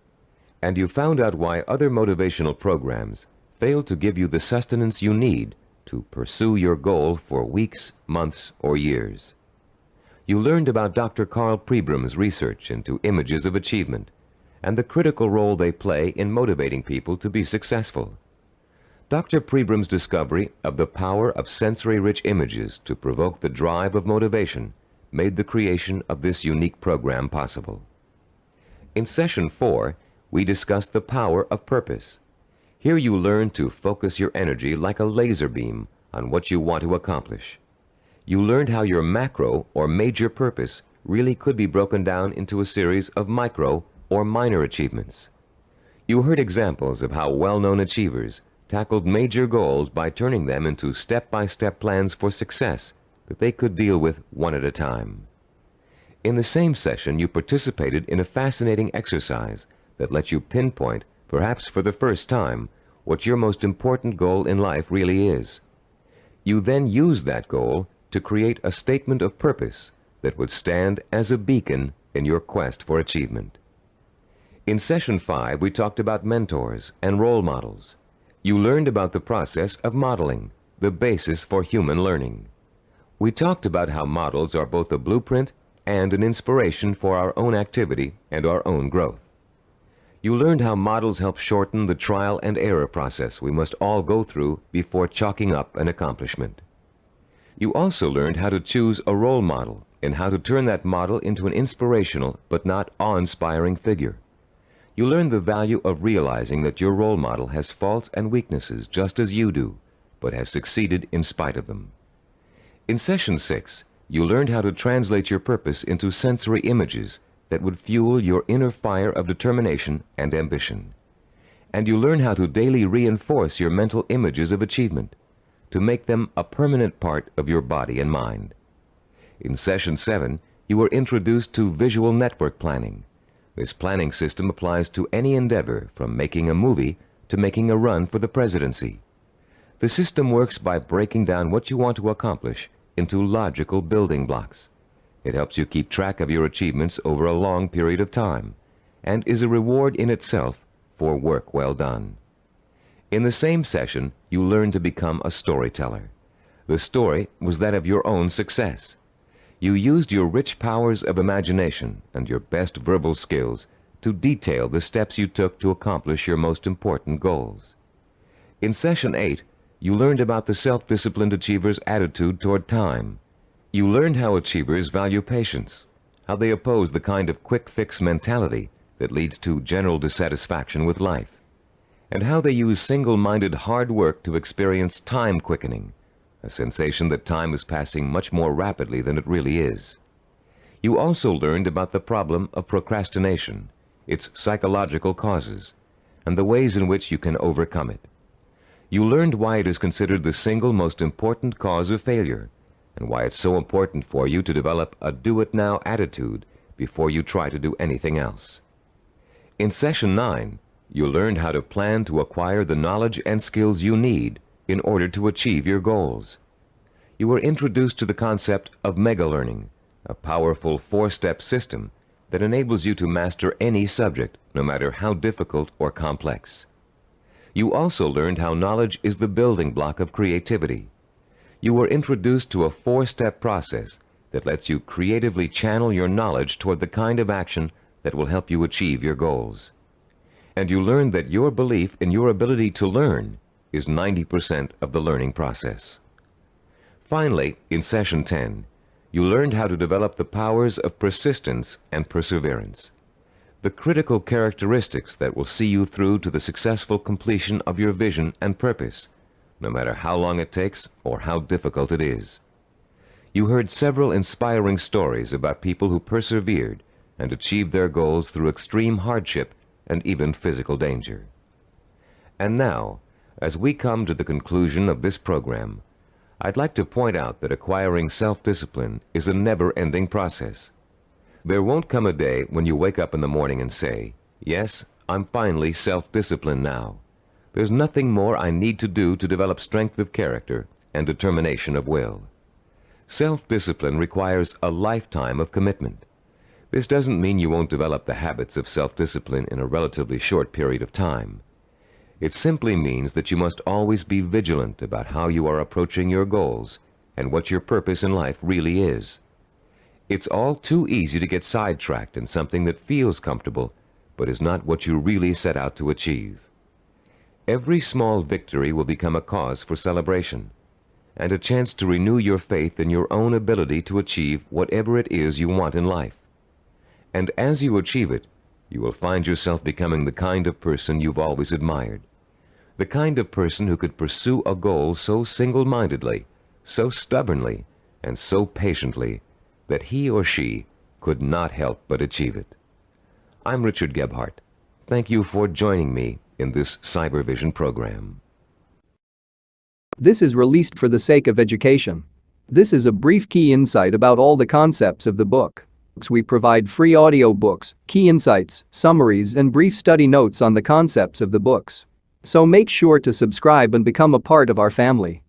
And you found out why other motivational programs fail to give you the sustenance you need to pursue your goal for weeks, months, or years. You learned about Dr. Carl Pribram's research into images of achievement and the critical role they play in motivating people to be successful. Dr. Pribram's discovery of the power of sensory-rich images to provoke the drive of motivation made the creation of this unique program possible. In Session 4, we discussed the power of purpose. Here you learn to focus your energy like a laser beam on what you want to accomplish. You learned how your macro or major purpose really could be broken down into a series of micro or minor achievements. You heard examples of how well-known achievers tackled major goals by turning them into step-by-step plans for success that they could deal with one at a time. In the same session, you participated in a fascinating exercise that lets you pinpoint, perhaps for the first time, what your most important goal in life really is. You then used that goal to create a statement of purpose that would stand as a beacon in your quest for achievement. In Session 5, we talked about mentors and role models. You learned about the process of modeling, the basis for human learning. We talked about how models are both a blueprint and an inspiration for our own activity and our own growth. You learned how models help shorten the trial and error process we must all go through before chalking up an accomplishment. You also learned how to choose a role model and how to turn that model into an inspirational but not awe-inspiring figure. You learned the value of realizing that your role model has faults and weaknesses just as you do, but has succeeded in spite of them. In Session 6, you learned how to translate your purpose into sensory images that would fuel your inner fire of determination and ambition. And you learned how to daily reinforce your mental images of achievement, to make them a permanent part of your body and mind. In Session 7, you were introduced to visual network planning. This planning system applies to any endeavor from making a movie to making a run for the presidency. The system works by breaking down what you want to accomplish into logical building blocks. It helps you keep track of your achievements over a long period of time and is a reward in itself for work well done. In the same session, you learned to become a storyteller. The story was that of your own success. You used your rich powers of imagination and your best verbal skills to detail the steps you took to accomplish your most important goals. In Session 8, you learned about the self-disciplined achiever's attitude toward time. You learned how achievers value patience, how they oppose the kind of quick-fix mentality that leads to general dissatisfaction with life, and how they use single-minded hard work to experience time quickening, a sensation that time is passing much more rapidly than it really is. You also learned about the problem of procrastination, its psychological causes, and the ways in which you can overcome it. You learned why it is considered the single most important cause of failure, and why it's so important for you to develop a do-it-now attitude before you try to do anything else. In Session 9, you learned how to plan to acquire the knowledge and skills you need in order to achieve your goals. You were introduced to the concept of mega-learning, a powerful four-step system that enables you to master any subject, no matter how difficult or complex. You also learned how knowledge is the building block of creativity. You were introduced to a four-step process that lets you creatively channel your knowledge toward the kind of action that will help you achieve your goals. And you learned that your belief in your ability to learn is 90% of the learning process. Finally, in Session 10, you learned how to develop the powers of persistence and perseverance, the critical characteristics that will see you through to the successful completion of your vision and purpose, no matter how long it takes or how difficult it is. You heard several inspiring stories about people who persevered and achieved their goals through extreme hardship and even physical danger. And now, as we come to the conclusion of this program, I'd like to point out that acquiring self-discipline is a never-ending process. There won't come a day when you wake up in the morning and say, "Yes, I'm finally self-disciplined now. There's nothing more I need to do to develop strength of character and determination of will." Self-discipline requires a lifetime of commitment. This doesn't mean you won't develop the habits of self-discipline in a relatively short period of time. It simply means that you must always be vigilant about how you are approaching your goals and what your purpose in life really is. It's all too easy to get sidetracked in something that feels comfortable, but is not what you really set out to achieve. Every small victory will become a cause for celebration, and a chance to renew your faith in your own ability to achieve whatever it is you want in life. And as you achieve it, you will find yourself becoming the kind of person you've always admired, the kind of person who could pursue a goal so single-mindedly, so stubbornly, and so patiently that he or she could not help but achieve it. I'm Richard Gebhardt. Thank you for joining me in this Cybervision program. This is released for the sake of education. This is a brief key insight about all the concepts of the book. We provide free audiobooks, key insights, summaries, and brief study notes on the concepts of the books. So make sure to subscribe and become a part of our family.